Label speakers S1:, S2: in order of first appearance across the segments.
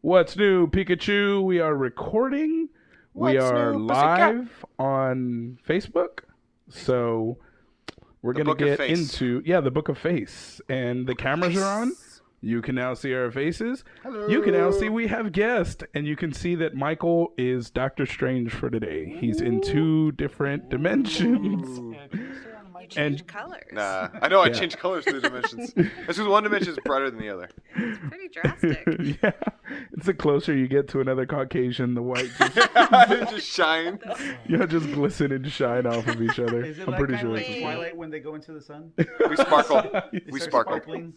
S1: What's new, Pikachu? We are recording. We are live on Facebook. So we're going to get into the Book of Face. And the cameras are on. You can now see our faces. Hello. You can now see we have guests. And you can see that Michael is Doctor Strange for today. He's in 2 different dimensions.
S2: Change colors.
S3: Nah, I know I changed colors to the dimensions. That's because one dimension is brighter than the other.
S2: It's pretty drastic.
S1: Yeah, it's the closer you get to another Caucasian, the white just,
S3: it just shines.
S1: Just glisten and shine off of each other.
S4: Is it
S1: I'm
S4: like
S1: pretty sure.
S4: Like Twilight when they go into the sun?
S3: We sparkle. We sparkle.
S4: Sparkling?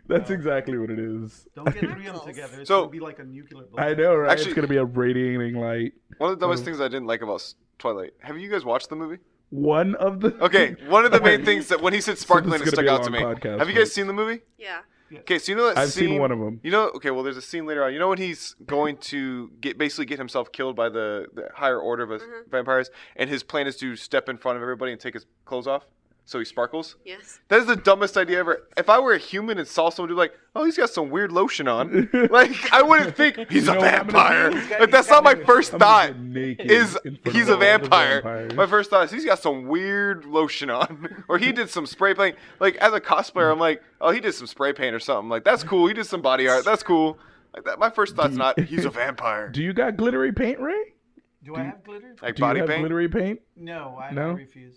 S1: That's exactly what it is.
S4: Don't get 3 of them together. It's
S3: so,
S4: going to be like a nuclear blast.
S1: I know, right?
S3: Actually,
S1: it's going to be a radiating light.
S3: One of the dumbest things I didn't like about Twilight. Have you guys watched the movie?
S1: One of the
S3: main things that when he said sparkling, it stuck out to me. Have you guys seen the movie?
S2: Yeah.
S3: Okay, so you know that
S1: I've
S3: scene,
S1: seen one of them.
S3: You know, okay, well, there's a scene later on. You know when he's going to basically get himself killed by the higher order of vampires, and his plan is to step in front of everybody and take his clothes off, so he sparkles?
S2: Yes.
S3: That is the dumbest idea ever. If I were a human and saw someone do like, oh, he's got some weird lotion on, like, I wouldn't think he's a vampire. Like, that's not my first thought, is he's a vampire. My first thought is he's got some weird lotion on. Or he did some spray paint. Like, as a cosplayer, I'm like, oh, he did some spray paint or something. Like, that's cool. He did some body art. That's cool. Like that. My first thought's not, he's a vampire.
S1: Do you got glittery paint, Ray?
S4: Do I have glitter?
S3: Like
S1: Do
S3: body
S1: you have
S3: paint?
S1: glittery paint?
S4: No, I refuse.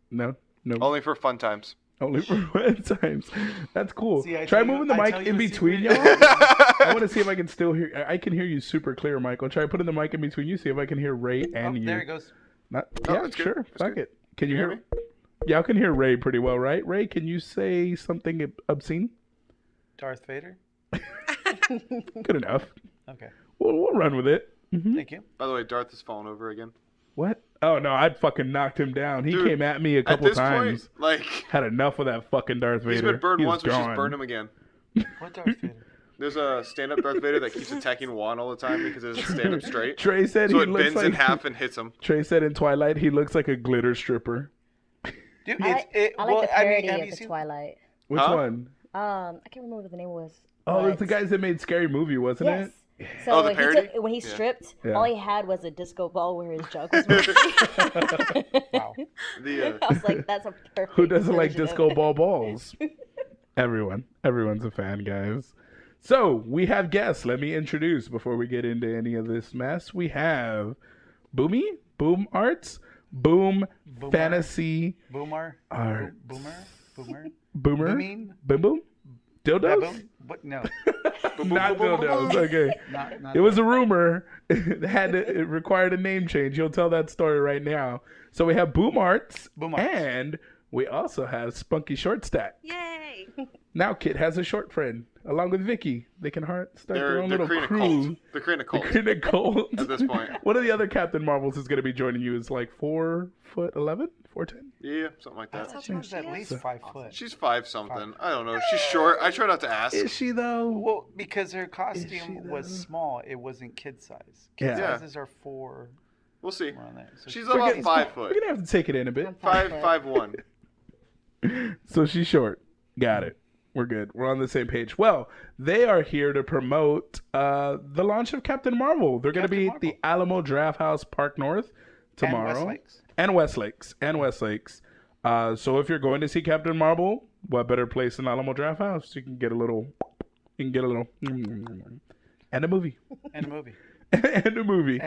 S1: No.
S3: Only for fun times.
S1: Only for fun times. That's cool.
S4: See,
S1: Try moving the mic in between y'all. I want to see if I can still hear. I can hear you super clear, Michael. Try putting the mic in between you. See if I can hear Ray and you.
S4: There it goes.
S1: Sure. Fuck it. Can you hear me? Yeah, I can hear Ray pretty well, right? Ray, can you say something obscene?
S4: Darth Vader?
S1: Good enough.
S4: Okay.
S1: We'll run with it. Mm-hmm.
S4: Thank you.
S3: By the way, Darth has fallen over again.
S1: What? Oh, no, I'd fucking knocked him down. He came at me a couple times.
S3: Point, like,
S1: had enough of that fucking Darth Vader.
S3: He's been burned once, we just burn him again.
S4: What Darth Vader?
S3: There's a stand-up Darth Vader that keeps attacking Juan all the time because it doesn't stand up straight.
S1: Trey said
S3: so
S1: he
S3: it
S1: looks
S3: bends
S1: like,
S3: in half and hits him.
S1: Trey said in Twilight he looks like a glitter stripper.
S4: Dude,
S5: I like the parody of the Twilight.
S1: Which one?
S5: I can't remember what the name was.
S1: Oh, it's the guys that made Scary Movie, wasn't it?
S5: So
S3: the parody?
S5: when he stripped, all he had was a disco ball where his jug was moving.
S4: Wow.
S5: I was like, that's a perfect.
S1: Who doesn't like disco ball balls? Everyone's a fan, guys. So we have guests. Let me introduce before we get into any of this mess. We have Boom Arts, Boom Fantasy,
S4: Boomer,
S1: Arts.
S4: Boomer,
S1: Boom, dildos.
S4: Boom? What? No.
S1: Not dildos. Okay.
S4: Not
S1: it was a rumor. It required a name change. You'll tell that story right now. So we have Boom Arts, and we also have Spunky Short Stack.
S2: Yay!
S1: Now Kit has a short friend along with Vicky. They can start their own little crew.
S3: They're creating a cult.
S1: They're creating a cult
S3: at this point.
S1: One of the other Captain Marvels is going to be joining you. Is like 4'11", 4'10".
S3: Yeah, something like that.
S4: She's at least 5 foot.
S3: She's 5 something. I don't know. She's short. I try not to ask.
S1: Is she though?
S4: Well, because her costume was small, it wasn't kid size. Kid sizes are 4.
S3: We'll see.
S4: So
S3: she's about 5 foot.
S1: We're gonna have to take it in a bit.
S3: 5'1".
S1: So she's short. Got it. We're good. We're on the same page. Well, they are here to promote the launch of Captain Marvel. They're going to be at the Alamo Drafthouse Park North tomorrow. And Westlakes. So if you're going to see Captain Marvel, what better place than Alamo Drafthouse? You can get a little, and a movie.
S4: And a movie.
S1: And a movie.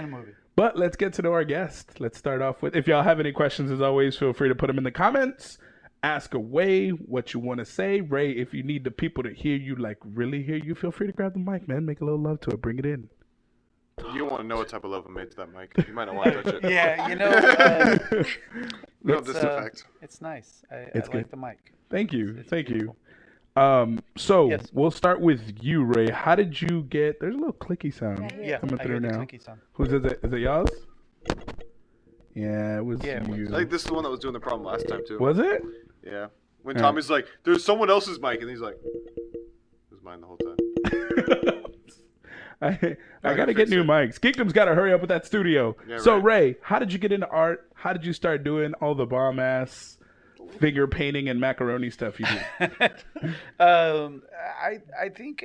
S1: But let's get to know our guest. Let's start off with, if y'all have any questions, as always, feel free to put them in the comments. Ask away what you want to say. Ray, if you need the people to hear you, like really hear you, feel free to grab the mic, man. Make a little love to it. Bring it in.
S3: You don't want to know what type of love I made to that mic. You might not want to touch it.
S4: Yeah, you know,
S3: no disinfect.
S4: It's nice. I
S1: good.
S4: like the mic.
S1: Thank you.
S4: It's
S1: Thank
S4: beautiful.
S1: you. So we'll start with you, Ray. How did you get? There's a little clicky sound coming through now. Whose is it? Is it y'all's? Yeah, it was you.
S3: I think this is the one that was doing the problem last time too.
S1: Was it?
S3: Yeah. When Tommy's like, "There's someone else's mic," and he's like, "It was mine the whole time."
S1: I gotta get new mics. Geekdom's gotta hurry up with that studio. Yeah, so Ray, how did you get into art? How did you start doing all the bomb ass finger painting and macaroni stuff you do?
S4: I think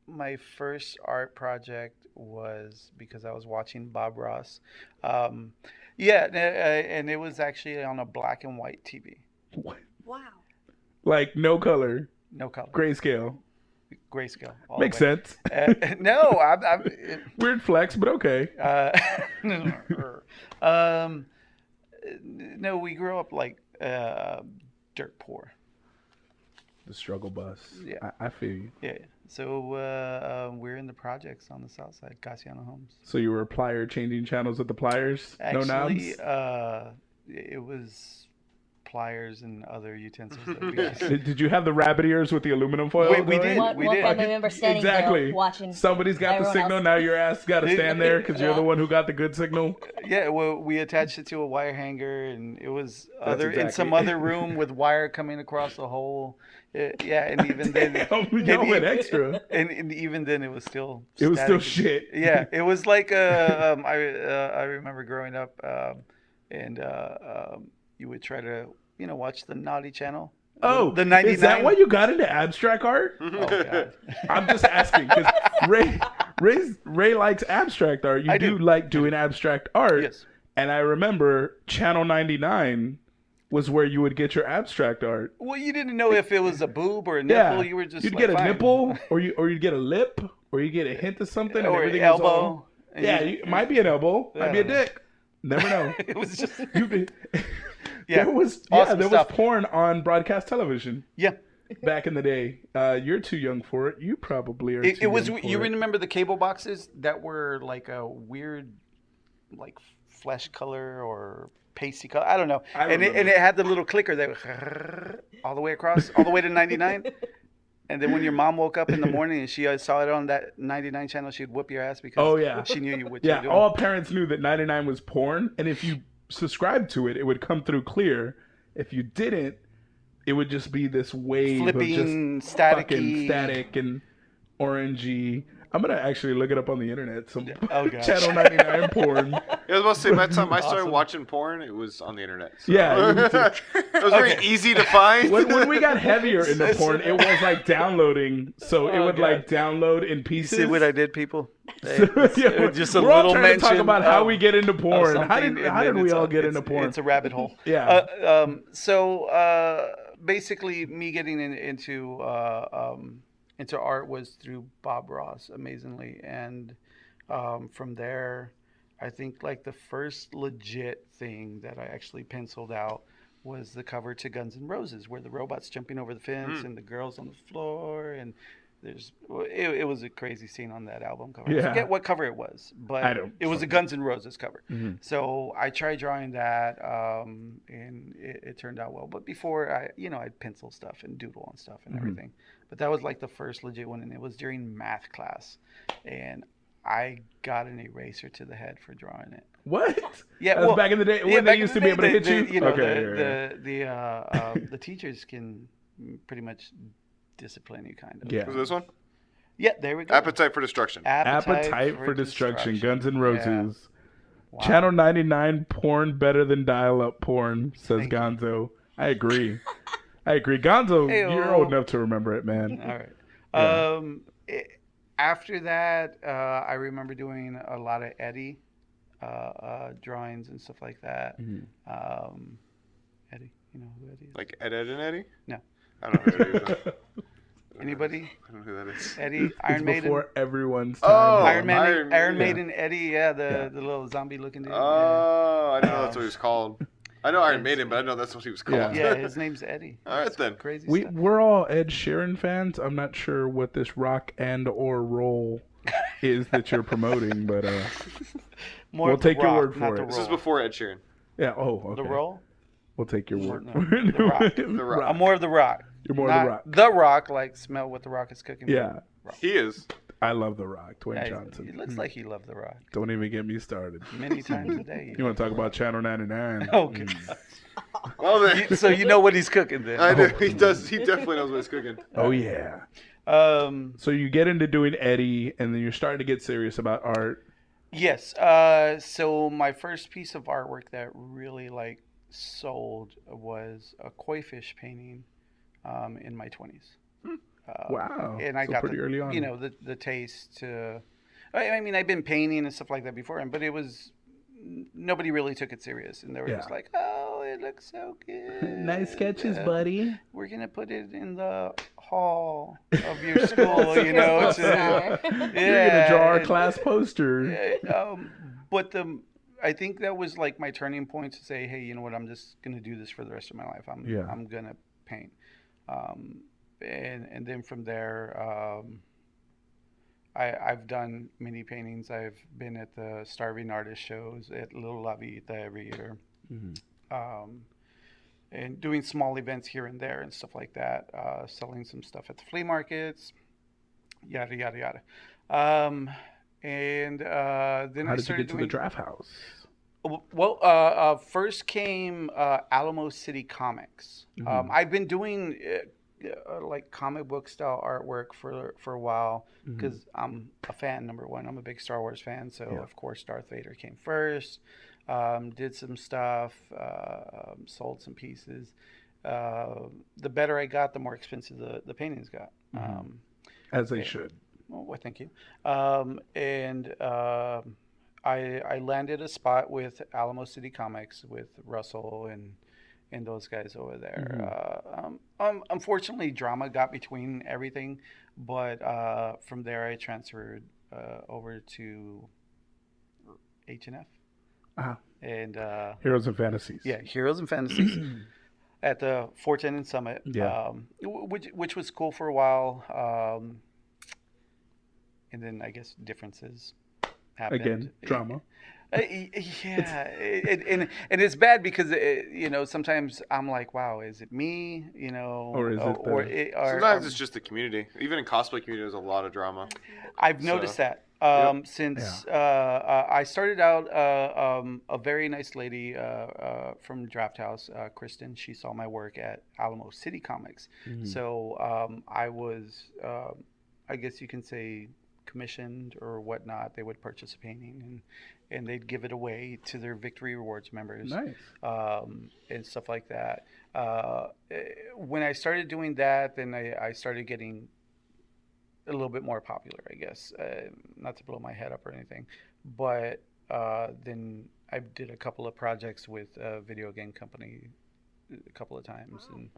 S4: my first art project was because I was watching Bob Ross. And it was actually on a black and white TV.
S1: What?
S2: Wow.
S1: Like no color,
S4: No color.
S1: grayscale.
S4: Grayscale.
S1: Makes sense.
S4: No,
S1: Weird flex, but okay.
S4: No, we grew up like dirt poor.
S1: The struggle bus.
S4: Yeah.
S1: I feel you.
S4: Yeah. So we're in the projects on the south side, Casiano Homes.
S1: So you were a plier changing channels with the pliers?
S4: Actually,
S1: no knobs?
S4: It was pliers and other utensils. That we used.
S1: Did you have the rabbit ears with the aluminum foil?
S4: We did.
S5: One family member standing
S1: Exactly.
S5: there watching.
S1: Somebody's got the
S5: everyone
S1: signal.
S5: else.
S1: Now your ass got to stand there because you're the one who got the good signal.
S4: Yeah, well, we attached it to a wire hanger, and it was in some
S1: exactly-
S4: other room with wire coming across the hole. Yeah, and even then,
S1: Y'all went extra.
S4: and even then, it was still.
S1: It was still
S4: static.
S1: shit.
S4: Yeah, it was like I remember growing up, and you would try to watch the Naughty Channel.
S1: Oh,
S4: the 99.
S1: Is that why you got into abstract art?
S4: Oh God.
S1: I'm just asking because Ray likes abstract art. You
S4: I
S1: do
S4: do.
S1: like doing abstract art.
S4: Yes.
S1: And I remember Channel 99 was where you would get your abstract art.
S4: Well, you didn't know if it was a boob or a nipple.
S1: Yeah,
S4: You were just
S1: you'd
S4: like,
S1: get a
S4: fine.
S1: nipple, or you'd get a lip, or you get a hint of something, and
S4: Or
S1: everything
S4: elbow.
S1: was all.
S4: And
S1: Yeah,
S4: you-
S1: it might be an elbow, might be a
S4: I don't know.
S1: dick. Never know.
S4: It was just
S1: There was
S4: awesome
S1: there
S4: stuff.
S1: was porn on broadcast television
S4: yeah.
S1: back in the day. You're too young for it. You probably are.
S4: It
S1: too
S4: was.
S1: young for
S4: You
S1: it.
S4: remember the cable boxes that were like a weird, like flesh color or pasty color? I don't know.
S1: I
S4: And
S1: remember.
S4: it had the little clicker that would all the way across, all the way to 99. And then when your mom woke up in the morning and she saw it on that 99 channel, she'd whoop your ass because
S1: Oh, yeah.
S4: she knew what you were
S1: Yeah,
S4: doing.
S1: all parents knew that 99 was porn, and if you subscribed to it, it would come through clear. If you didn't, it would just be this wave
S4: Flipping,
S1: of just
S4: staticky.
S1: fucking static and orangey. I'm gonna actually look it up on the internet. Some
S4: Oh, God.
S1: Channel 99 porn.
S3: I was about to say, by the time I started watching porn, it was on the internet. So.
S1: Yeah.
S3: It was very easy to find.
S1: When we got heavier into porn, it was like downloading. So it would like download in pieces.
S4: See what I did, people?
S1: So, yeah,
S4: just a
S1: we're all
S4: little
S1: trying to talk
S4: mention
S1: about how
S4: of-
S1: we get into porn. How
S4: something,
S1: did
S4: and
S1: how
S4: then
S1: did we
S4: it's
S1: all
S4: a-
S1: get
S4: it's-
S1: into porn?
S4: It's a rabbit hole.
S1: Yeah.
S4: So basically, me getting into art was through Bob Ross, amazingly, and from there, I think like the first legit thing that I actually penciled out was the cover to Guns N' Roses, where the robots jumping over the fence and the girls on the floor, and it was a crazy scene on that album cover.
S1: Yeah.
S4: I forget what cover it was, but
S1: I don't
S4: it was a Guns N' Roses cover.
S1: Mhm.
S4: So I tried drawing that, and it turned out well. But before I'd pencil stuff and doodle on stuff and everything. But that was like the first legit one, and it was during math class, and I got an eraser to the head for drawing it.
S1: What?
S4: Yeah,
S1: That was back in the day when they
S4: back
S1: used
S4: in
S1: to be
S4: the
S1: able to
S4: day,
S1: hit you. Okay.
S4: The teachers can pretty much discipline you, kind of.
S1: Yeah.
S3: Was this one?
S4: Yeah, there we go.
S3: Appetite for Destruction.
S1: Appetite for Destruction. Guns N'
S4: Yeah.
S1: Roses.
S4: Wow.
S1: Channel 99 porn better than dial-up porn, says
S4: Thank you.
S1: Gonzo. I agree. Gonzo,
S4: Hey-o.
S1: you're old enough to remember it, man.
S4: All right.
S1: Yeah.
S4: After that, I remember doing a lot of Eddie drawings and stuff like that.
S1: Mhm.
S4: Eddie, you know who Eddie is?
S3: Like Ed, Ed, and Eddie?
S4: No.
S3: I don't know who Eddie is.
S4: Anybody?
S3: I don't know who that is.
S4: Eddie,
S1: It's
S4: Iron Maiden.
S1: before everyone's time.
S3: Oh,
S4: Iron
S3: Iron
S4: Maiden, Eddie, yeah, the little zombie looking dude.
S3: Oh, I didn't know that's what he was called. I know Iron Maiden, but I know that's what he was called.
S4: Yeah, his name's Eddie.
S3: All right, then.
S4: Crazy stuff.
S1: We're all Ed Sheeran fans. I'm not sure what this rock and or roll is that you're promoting, but
S4: More
S1: we'll
S4: of the
S1: take your
S4: rock,
S1: word
S4: not
S1: for
S4: the
S1: it.
S3: This
S4: roll.
S3: is before Ed Sheeran.
S1: yeah. Oh, okay.
S4: The roll?
S1: We'll take your word.
S4: No,
S1: for it.
S4: the rock.
S3: The rock.
S4: I'm more of the rock.
S1: You're more of the
S4: Not
S1: rock.
S4: The rock, like smell what the rock is cooking.
S1: Yeah,
S3: He is.
S1: I love the Rock. Dwayne
S4: Yeah,
S1: Johnson.
S4: It looks like he loved the rock
S1: Don't even get me started.
S4: many times a day.
S1: You want to talk about Channel 99?
S4: Oh, good.
S3: Well, then.
S4: So you know what he's cooking then.
S3: I do. He does. He definitely knows what he's cooking.
S1: Oh yeah.
S4: Um,
S1: So you get into doing Eddie, and then you're starting to get serious about art.
S4: yes. So my first piece of artwork that really like sold was a koi fish painting in my 20s.
S1: Wow.
S4: And I
S1: So
S4: got
S1: pretty early on.
S4: the taste to. I mean, I've been painting and stuff like that before, but it was nobody really took it serious, and they were just like, "Oh, it looks so good.
S1: Nice sketches, buddy.
S4: We're gonna put it in the hall of your school,
S5: You're
S4: yeah,
S1: You're gonna draw our class poster."
S4: But I think that was like my turning point to say, hey, you know what? I'm just gonna do this for the rest of my life. I'm gonna paint, and then from there, I've done mini paintings. I've been at the Starving Artist shows at Little La Vita every year, and doing small events here and there and stuff like that. Selling some stuff at the flea markets, yada yada yada. And then
S1: How did you get to the Draft House?
S4: Well, first came Alamo City Comics. I've been doing like comic book style artwork for a while because I'm a fan. Number one, I'm a big Star Wars fan, so of course Darth Vader came first. Did some stuff, sold some pieces. The better I got, the more expensive the paintings got.
S1: As they should.
S4: Well, thank you. And I landed a spot with Alamo City Comics with Russell and those guys over there. Unfortunately, drama got between everything, but from there I transferred over to H&F. And
S1: Heroes and Fantasies.
S4: Yeah, Heroes and Fantasies at the 410 and Summit. Which was cool for a while. And then I guess differences happened.
S1: Again, drama.
S4: Yeah, and it's bad because sometimes I'm like, wow, is it me?
S1: Or is it
S3: sometimes it's just the community. Even in cosplay community, there's a lot of drama.
S4: I've noticed that since I started out. A very nice lady from Drafthouse, Kristen. She saw my work at Alamo City Comics, so I was, I guess you can say, commissioned or whatnot. They would purchase a painting and they'd give it away to their Victory Rewards members.
S1: Nice.
S4: And stuff like that. When I started doing that, then I started getting a little bit more popular, I guess. Not to blow my head up or anything, but then I did a couple of projects with a video game company a couple of times, and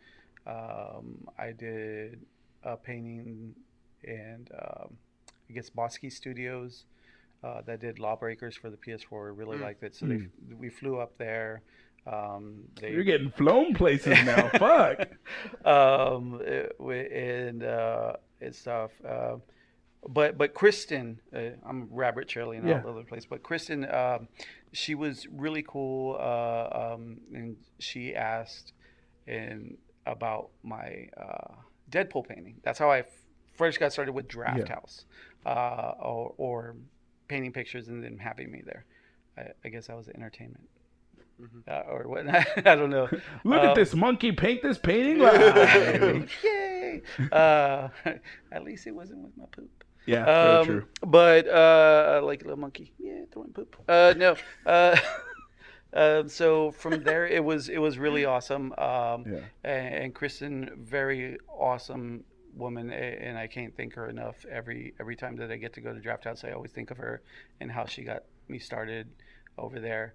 S4: I did a painting and I guess Bosky Studios that did Lawbreakers for the PS4 really liked it, so we flew up there.
S1: You're getting flown places now. Fuck.
S4: And stuff. But Kristen, I'm rabbit trailing all over the place. But Kristen, she was really cool, and she asked about my Deadpool painting. That's how I first got started with Drafthouse, or painting pictures and then having me there. I guess that was entertainment. Or what? I don't know.
S1: Look at this monkey paint this painting live.
S4: Yay! At least it wasn't with my poop.
S1: Yeah, very true.
S4: But like a little monkey, throwing poop. No. So from there, it was really awesome. And Kristen, very awesome woman, and I can't thank her enough. Every time that I get to go to Drafthouse, I always think of her and how she got me started over there.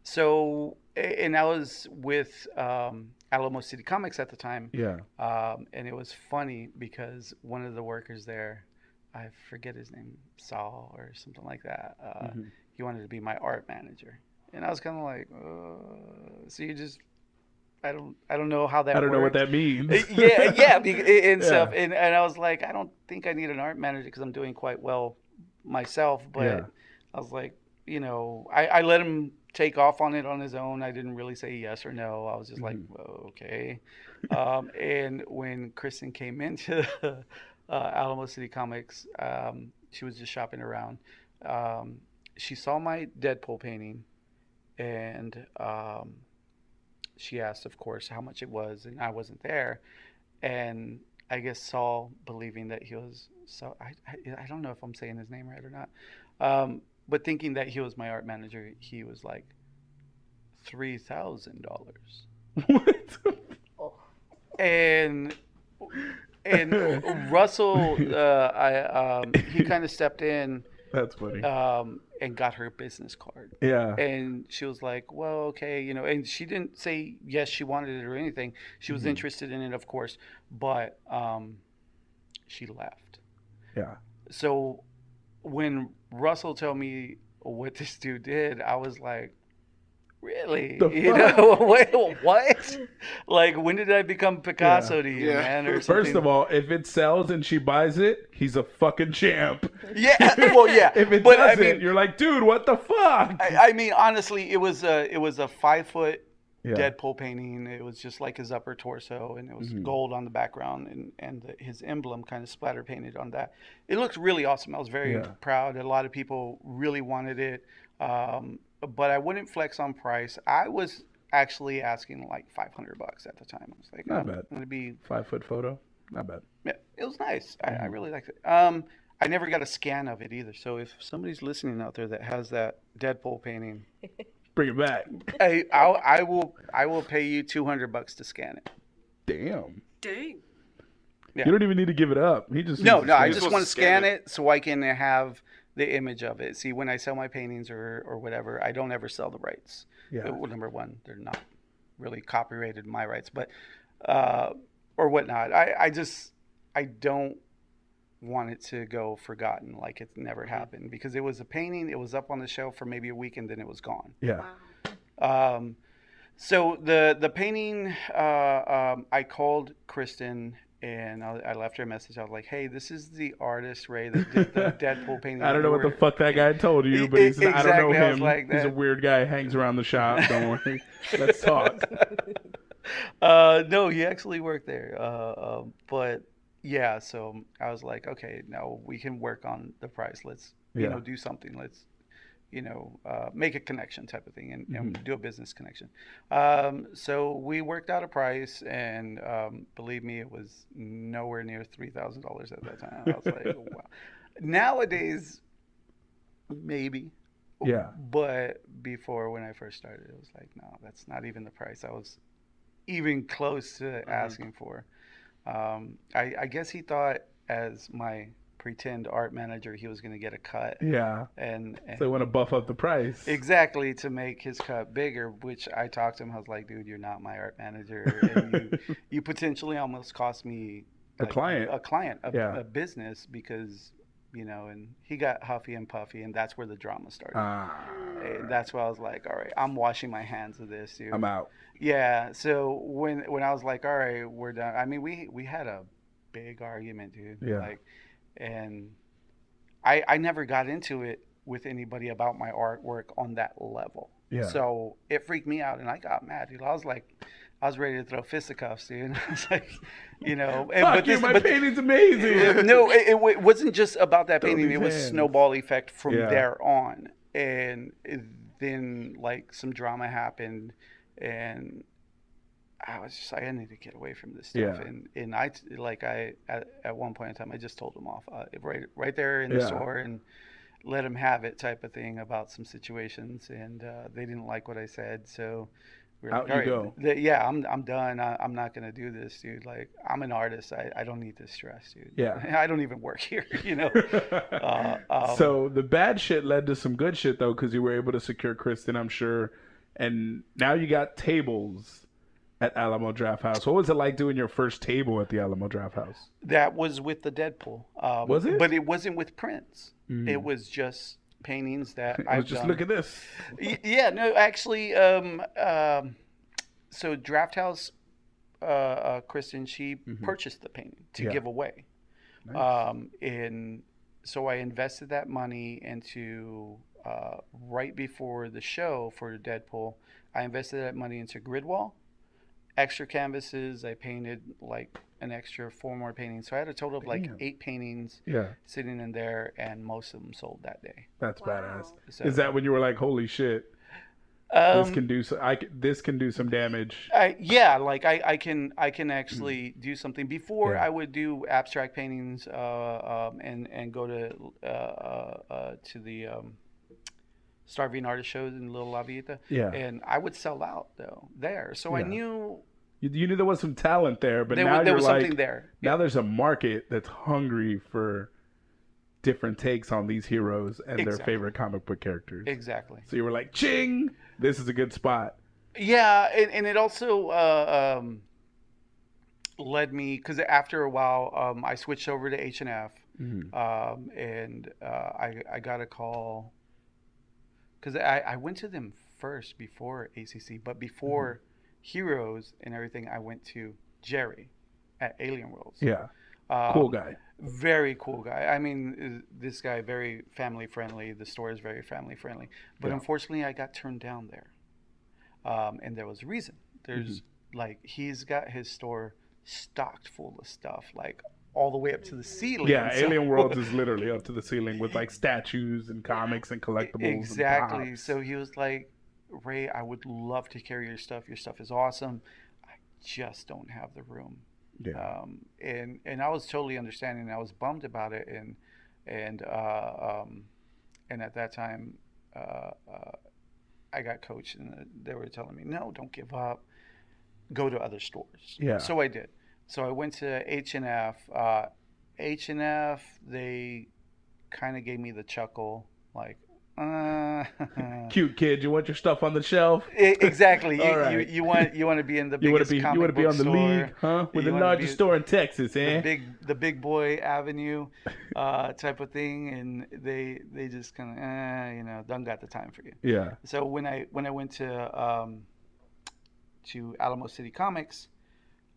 S4: So, and I was with Alamo City Comics at the time. And it was funny because one of the workers there, I forget his name, Saul or something like that. He wanted to be my art manager, and I was kind of like, so you just. I don't know how that works.
S1: I don't know what that means.
S4: And stuff. And I was like, I don't think I need an art manager because I'm doing quite well myself. But I was like, I let him take off on it on his own. I didn't really say yes or no. I was just like, okay. And when Kristen came into Alamo City Comics, she was just shopping around. She saw my Deadpool painting, and she asked, of course, how much it was, and I wasn't there. And I guess Saul, believing that he was I don't know if I'm saying his name right or not, but thinking that he was my art manager, he was like $3,000.
S1: What?
S4: And and Russell, he kind of stepped in.
S1: That's funny.
S4: And got her business card.
S1: Yeah.
S4: And she was like, well, okay, you know, and she didn't say yes, she wanted it or anything. She was interested in it, of course, but she left.
S1: Yeah.
S4: So when Russell told me what this dude did, I was like, really? You know, wait, what? Like, when did I become Picasso to you, man? Or something?
S1: First of all, if it sells and she buys it, he's a fucking champ.
S4: Yeah, well, yeah.
S1: If it doesn't, you're like, dude, what the fuck?
S4: I mean, honestly, it was a 5-foot Deadpool painting. It was just like his upper torso, and it was gold on the background, and his emblem kind of splatter painted on that. It looked really awesome. I was very proud. A lot of people really wanted it. But I wouldn't flex on price. I was actually asking like $500 at the time. I was like,
S1: not bad.
S4: Going to be
S1: 5-foot photo. Not bad.
S4: Yeah, it was nice. I really liked it. I never got a scan of it either. So if somebody's listening out there that has that Deadpool painting,
S1: bring it back.
S4: I will pay you $200 to scan it.
S1: Damn.
S2: Dang.
S1: Yeah. You don't even need to give it up. He just
S4: no. I just want to scan it so I can have the image of it. See, when I sell my paintings or whatever, I don't ever sell the rights.
S1: Yeah.
S4: Well, number one, they're not really copyrighted my rights, but or whatnot. I don't want it to go forgotten, like it never happened, because it was a painting. It was up on the shelf for maybe a week and then it was gone.
S1: Yeah.
S2: Wow.
S4: So the painting, I called Kristen. And I left her a message. I was like, hey, this is the artist, Ray, that did the Deadpool painting.
S1: I don't know what the fuck that guy told you, but he's,
S4: exactly,
S1: I don't know him.
S4: Like
S1: he's a weird guy, hangs around the shop. Don't worry. Let's talk.
S4: No, he actually worked there. But yeah, so I was like, okay, now we can work on the price. Let's, you know, do something. Let's, you know, make a connection type of thing and do a business connection. So we worked out a price, and believe me, it was nowhere near $3,000 at that time. I was like, oh, wow. Nowadays, maybe.
S1: Yeah.
S4: But before, when I first started, it was like, no, that's not even the price I was even close to asking for. I guess he thought, as my pretend art manager, he was going to get a cut.
S1: Yeah.
S4: And
S1: so they want to buff up the price.
S4: Exactly, to make his cut bigger, which I talked to him. I was like, dude, you're not my art manager. And you potentially almost cost me like, a business, because, you know, and he got huffy and puffy, and that's where the drama started. And that's why I was like, all right, I'm washing my hands of this, dude.
S1: I'm out.
S4: Yeah. So when I was like, all right, we're done. I mean, we had a big argument, dude.
S1: Yeah.
S4: Like, and I never got into it with anybody about my artwork on that level.
S1: Yeah.
S4: So it freaked me out, and I got mad, dude. I was ready to throw fisticuffs, dude. I was like, you know.
S1: My painting's amazing.
S4: No, it wasn't just about that painting. It was a snowball effect from there on. And then, like, some drama happened, and I was just like, I need to get away from this stuff.
S1: Yeah.
S4: And at one point in time, I just told them off right there in the store, and let them have it, type of thing, about some situations. And they didn't like what I said, so we're
S1: out
S4: like,
S1: you
S4: all right,
S1: go.
S4: I'm done. I'm not gonna do this, dude. Like, I'm an artist. I don't need this stress, dude.
S1: Yeah.
S4: I don't even work here, you know.
S1: So the bad shit led to some good shit, though, because you were able to secure Kristen, I'm sure, and now you got tables at Alamo Drafthouse. What was it like doing your first table at the Alamo Drafthouse?
S4: That was with the Deadpool.
S1: Was it?
S4: But it wasn't with prints. It was just paintings that I've done.
S1: Look at this.
S4: Yeah, no, actually, so Drafthouse, Kristen, she purchased the painting to give away.
S1: Nice.
S4: And so I invested that money into, right before the show for Deadpool, I invested that money into grid wall, extra canvases. I painted like an extra 4 more paintings. So I had a total of like 8 paintings sitting in there, and most of them sold that day.
S1: That's badass.
S4: So,
S1: is that when you were like, holy shit, this can do some damage?
S4: Yeah, like I can actually do something. Before I would do abstract paintings and go to the starving artist shows in Little La Villita.
S1: Yeah.
S4: And I would sell out though there. So I knew
S1: You knew there was some talent there, but
S4: there
S1: now
S4: there
S1: you're
S4: was
S1: like,
S4: something there.
S1: now there's a market that's hungry for different takes on these heroes and their favorite comic book characters.
S4: Exactly.
S1: So you were like, ching, this is a good spot.
S4: Yeah, and it also led me, because after a while, I switched over to H&F, and I got a call, because I went to them first before ACC, but before Heroes and everything, I went to Jerry at Alien Worlds.
S1: Yeah, cool guy.
S4: Very cool guy. I mean, this guy, very family friendly. The store is very family friendly. But unfortunately, I got turned down there. And there was a reason. There's like, he's got his store stocked full of stuff, like all the way up to the ceiling.
S1: Yeah, Alien Worlds is literally up to the ceiling with like statues and comics and collectibles.
S4: Exactly.
S1: And props.
S4: So he was like, Ray, I would love to carry your stuff. Your stuff is awesome. I just don't have the room.
S1: Yeah.
S4: And I was totally understanding. I was bummed about it. And at that time, I got coached, and they were telling me, no, don't give up. Go to other stores.
S1: Yeah.
S4: So I did. So I went to H&F. H&F, they kind of gave me the chuckle, like,
S1: cute kid, you want your stuff on the shelf?
S4: Exactly.
S1: You
S4: want to be in the biggest comic book store.
S1: You want to be on the league, huh? With the largest store in Texas, eh?
S4: The big boy avenue, type of thing, and they just kind of don't got the time for you.
S1: Yeah.
S4: So when I went to Alamo City Comics,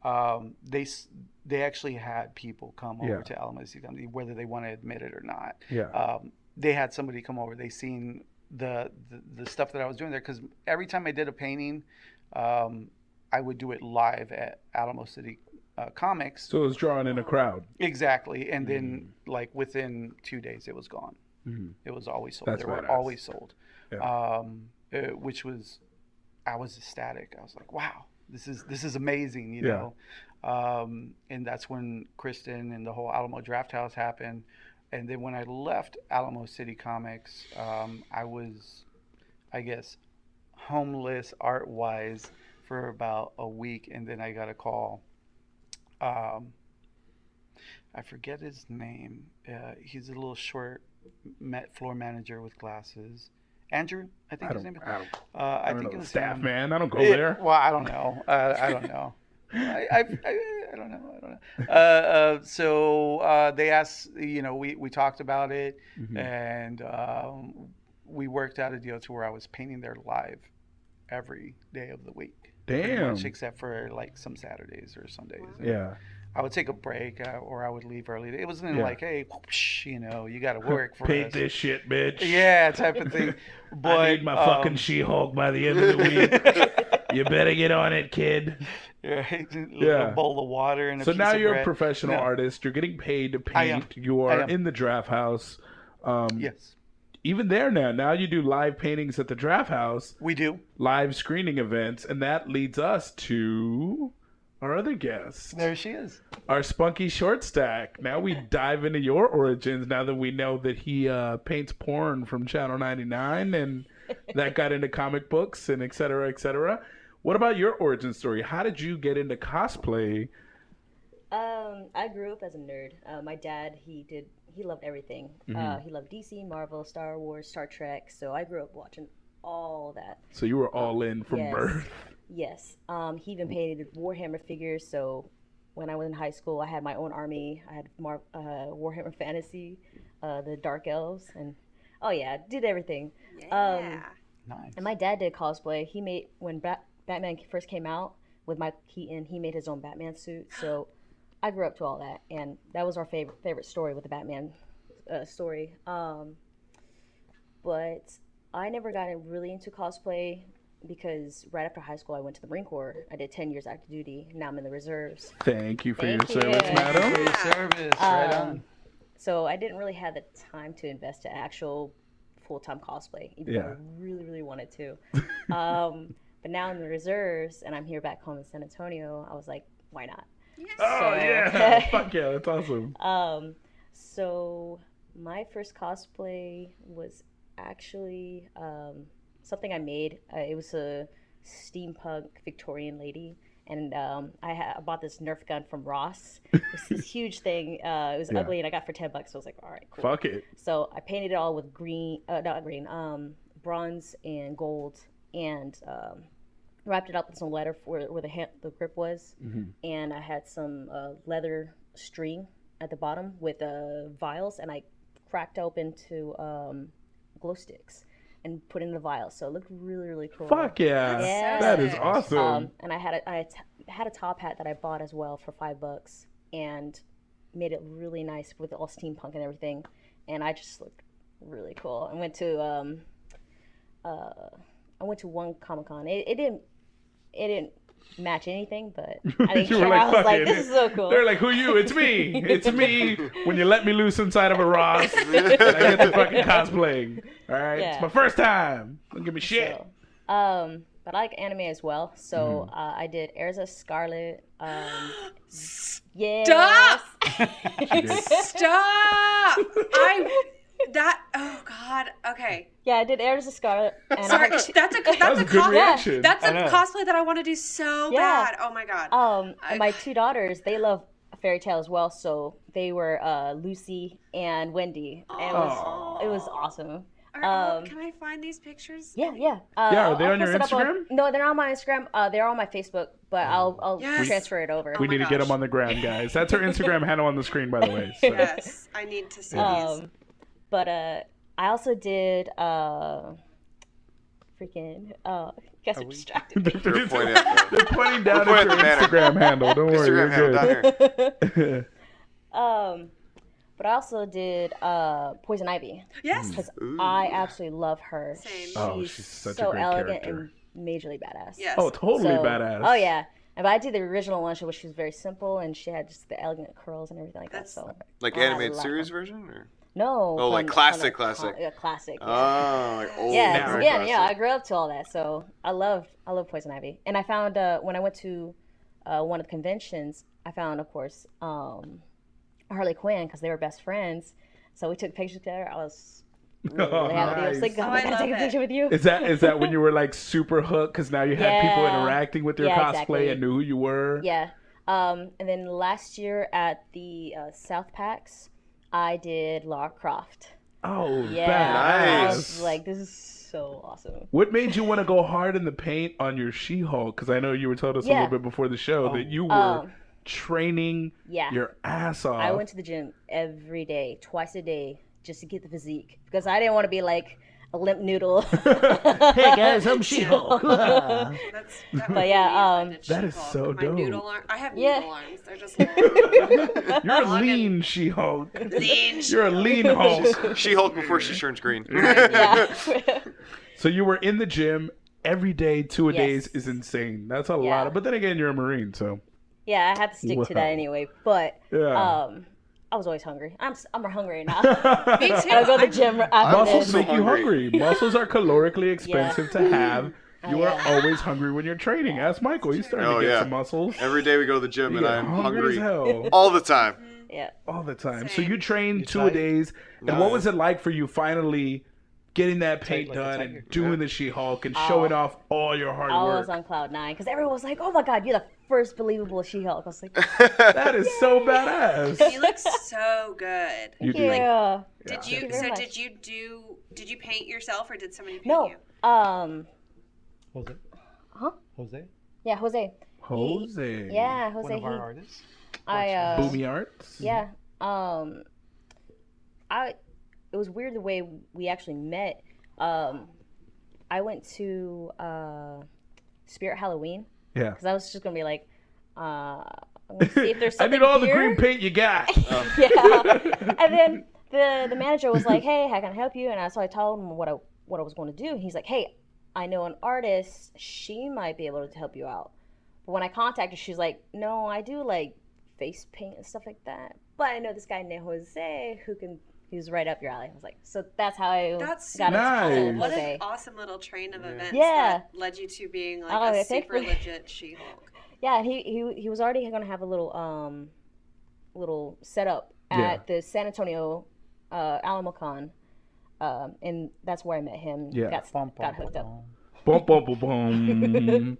S4: they actually had people come over to Alamo City Comics, whether they want to admit it or not.
S1: Yeah.
S4: They had somebody come over. They seen the stuff that I was doing there, because every time I did a painting, I would do it live at Alamo City Comics.
S1: So it was drawing in a crowd.
S4: Exactly, and then like within 2 days, it was gone. It was always sold. They were always sold, which was, I was ecstatic. I was like, wow, this is amazing, you know. And that's when Kristen and the whole Alamo Drafthouse happened. And then when I left Alamo City Comics, I was, I guess, homeless art-wise for about a week. And then I got a call. I forget his name. He's a little short floor manager with glasses. Andrew, I think his name is. I think it was
S1: staff
S4: him.
S1: man. I don't go there.
S4: Well, I don't know. I don't know. I don't know. So they asked, we talked about it, and we worked out a deal to where I was painting there live every day of the week.
S1: Damn.
S4: Much, except for like some Saturdays or Sundays.
S1: Yeah.
S4: I would take a break, or I would leave early. It wasn't like, hey, whoosh, you got to work for
S1: paint
S4: us.
S1: this shit, bitch.
S4: Yeah, type of thing. But
S1: I need my fucking She-Hulk by the end of the week. You better get on it, kid.
S4: Right? A bowl of water and a piece
S1: now
S4: of
S1: you're
S4: bread.
S1: a professional artist. You're getting paid to paint. You are in the Draft House.
S4: Yes.
S1: Even there now you do live paintings at the Draft House.
S4: We do.
S1: Live screening events. And that leads us to our other guest.
S4: There she is.
S1: Our Spunky Short Stack. Now we dive into your origins now that we know that he paints porn from Channel 99 and that got into comic books and et cetera, et cetera. What about your origin story? How did you get into cosplay?
S5: I grew up as a nerd. My dad, he loved everything. He loved DC, Marvel, Star Wars, Star Trek. So I grew up watching all that.
S1: So you were all in from birth.
S5: Yes. He even painted Warhammer figures. So when I was in high school, I had my own army. I had Warhammer Fantasy, the Dark Elves, and did everything.
S2: Yeah.
S4: Nice.
S5: And my dad did cosplay. He made, when Batman first came out with Michael Keaton, he made his own Batman suit. So I grew up to all that, and that was our favorite story with the Batman story. But I never got really into cosplay because right after high school, I went to the Marine Corps. I did 10 years active duty. Now I'm in the reserves.
S1: Thank you for your
S5: Thank you.
S1: service, madam.
S4: For your service. Right on.
S5: So I didn't really have the time to invest in actual full-time cosplay, even though I really, really wanted to. But now I'm in the reserves, and I'm here back home in San Antonio. I was like, why not?
S1: Yeah. Fuck yeah, that's awesome.
S5: So my first cosplay was actually something I made. It was a steampunk Victorian lady, and I bought this Nerf gun from Ross. It was this huge thing. It was ugly, and I got it for $10. So I was like, all right, cool.
S1: Fuck it.
S5: So I painted it all with bronze and gold, and wrapped it up with some leather where the grip was, and I had some leather string at the bottom with vials, and I cracked open to glow sticks and put in the vials, so it looked really, really cool.
S1: Fuck yeah, that is awesome.
S5: And I had a top hat that I bought as well for $5, and made it really nice with all steampunk and everything, and I just looked really cool. I went to one Comic Con. It didn't match anything, but I didn't care. I was like, this is so cool.
S1: They're like, who you? It's me. It's me. When you let me loose inside of a Ross, and I get to fucking cosplaying. All right, it's my first time. Don't give me shit.
S5: So, but I like anime as well. So I did Erza Scarlet.
S2: Stop! Stop! Oh God. Okay.
S5: Yeah, I did Erza Scarlet. And
S2: Sorry, that's a
S1: good reaction.
S2: That's a cosplay that I want to do so bad. Oh my God.
S5: And my two daughters, they love fairy tale as well, so they were Lucy and Wendy, and it was awesome.
S2: Can I find these pictures?
S5: Yeah.
S1: Are they on your Instagram?
S5: No, they're not on my Instagram. They're on my Facebook, but I'll transfer it over.
S1: We need to get them on the gram, guys. That's her Instagram handle on the screen, by the way. So.
S2: Yes, I need to see these.
S5: But I also did guess I'm distracted.
S1: They're pointing down at your Instagram handle. Don't worry, you're good.
S5: But I also did Poison Ivy.
S2: Yes.
S5: Because I absolutely love her.
S2: Same.
S1: She's such
S5: so
S1: a great
S5: elegant
S1: character.
S5: and majorly badass.
S2: Yes.
S1: Oh, totally badass.
S5: Oh, yeah. But I did the original one, which was very simple, and she had just the elegant curls and everything like that. So
S3: like animated series version, or
S5: no?
S3: Oh, like classic.
S5: Yeah, classic. Yeah.
S3: Oh, like old.
S5: Yeah, again, I grew up to all that, so I love Poison Ivy. And I found when I went to one of the conventions, I found, of course, Harley Quinn, because they were best friends. So we took pictures together. I was really happy. I was like, God, I gotta take a picture with you.
S1: Is that when you were like super hooked because now you had people interacting with your cosplay
S5: exactly.
S1: and knew who you were?
S5: Yeah. And then last year at the South PAX, I did Lara Croft.
S1: Oh,
S5: yeah.
S1: badass.
S5: I was like, this is so awesome.
S1: What made you want to go hard in the paint on your She-Hulk? Because I know you were telling us a little bit before the show that you were training your ass off.
S5: I went to the gym every day, twice a day, just to get the physique, because I didn't want to be like a limp noodle.
S1: Hey guys, I'm She-Hulk.
S5: But yeah,
S1: that is so dope.
S2: I have noodle arms. They're just long.
S1: You're a lean She-Hulk.
S2: Lean.
S1: You're a lean Hulk.
S3: She-Hulk before she turns green.
S1: So you were in the gym every day, 2 a days is insane. That's a lot of, but then again, you're a Marine, so.
S5: Yeah, I had to stick to that anyway. But I was always hungry. I'm hungry now.
S2: Me too.
S5: I go to the gym after
S1: Muscles
S5: this.
S1: make you hungry. Muscles are calorically expensive to have. You are always hungry when you're training. Ask Michael. He's starting to get some muscles.
S3: Every day we go to the gym and I'm hungry
S1: as hell.
S3: all the time.
S5: Yeah.
S1: All the time.
S2: Same.
S1: So you trained 2 a days. And what was it like for you finally getting that paint done and doing the She-Hulk and showing off all your hard work?
S5: I was on cloud 9 because everyone was like, "Oh my God, you're the first believable She-Hulk." I was like,
S1: that is so badass.
S2: You look so good.
S1: You do.
S5: Yeah.
S2: Did you paint yourself or did somebody paint you?
S4: Jose?
S5: Huh?
S4: Jose?
S5: Yeah, Jose.
S1: Jose.
S5: Yeah, Jose.
S4: One of our artists.
S1: Boomy Arts?
S5: Yeah. It was weird the way we actually met. I went to Spirit Halloween. Yeah. Because I was just gonna be like, I'm gonna see if there's something
S1: I need all
S5: here.
S1: the green paint you got.
S5: Yeah. And then the manager was like, "Hey, how can I help you?" And so I told him what I was going to do. He's like, "Hey, I know an artist. She might be able to help you out." But when I contacted her, she's like, "No, I do like face paint and stuff like that. But I know this guy named Jose who can." He's right up your alley. I was like, so that's how I got into
S2: What
S5: Jose.
S2: an awesome little train of events
S5: that
S2: led you to being like a super legit She-Hulk.
S5: Yeah, he was already going to have a little setup at the San Antonio Alamo Con, and that's where I met him.
S1: Yeah,
S5: got hooked up.
S1: Boom, boom, boom, boom.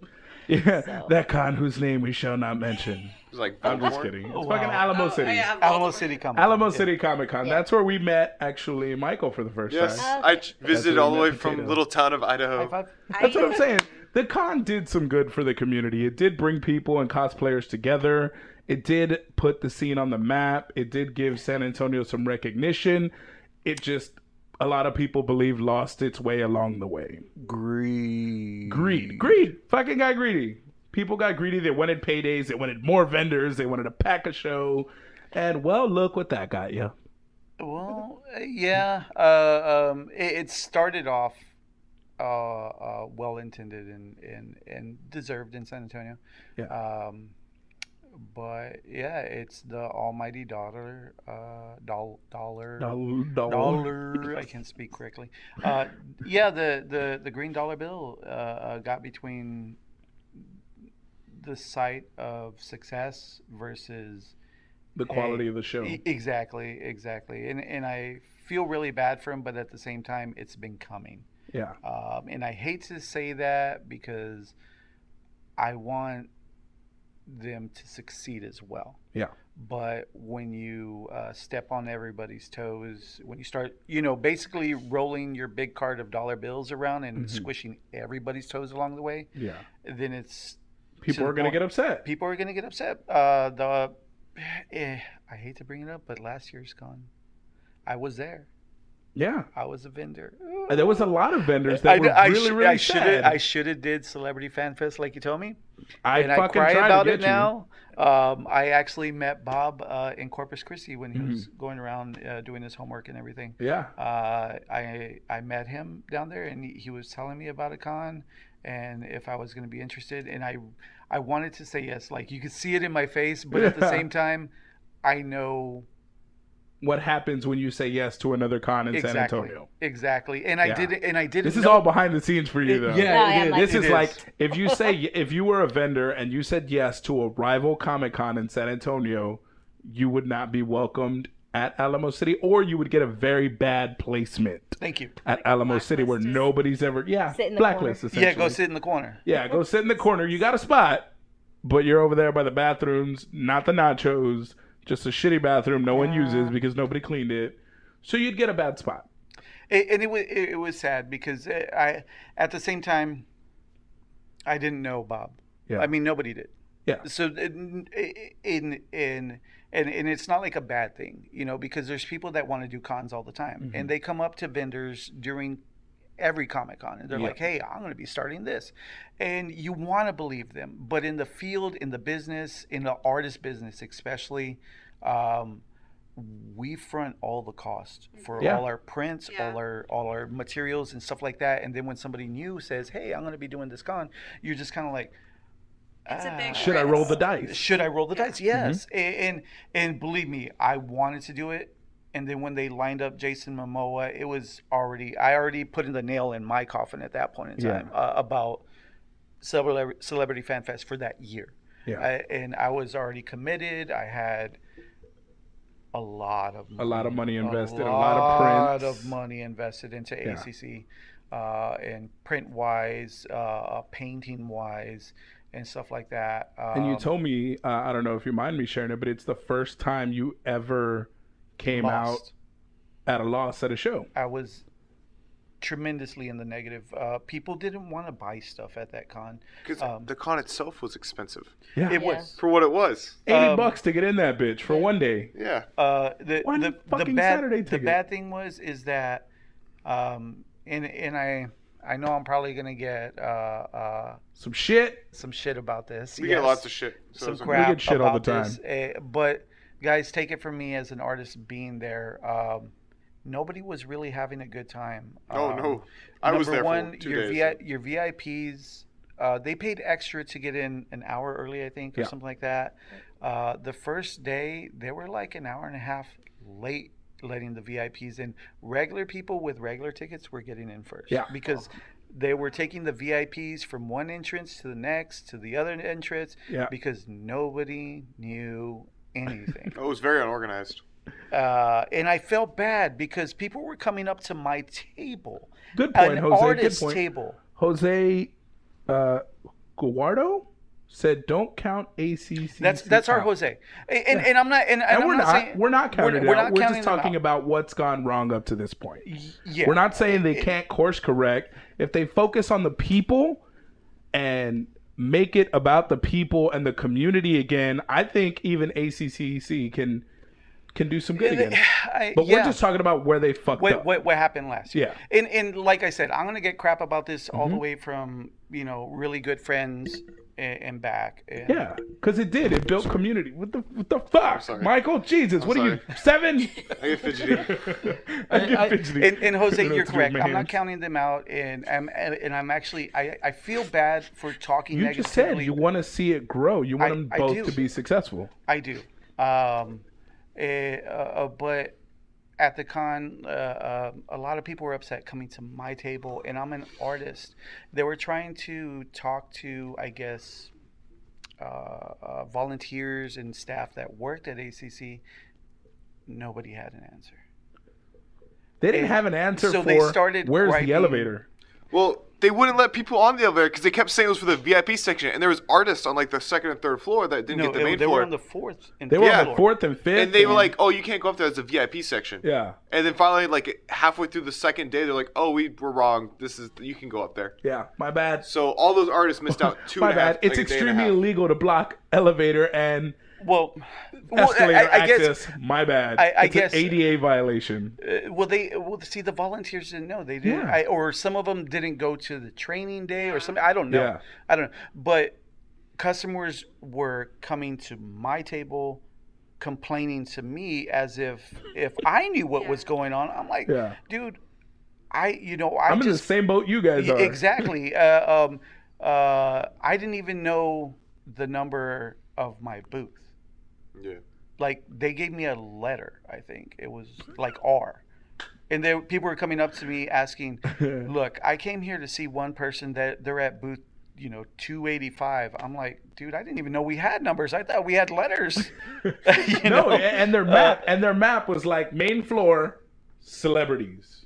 S1: Yeah,
S5: So.
S1: that con whose name we shall not mention.
S3: It's like
S1: I'm just
S3: Voldemort.
S1: kidding. It's
S4: Oh,
S1: fucking
S4: wow.
S1: Alamo City.
S2: yeah,
S4: Alamo City Comic Con.
S1: Alamo
S4: yeah.
S1: City Comic Con.
S5: Yeah.
S1: That's where we met, actually, Michael for the first
S3: Yes,
S1: time.
S3: I
S5: Okay.
S3: visited
S1: where
S3: all
S1: we
S3: the way
S1: met
S3: from
S1: Potato.
S3: little town of
S4: High
S3: Idaho.
S4: five.
S1: That's what I'm saying. The con did some good for the community. It did bring people and cosplayers together. It did put the scene on the map. It did give San Antonio some recognition. It just, a lot of people believe, lost its way along the way. Greed. Fucking got greedy. People got greedy. They wanted paydays. They wanted more vendors. They wanted to pack a show. And, well, look what that got you.
S4: Well, yeah. It started off well intended and deserved in San Antonio.
S1: Yeah.
S4: But yeah, it's the almighty dollar. I can't speak correctly. Yeah, the green dollar bill got between the sight of success versus
S1: The quality of the show.
S4: Exactly, and I feel really bad for him, but at the same time, it's been coming.
S1: Yeah.
S4: And I hate to say that because I want them to succeed as well.
S1: Yeah.
S4: But when you step on everybody's toes, when you start, basically rolling your big cart of dollar bills around and squishing everybody's toes along the way,
S1: Yeah.
S4: then it's
S1: People are going to get upset.
S4: People are going to get upset. I hate to bring it up, but last year's con, I was there.
S1: Yeah.
S4: I was a vendor.
S1: There was a lot of vendors that were really sad.
S4: I should have did Celebrity Fan Fest like you told me.
S1: I
S4: I
S1: fucking
S4: cry
S1: tried
S4: about
S1: to
S4: it
S1: get you.
S4: now. I actually met Bob in Corpus Christi when he was going around doing his homework and everything.
S1: Yeah.
S4: I met him down there, and he was telling me about a con and if I was going to be interested. And I wanted to say yes. Like, you could see it in my face, but at the same time, I know
S1: what happens when you say yes to another con in San Antonio.
S4: Exactly. And I didn't.
S1: This is all behind the scenes for you, though.
S5: Yeah, it is.
S1: This is like, if you were a vendor and you said yes to a rival Comic Con in San Antonio, you would not be welcomed at Alamo City, or you would get a very bad placement.
S4: Thank you.
S1: At Alamo City, where nobody's ever
S5: Sit in the
S1: blacklist.
S5: corner.
S1: Essentially.
S4: Yeah, go sit in the corner.
S1: Yeah, go sit in the corner. You got a spot, but you're over there by the bathrooms, not the nachos, just a shitty bathroom no one uses because nobody cleaned it. So you'd get a bad spot.
S4: And it was sad because at the same time, I didn't know Bob.
S1: Yeah.
S4: I mean, nobody did.
S1: Yeah.
S4: So and it's not like a bad thing, because there's people that want to do cons all the time, and they come up to vendors during every Comic Con, and they're like, "Hey, I'm going to be starting this," and you want to believe them, but in the field, in the business, in the artist business especially, we front all the cost for all our prints, all our materials and stuff like that. And then when somebody new says, "Hey, I'm going to be doing this con," you're just kind of like,
S2: it's a big
S1: should I roll the dice?
S4: Should I roll the dice? Yes. And believe me, I wanted to do it. And then when they lined up Jason Momoa, it was I already put in the nail in my coffin at that point in time about Celebrity Fan Fest for that year.
S1: Yeah.
S4: And I was already committed. I had a lot of
S1: money invested, a lot of prints.
S4: A lot of money invested into ACC, and print wise, painting wise, and stuff like that.
S1: And you told me, I don't know if you mind me sharing it, but it's the first time you ever came out at a loss at a show.
S4: I was tremendously in the negative. People didn't want to buy stuff at that con
S3: because the con itself was expensive.
S1: Yeah,
S4: it was
S3: for what it was.
S1: $80 to get in that bitch for one day.
S3: Yeah.
S1: One fucking Saturday ticket.
S4: The bad thing is that, and I know I'm probably gonna get
S1: some shit
S4: about this.
S3: We get lots of shit.
S4: So some crap.
S1: We get shit all the time.
S4: But guys, take it from me as an artist being there. Nobody was really having a good time.
S3: No, I was there for 2 days.
S4: Your VIPs, they paid extra to get in an hour early, I think, or something like that. The first day, they were like an hour and a half late letting the VIPs in. Regular people with regular tickets were getting in first.
S1: Yeah.
S4: Because they were taking the VIPs from one entrance to the next to the other entrance.
S1: Yeah.
S4: Because nobody knew anything.
S3: It was very unorganized.
S4: And I felt bad because people were coming up to my table.
S1: Good point,
S4: an
S1: Jose.
S4: Artist
S1: Good point.
S4: table.
S1: Jose, Guardo said, "Don't count ACC."
S4: That's our Jose, and I'm not, and I'm not saying
S1: we're not counting it out. We're just talking
S4: out.
S1: about what's gone wrong up to this point.
S4: Yeah,
S1: we're not saying they can't course correct if they focus on the people and make it about the people and the community again. I think even ACCC can do some good again. But we're just talking about where they fucked up.
S4: What happened last year.
S1: Yeah.
S4: And like I said, I'm gonna get crap about this all the way from really good friends and back. And
S1: yeah, because it did. It built community. What the fuck, Michael? Jesus, what are you 7?
S3: I get fidgety.
S1: I get fidgety.
S4: And Jose, you're correct. I'm not counting them out, and I'm actually I feel bad for talking negatively.
S1: You just said you want to see it grow. You want them both to be successful.
S4: I do. But at the con, a lot of people were upset coming to my table, and I'm an artist. They were trying to talk to, I guess, volunteers and staff that worked at ACC. Nobody had an answer.
S1: They didn't have an answer
S4: so
S1: for
S4: they started
S1: where's
S4: writing,
S1: the elevator.
S3: Well, they wouldn't let people on the elevator because they kept saying it was for the VIP section, and there was artists on like the 2nd and 3rd floor that didn't get the main floor.
S4: They were on the 4th and
S1: they
S4: 5th
S1: were on the
S4: floor.
S1: 4th and 5th,
S3: and they were like, "Oh, you can't go up there. It's a VIP section."
S1: Yeah.
S3: And then finally, like halfway through the second day, they're like, "Oh, we were wrong. You can go up there."
S1: Yeah, my bad.
S3: So all those artists missed out 2.5.
S1: My bad. It's extremely illegal to block elevator and escalator access. My bad.
S4: I guess
S1: an ADA violation.
S4: See, the volunteers didn't know. They didn't, or some of them didn't go to the training day or something. I don't know.
S1: Yeah.
S4: I don't know. But customers were coming to my table, complaining to me as if I knew what was going on. I'm like, dude, I'm
S1: in the same boat you guys are.
S4: Exactly. I didn't even know the number of my booth.
S3: Yeah.
S4: Like they gave me a letter. I think it was like R, and people were coming up to me asking, "Look, I came here to see one person that they're at booth, 285." I'm like, dude, I didn't even know we had numbers. I thought we had letters.
S1: And their map was like main floor, celebrities.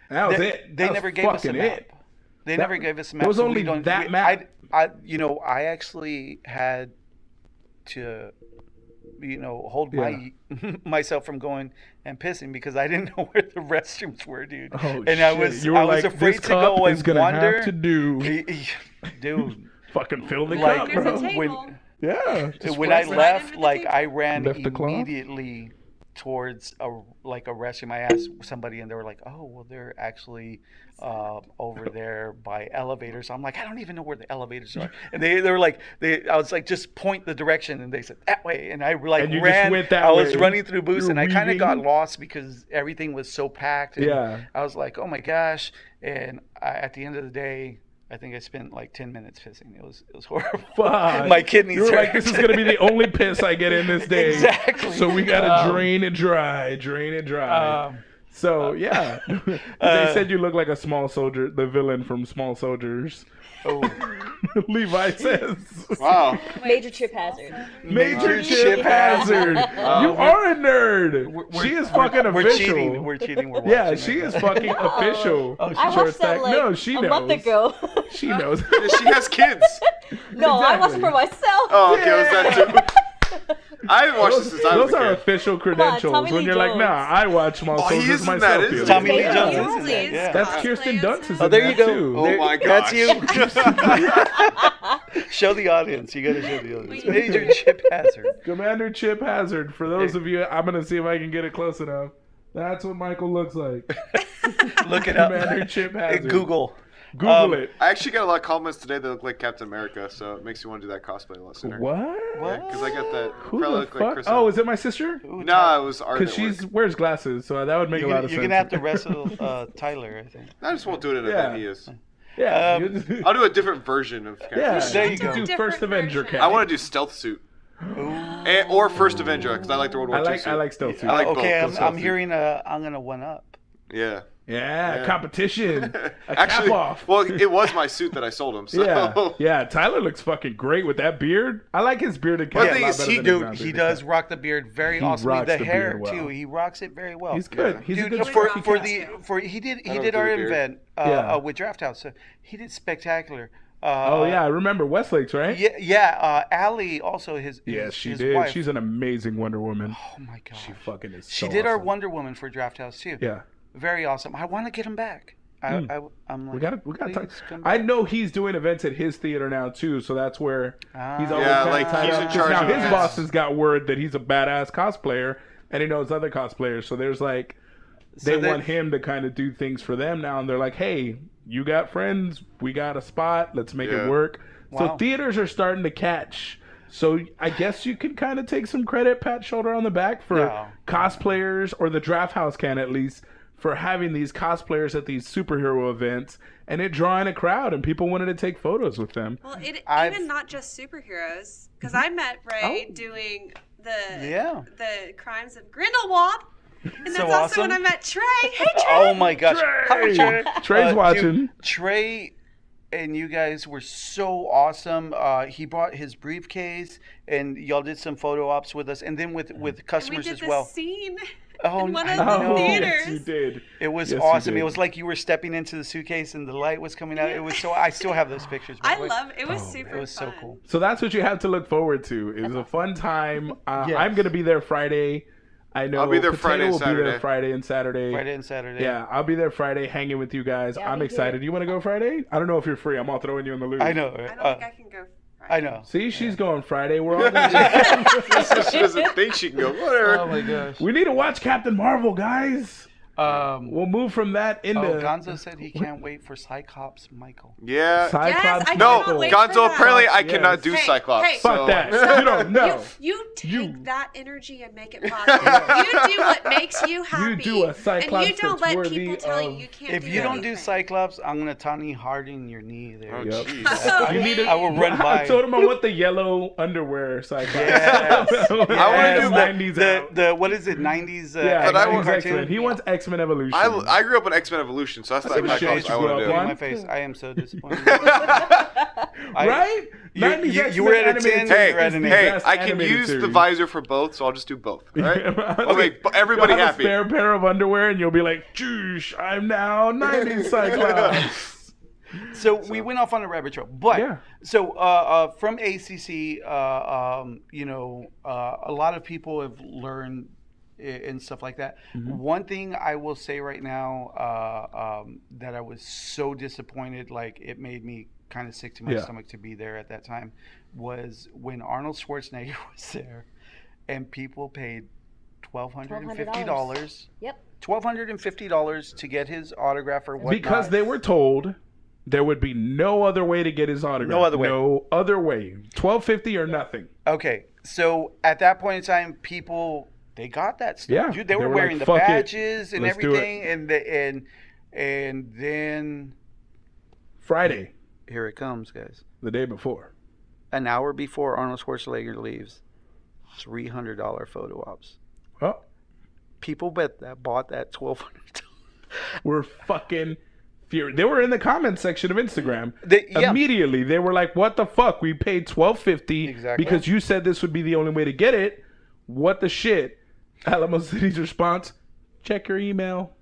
S1: That was it.
S4: They never gave us a map. They never gave us a map.
S1: It was only that map.
S4: I actually had to hold myself from going and pissing because I didn't know where the restrooms were, dude.
S1: Oh,
S4: and I was afraid to go and wonder.
S1: Have to do,
S4: dude.
S1: Fucking fill the cup, bro.
S4: When I left, I ran immediately towards a restroom. I asked somebody, and they were like, "Oh, well, they're actually over there by elevators." I'm like, I don't even know where the elevators are. And they were like, I was like, just point the direction, and they said that way, and I ran. I was running through booths, and I kind of got lost because everything was so packed. And I was like, oh my gosh! And at the end of the day, I think I spent like 10 minutes pissing. It was horrible.
S1: Fuck.
S4: My kidneys hurt.
S1: You were like, this is gonna be the only piss I get in this day.
S4: Exactly.
S1: So we gotta drain it dry. So yeah, they said you look like a small soldier, the villain from Small Soldiers.
S4: Oh,
S1: Levi says.
S3: Wow.
S5: Major Chip Hazard.
S1: Major Chip Hazard. You are a nerd. She is fucking official.
S4: We're cheating. We're watching
S1: she is fucking official.
S5: I watched that
S1: a
S5: month ago.
S1: She knows.
S3: She has kids.
S5: No, I watched for myself.
S3: Oh, okay, was that too? I haven't watched this since I was a kid.
S1: Those are official credentials. When you're like, nah, I watch Small Soldiers myself.
S3: That is
S4: Tommy Lee Jones.
S1: That's Kirsten Dunst.
S4: Oh, there you go.
S1: Too.
S3: Oh my gosh.
S4: That's you. Show the audience. You got to show the audience. Major Chip Hazard.
S1: Commander Chip Hazard. For those of you, I'm gonna see if I can get it close enough. That's what Michael looks like.
S4: Look it up.
S1: Commander Chip Hazard.
S4: Google
S1: it.
S3: I actually got a lot of comments today that look like Captain America, so it makes me want to do that cosplay a lot sooner.
S1: What?
S3: Because I got that.
S1: Who the
S3: look
S1: fuck?
S3: Like Chris
S1: is it my sister?
S3: No, it was art.
S1: Because she wears glasses, so that would make a lot of sense.
S4: You're going to have to wrestle Tyler, I think.
S3: I just won't do it in a event he is.
S1: Yeah.
S3: I'll do a different version of Captain America.
S1: There you go. Do First Avenger Cap.
S3: I want to do Stealth Suit. Or First Avenger, because I like the World War II suit.
S1: I like Stealth Suit.
S4: I'm hearing I'm going to one up.
S3: Yeah,
S1: competition.
S3: Actually,
S1: cap off.
S3: Well, it was my suit that I sold him. So.
S1: Yeah. Tyler looks fucking great with that beard. I like his bearded cap.
S4: He does rock the beard very awesomely. The hair too. He rocks it very well.
S1: He's good.
S4: Yeah.
S1: He's a good
S4: he did our event with Drafthouse. So he did spectacular.
S1: Oh yeah, I remember Westlake's, right?
S4: Yeah. Allie also his.
S1: Yes, she
S4: his
S1: did.
S4: Wife.
S1: She's an amazing Wonder Woman.
S4: Oh my god.
S1: She fucking is.
S4: She
S1: so
S4: did our
S1: awesome.
S4: Wonder Woman for Drafthouse too.
S1: Yeah.
S4: Very awesome. I want to get him back. I'm like,
S1: We gotta talk.
S4: come
S1: I
S4: back.
S1: know he's doing events at his theater now too, so that's where he's always
S3: Yeah,
S1: kinda
S3: like,
S1: tied
S3: he's
S1: up.
S3: in
S1: 'Cause
S3: charge
S1: now
S3: of
S1: his
S3: events.
S1: boss has got word that he's a badass cosplayer, and he knows other cosplayers. So there's like they want him to kind of do things for them now, and they're like, hey, you got friends, we got a spot, let's make it work. So
S4: Wow.
S1: theaters are starting to catch. So I guess you can kind of take some credit, pat shoulder on the back for cosplayers, or the Draft House can at least, for having these cosplayers at these superhero events and it drawing a crowd and people wanted to take photos with them.
S2: Well, even not just superheroes, because I met Ray
S1: Oh.
S2: doing the Crimes of Grindelwald, and that's also
S4: awesome.
S2: when I met Trey. Hey, Trey!
S4: Oh my gosh.
S1: Trey!
S4: Trey.
S1: Trey's watching.
S4: Dude, Trey and you guys were so awesome. He brought his briefcase, and y'all did some photo ops with us, and then with customers
S2: we did
S4: as well.
S2: This scene
S4: Oh,
S2: in one
S4: I
S2: of
S4: know.
S2: the
S1: Yes,
S2: theaters.
S1: you did.
S4: It was
S1: Yes, you
S4: awesome.
S1: did.
S4: It was like you were stepping into the suitcase, and the light was coming out. It was so. I still have those pictures. by
S2: I
S4: the way.
S2: love it. Was super
S4: It was
S2: fun.
S4: so cool.
S1: So that's what you have to look forward to. It was a fun time. I'm going to be there Friday. I know
S3: I'll be there
S1: Potato
S3: Friday and
S1: will be
S3: Saturday.
S1: there Friday and Saturday.
S4: Friday and Saturday.
S1: Yeah, I'll be there Friday hanging with you guys.
S5: Yeah,
S1: I'm
S5: me
S1: excited.
S5: too.
S1: You want to go Friday? I don't know if you're free. I'm all throwing you in the loop.
S4: I know.
S2: I don't think I can go. Friday.
S4: I know.
S1: See, she's going Friday. We're all going to
S3: She doesn't think she can go. Whatever.
S4: Oh my gosh.
S1: We need to watch Captain Marvel, guys.
S4: Um,
S1: We'll move from that into
S4: Gonzo said he can't wait for Cyclops Michael.
S3: Yeah.
S1: Cyclops.
S2: Yes, I
S3: No,
S2: cannot wait for
S3: Gonzo.
S2: that.
S3: Apparently, I
S1: Yes.
S3: cannot do
S2: Hey,
S3: Cyclops.
S2: hey.
S1: Fuck
S3: so-
S1: that. You don't know.
S2: You take
S1: You-
S2: that energy and make it positive. You do what makes you happy.
S1: do a Cyclops
S2: and you don't
S1: that's
S2: let
S1: worthy
S2: people tell you
S1: of-
S2: you can't
S4: If
S2: do
S4: you don't do
S2: anything.
S4: Cyclops, I'm gonna Tiny Harding your knee there.
S3: Oh,
S1: Yep.
S3: jeez.
S1: You need to-
S4: I will run by.
S1: I told him I want the yellow underwear Cyclops.
S4: Yes.
S3: I wanna do the-
S1: 90s out.
S4: the what is it? 90s.
S1: Yeah,
S3: But I
S1: 90s
S3: want-
S1: X-Men. He wants X-Men Evolution.
S3: I grew up on X-Men Evolution, so that's
S1: That's
S3: like
S1: what
S3: my
S1: shades
S3: cosplay I
S1: you
S3: want
S1: grew
S3: to
S1: up
S3: do.
S1: on.
S4: my face. I am so disappointed.
S1: Right? 90s
S4: you
S1: X-Men
S4: were at a
S1: animated
S4: 10,
S1: series
S3: Hey,
S4: you were at
S1: is
S4: an
S1: the
S4: 8.
S3: hey,
S1: best
S3: I can
S1: animated
S3: use the
S1: series.
S3: visor for both, so I'll just do both. All right? I'll
S1: Okay.
S3: make everybody
S1: You'll have
S3: happy.
S1: a spare pair of underwear, and you'll be like, "Joosh, I'm now 90s Cyclops."
S4: So we went off on a rabbit trail, but
S1: Yeah.
S4: so from ACC, you know, a lot of people have learned and stuff like that.
S1: Mm-hmm.
S4: One thing I will say right now that I was so disappointed, like it made me kind of sick to my stomach to be there at that time, was when Arnold Schwarzenegger was there, and people paid $1,250.
S5: Yep.
S4: $1,250 to get his autograph or whatnot.
S1: Because they were told there would be no other way to get his autograph.
S4: No other way.
S1: No other way. $1,250 or nothing.
S4: Okay, so at that point in time, people they got that stuff.
S1: Yeah,
S4: Dude, they
S1: they
S4: were
S1: were
S4: wearing
S1: like,
S4: the
S1: "Fuck it.
S4: badges and
S1: Let's do it."
S4: everything, and then
S1: Friday,
S4: here it comes, guys.
S1: the day before.
S4: An hour before Arnold Schwarzenegger leaves, $300 photo ops.
S1: Oh,
S4: People bought that $1,200.
S1: we're fucking furious. They were in the comments section of Instagram.
S4: Yeah.
S1: Immediately, they were like, "What the fuck? We paid $1,250
S4: Exactly.
S1: because you said this would be the only way to get it. What the shit?" Alamo City's response: "Check your email."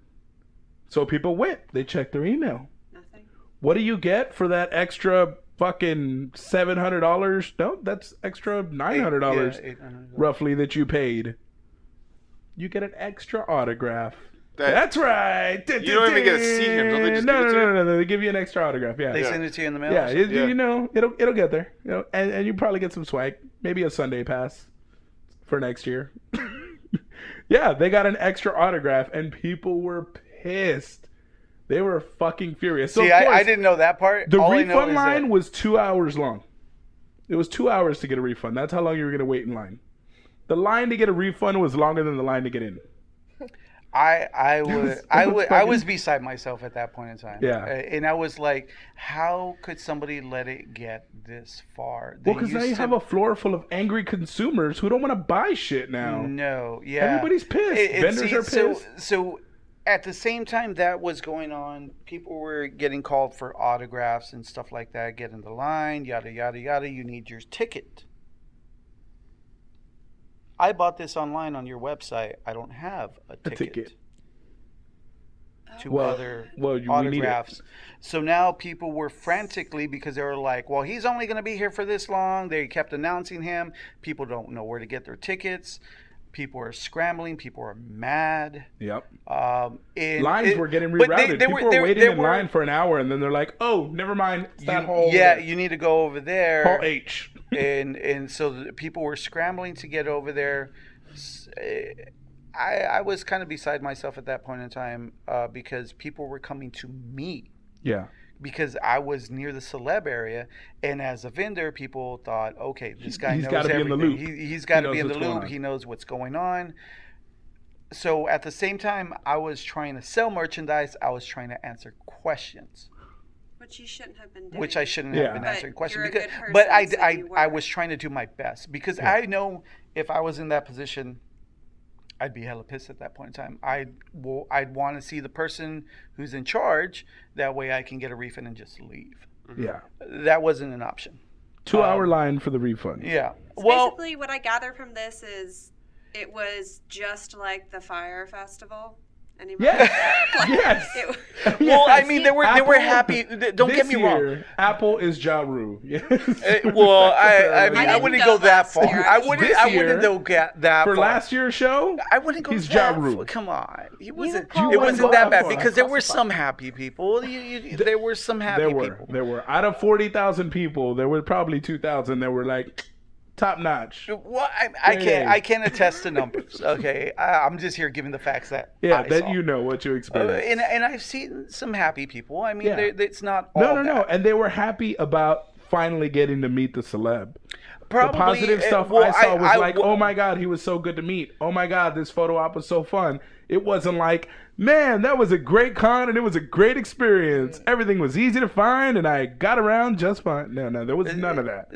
S1: So people went. They checked their email.
S2: Nothing.
S1: What do you get for that extra fucking $700? No, that's extra $900
S4: Yeah, $800.
S1: roughly that you paid. You get an extra autograph.
S3: That-
S1: That's right.
S3: You don't even get to see him. Don't they just
S1: no,
S3: give it to
S1: no,
S3: you?
S1: no, no. They give you an extra autograph. Yeah.
S4: They
S1: Yeah.
S4: send it to you in the mail.
S1: Yeah,
S4: or something?
S3: Yeah.
S1: you know, it'll get there. You know, and you probably get some swag. Maybe a Sunday pass for next year. Yeah, they got an extra autograph, and people were pissed. They were fucking furious. So
S4: See,
S1: of course,
S4: I didn't know that part.
S1: the
S4: All I know
S1: refund
S4: is
S1: line
S4: that-
S1: was 2 hours long. It was 2 hours to get a refund. That's how long you were going to wait in line. The line to get a refund was longer than the line to get in.
S4: I
S1: was
S4: I was beside myself at that point in time.
S1: Yeah.
S4: And I was like, how could somebody let it get this far? They
S1: Well, because now
S4: used
S1: you
S4: to-
S1: have a floor full of angry consumers who don't want to buy shit now.
S4: No, yeah.
S1: Everybody's pissed. Vendors are pissed.
S4: So at the same time that was going on, people were getting called for autographs and stuff like that. Get in the line, yada yada yada. You need your ticket. I bought this online on your website. I don't have a ticket.
S1: ticket.
S4: other autographs. So now people were frantically, because they were like, well, he's only going to be here for this long. They kept announcing him. People don't know where to get their tickets. People are scrambling. People are mad.
S1: Yep. Lines were getting rerouted. People were waiting in line for an hour, and then they're like, "Oh, never mind. It's that hall.
S4: Yeah, you need to go over there.
S1: Hall H."
S4: and so people were scrambling to get over there. I was kind of beside myself at that point in time because people were coming to me.
S1: Yeah.
S4: Because I was near the celeb area, and as a vendor, people thought, okay, this guy knows everything. He's got to be in the loop. He knows what's going on. So at the same time, I was trying to sell merchandise. I was trying to answer questions.
S2: Which you shouldn't have been doing.
S4: Which I shouldn't have been answering questions.
S2: You're a good person,
S4: but
S2: so
S4: I was trying to do my best. Because I know if I was in that position, I'd be hella pissed at that point in time. I'd want to see the person who's in charge. That way I can get a refund and just leave.
S1: Yeah.
S4: That wasn't an option.
S1: 2-hour line for the refund.
S4: Yeah.
S2: So basically what I gather from this is it was just like the Fire Festival. Anybody?
S1: Yes.
S4: Well, I mean, they were happy. Don't get me wrong.
S1: Apple is Ja Rule. Yes.
S4: Well, I mean, I wouldn't go that far. I wouldn't go that far.
S1: For last year's show,
S4: I wouldn't go that far. Come on, it wasn't that bad because there were some happy people. There were some happy people.
S1: There were out of 40,000 people, there were probably 2,000 that were like top notch.
S4: Well, I can't attest to numbers. Okay, I'm just here giving the facts that I saw.
S1: You know what you experienced.
S4: And I've seen some happy people. I mean, it's not all
S1: no, and they were happy about finally getting to meet the celeb.
S4: Probably,
S1: the positive stuff I saw was oh my God, he was so good to meet. Oh my God, this photo op was so fun. It wasn't like, man, that was a great con and it was a great experience. Everything was easy to find and I got around just fine. No, there was none of that.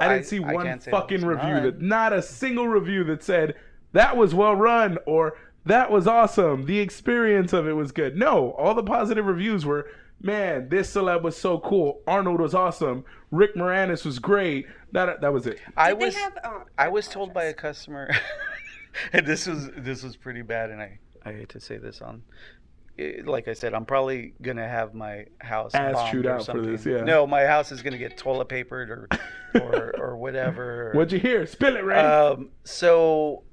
S1: I didn't see one fucking review not a single review that said that was well run or that was awesome. The experience of it was good. No, all the positive reviews were, man, this celeb was so cool. Arnold was awesome. Rick Moranis was great. That was it.
S4: I was told by a customer, and this was pretty bad, and I hate to say this on. Like I said, I'm probably gonna have my house
S1: ass chewed out
S4: something.
S1: for this. Yeah.
S4: No, my house is gonna get toilet papered or whatever.
S1: What'd you hear? Spill it, Ray.
S4: So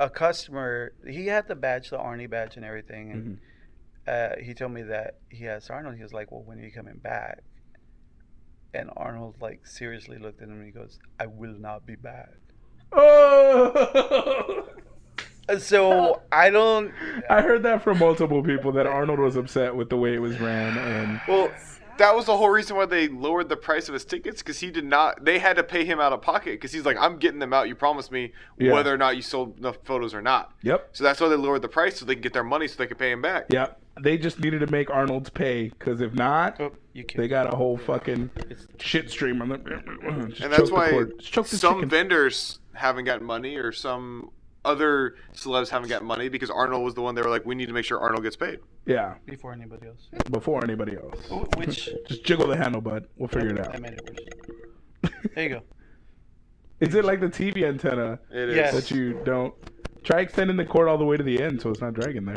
S4: a customer, he had the badge, the Arnie badge, and everything, and he told me that he asked Arnold. He was like, "Well, when are you coming back?" And Arnold like seriously looked at him and he goes, "I will not be back."
S1: Oh.
S4: So I
S1: heard that from multiple people that Arnold was upset with the way it was ran, and
S3: that was the whole reason why they lowered the price of his tickets because he did not. They had to pay him out of pocket because he's like, "I'm getting them out. You promised me whether or not you sold enough photos or not."
S1: Yep.
S3: So that's why they lowered the price so they can get their money so they can pay him back.
S1: Yep. They just needed to make Arnold's pay because if not, they got a whole fucking shit stream on them.
S3: And that's why some vendors haven't gotten money or some other celebs haven't gotten money because Arnold was the one they were like, we need to make sure Arnold gets paid.
S1: Yeah.
S4: Before anybody else.
S1: Before anybody else.
S4: Which
S1: just jiggle the handle, bud. We'll figure it out.
S4: I made it worse. There you go.
S1: Is it like the TV antenna?
S3: It is.
S4: Yes.
S1: That you don't try extending the cord all the way to the end so it's not dragging there.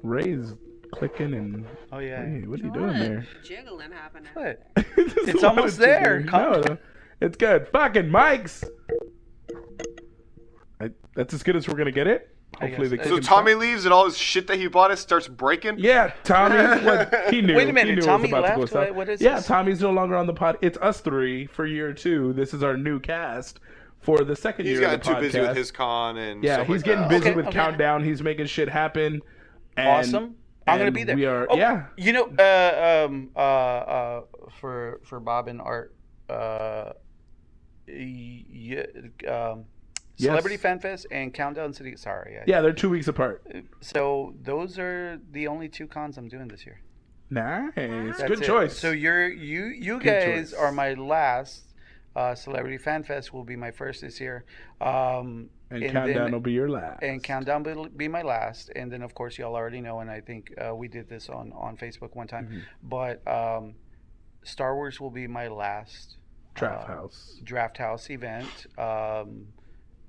S1: Ray's clicking and hey, what are you doing there?
S2: Jiggling happening.
S4: What? It's almost there.
S1: No, it's good. Fucking mics. That's as good as we're gonna get it. Hopefully the
S3: So Tommy leaves and all his shit that he bought us starts breaking.
S1: Yeah, Tommy. He knew.
S4: Wait a minute,
S1: he knew
S4: Tommy
S1: it was about
S4: left.
S1: To go
S4: What is
S1: this?
S4: this?
S1: Tommy's no longer on the pod. It's us three for year 2. This is our new cast for the second year of the podcast.
S3: He's gotten too busy with his con and
S1: yeah,
S3: stuff
S1: he's
S3: like
S1: getting
S3: that.
S1: busy with Countdown. He's making shit happen. And,
S4: Awesome. I'm gonna be there.
S1: We are.
S4: You know, for Bob and Art, Celebrity Fan Fest and Countdown City. Sorry.
S1: Yeah, they're 2 weeks apart.
S4: So those are the only 2 cons I'm doing this year.
S1: Nice.
S4: That's
S1: Good
S4: it.
S1: choice.
S4: So you guys are my last. Celebrity Fan Fest will be my first this year.
S1: And Countdown will be your last.
S4: And Countdown will be my last. And then, of course, y'all already know, and I think we did this on Facebook one time. But Star Wars will be my last
S1: Drafthouse
S4: event.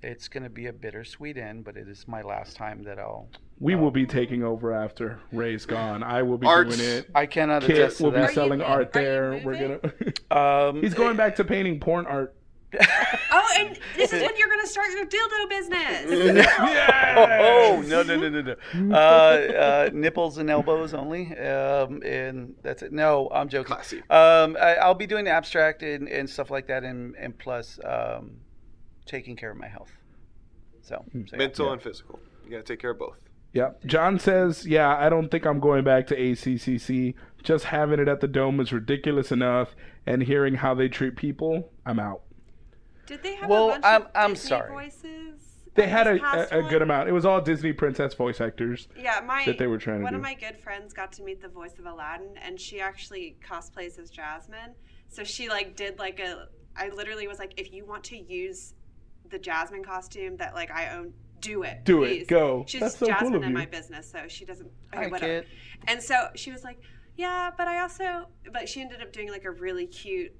S4: It's going to be a bittersweet end, but it is my last time that I'll.
S1: We will be taking over after Ray's gone. I will be
S3: Arts.
S1: doing it.
S4: I cannot
S1: Kit
S4: attest to
S1: will be
S4: that.
S1: selling art
S2: Are you
S1: there. We're
S2: moving?
S1: gonna. He's going back to painting porn art.
S2: Oh, and this is when you're going to start your dildo business.
S4: Oh, no. Nipples and elbows only. And that's it. No, I'm joking.
S3: Classy.
S4: I'll be doing abstract and stuff like that, and plus taking care of my health. So yeah.
S3: Mental and physical. You got to take care of both.
S1: Yep. John says, yeah, I don't think I'm going back to ACCC. Just having it at the Dome is ridiculous enough, and hearing how they treat people, I'm out.
S2: Did they have
S4: Well,
S2: a bunch
S4: I'm
S2: of Disney
S4: sorry.
S2: voices?
S1: They
S2: on
S1: had
S2: this past
S1: a
S2: one?
S1: good amount. It was all Disney princess voice actors
S2: Yeah,
S1: that they were trying to
S2: one
S1: do.
S2: of my good friends got to meet the voice of Aladdin, and she actually cosplays as Jasmine. So she did I literally was like, if you want to use the Jasmine costume that I own, do it.
S1: Do
S2: please.
S1: it. Go.
S2: She's
S1: That's so
S2: Jasmine
S1: cool of
S2: in
S1: you.
S2: my business, so she doesn't.
S4: Hi,
S2: whatever.
S4: kid.
S2: And so she was like, yeah, but but she ended up doing a really cute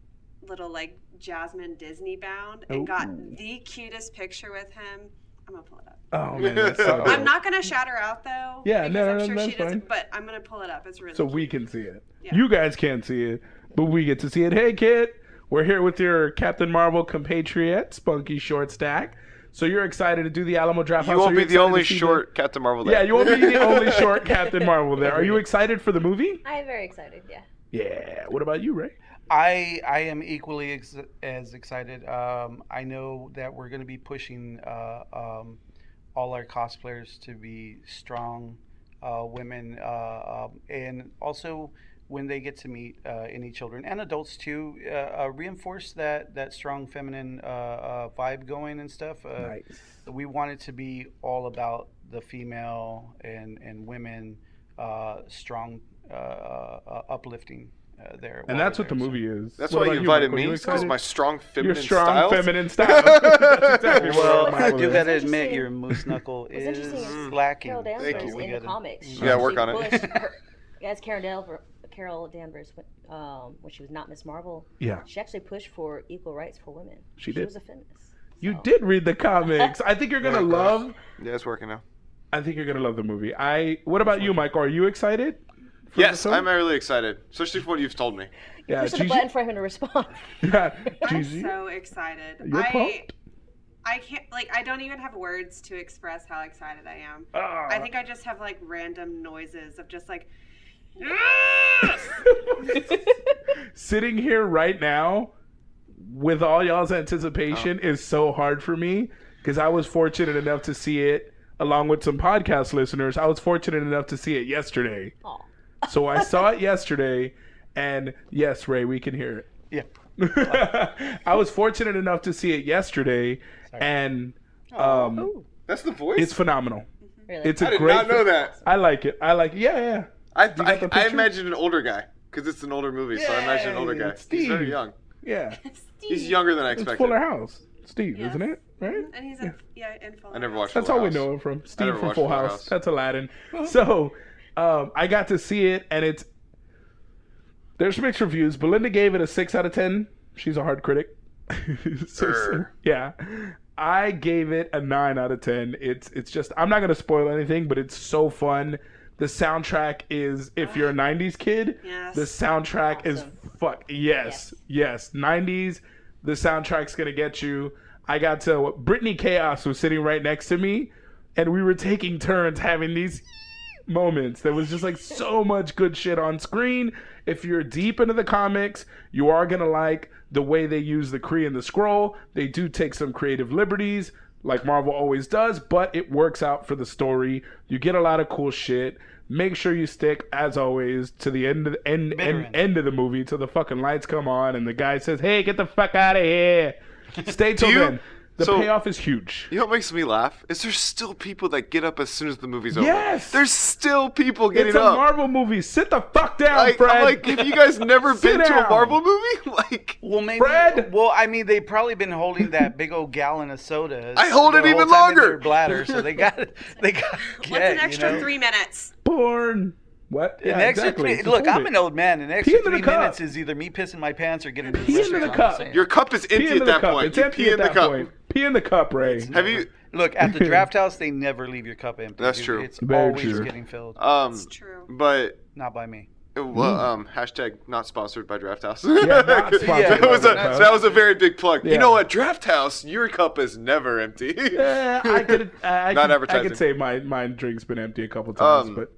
S2: little Jasmine Disney bound and got the cutest picture with him. I'm gonna pull it up.
S1: Oh man, that's so cool.
S2: I'm not gonna shout her out though.
S1: Yeah,
S2: because
S1: no,
S2: I'm
S1: no,
S2: sure
S1: that's
S2: she doesn't.
S1: fine.
S2: But I'm gonna pull it up. It's really
S1: So
S2: cute.
S1: we can see it.
S2: Yeah.
S1: You guys can't see it, but we get to see it. Hey, Kit, we're here with your Captain Marvel compatriot, Spunky Short Stack. So you're excited to do the Alamo Drafthouse?
S3: You won't
S1: Are
S3: be the
S1: excited
S3: only
S1: to see
S3: short Captain Marvel there.
S1: Yeah, you won't be the only short Captain Marvel there. Are you excited for the movie?
S5: I am very excited. Yeah.
S1: Yeah. What about you, Ray?
S4: I am equally as excited. I know that we're going to be pushing all our cosplayers to be strong women, and also when they get to meet any children and adults too, reinforce that strong feminine vibe going and stuff.
S1: Nice.
S4: We want it to be all about the female and women, strong, uplifting. There,
S1: And that's what the movie is.
S3: That's
S1: What
S3: why you
S1: about
S3: invited
S1: Michael?
S3: me,
S1: You
S3: because
S1: excited?
S3: my strong feminine
S1: Your strong
S3: styles.
S1: feminine style. That's exactly
S4: Well,
S1: what
S4: I
S1: Michael
S4: do
S1: is.
S4: gotta
S5: What's
S4: admit,
S5: interesting-
S4: your moose knuckle
S5: What's
S4: is
S5: interesting is
S4: lacking.
S5: Carol Danvers
S3: Thank you.
S5: in the comics. She
S3: Yeah, work on
S5: actually
S3: it.
S5: pushed her- as Carol Danvers, when she was not Miss Marvel,
S1: Yeah.
S5: she actually pushed for equal rights for women.
S1: She did.
S5: was a feminist.
S1: You
S5: So-
S1: did read the comics. I think you're gonna love.
S3: Yeah, it's working now.
S1: I think you're gonna love the movie. What about you, Michael? Are you excited? for the
S3: Yes,
S1: film?
S3: I'm really excited, especially for what you've told me.
S1: Yeah,
S5: Push the
S1: Gigi?
S5: button for him to respond.
S1: Yeah,
S2: I'm
S1: Gigi?
S2: so excited.
S1: You're pumped?
S2: I can't I don't even have words to express how excited I am.
S1: Ah.
S2: I think I just have random noises of just
S1: Sitting here right now with all y'all's anticipation is so hard for me because I was fortunate enough to see it along with some podcast listeners. I was fortunate enough to see it yesterday.
S5: Aw.
S1: So I saw it yesterday, and yes, Ray, we can hear it.
S4: Yeah.
S1: I was fortunate enough to see it yesterday, and
S3: That's the voice?
S1: it's phenomenal.
S5: Really?
S1: It's a
S3: I did
S1: great.
S3: not know that.
S1: I like it. Yeah.
S3: I
S1: got the
S3: I
S1: picture?
S3: imagined an older guy, because it's an older movie, so I imagine an older guy.
S1: it's
S3: He's very
S1: Steve.
S3: young.
S1: Yeah.
S3: He's younger than I
S1: It's
S3: expected.
S1: Fuller House. Steve,
S2: Yes.
S1: isn't it? Right?
S2: and he's in Full
S3: I never
S2: House.
S3: watched
S1: That's
S3: Full
S1: all we
S3: House.
S1: know him from. Steve
S3: never
S1: from
S3: watched
S1: Full
S3: Full
S1: House.
S3: House.
S1: That's Aladdin. So, I got to see it, and there's mixed reviews. Belinda gave it a 6 out of 10. She's a hard critic. Yeah. I gave it a 9 out of 10. It's just, I'm not going to spoil anything, but it's so fun. The soundtrack is, if you're a 90s kid,
S2: Yes.
S1: the soundtrack is fuck. Yes. 90s, the soundtrack's going to get you. I got to, Brittany Chaos was sitting right next to me, and we were taking turns having these moments. There was just so much good shit on screen. If you're deep into the comics, you are going to like the way they use the Kree and the Skrull. They do take some creative liberties, like Marvel always does, but it works out for the story. You get a lot of cool shit. Make sure you stick, as always, to the end of the movie, till the fucking lights come on and the guy says, "Hey, get the fuck out of here." Stay till then. The payoff is huge.
S3: You know what makes me laugh? Is there's still people that get up as soon as the movie's over.
S1: Yes!
S3: There's still people getting
S1: It's a
S3: up.
S1: Marvel movie. Sit the fuck down, Fred.
S3: I'm like, have you guys never
S1: Sit
S3: been to
S1: down.
S3: a Marvel movie?
S4: Well, maybe.
S1: Fred?
S4: Well, I mean, they've probably been holding that big old gallon of soda.
S3: I hold it
S4: the whole
S3: even
S4: time in
S3: longer.
S4: their bladder, so they got.
S2: What's an extra 3 minutes?
S1: Porn. What?
S4: The
S1: Yeah,
S4: next
S1: exactly.
S4: three, look,
S1: Just
S4: I'm
S1: hold
S4: an
S1: it.
S4: old man. The next
S1: Pee into the
S4: 3
S1: cup.
S4: minutes is either me pissing my pants or getting to the
S1: Pee into the
S4: restroom.
S1: cup.
S3: Your cup is
S1: Pee
S3: empty
S1: into
S3: at
S1: the
S3: that
S1: cup.
S3: point.
S1: It's
S3: You
S1: empty
S3: pee
S1: at
S3: in the
S1: that
S3: cup.
S1: point. Pee in the cup, Ray.
S3: Have you?
S4: Look, at the draft house, they never leave your cup empty.
S3: That's true.
S4: It's
S1: Very
S4: always
S1: true.
S4: getting filled.
S2: It's true.
S3: But
S4: Not by me.
S3: well, hashtag not sponsored by Drafthouse.
S1: Yeah, not sponsored
S4: Yeah,
S1: by
S3: that
S1: Drafthouse.
S3: was a very big plug.
S1: Yeah.
S3: You know what, Drafthouse, your cup is never empty.
S1: I could. I
S3: Not
S1: could, I
S3: advertising.
S1: could say my drink's been empty a couple times, but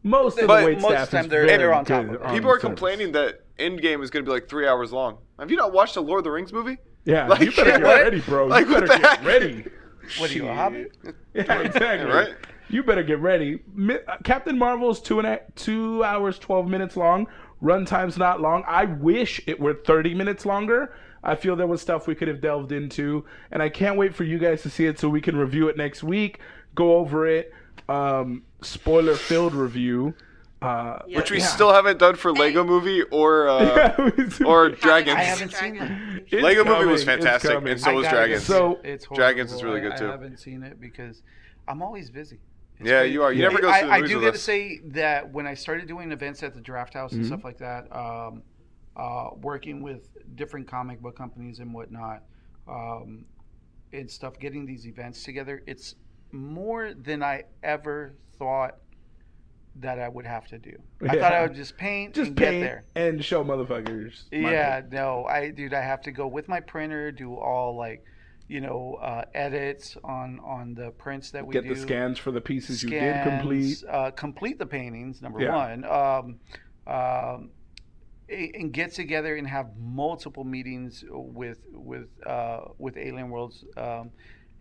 S1: most of the
S3: but
S1: wait
S4: most
S1: staff
S4: of the time
S1: is
S4: they're
S1: very
S4: on top
S1: good
S4: of it.
S1: on
S3: People are
S1: service.
S3: complaining that Endgame is going to be like 3 hours long. Have you not watched the Lord of the Rings movie?
S1: Yeah,
S3: Like,
S1: you better get
S3: what?
S1: ready, bro.
S3: Like,
S1: you
S3: what
S1: better
S3: the
S1: get
S3: heck?
S1: ready.
S4: What are you, a hobbit?
S1: Yeah, exactly.
S3: Right?
S1: You better get ready. Captain Marvel's 2 hours 12 minutes long. Runtime's not long. I wish it were 30 minutes longer. I feel there was stuff we could have delved into, and I can't wait for you guys to see it so we can review it next week. Go over it. Spoiler-filled review.
S3: Which we still haven't done for Lego Movie or Dragons.
S4: I haven't seen it.
S1: It's
S3: Lego Movie was
S1: coming. It's
S3: fantastic,
S1: coming.
S3: and so was
S4: I gotta
S3: Dragons.
S4: see
S1: So-
S4: it. It's
S3: Dragons is
S4: horrible.
S3: really good, too.
S4: I haven't seen it because I'm always busy. It's
S3: Yeah,
S4: crazy.
S3: you are. You never go to the
S4: I
S3: movies
S4: do
S3: with
S4: got to
S3: us.
S4: say that when I started doing events at the Draft House and stuff like that, working with different comic book companies and whatnot, and stuff, getting these events together, it's more than I ever thought that I would have to do. I thought I would just paint and get there.
S1: and show motherfuckers. my
S4: Yeah,
S1: pick.
S4: no, I have to go with my printer, do all like, edits on the prints that we
S1: Get
S4: do.
S1: the scans for the pieces you did complete.
S4: Complete the paintings, number
S1: Yeah.
S4: one. And get together and have multiple meetings with Alien Worlds,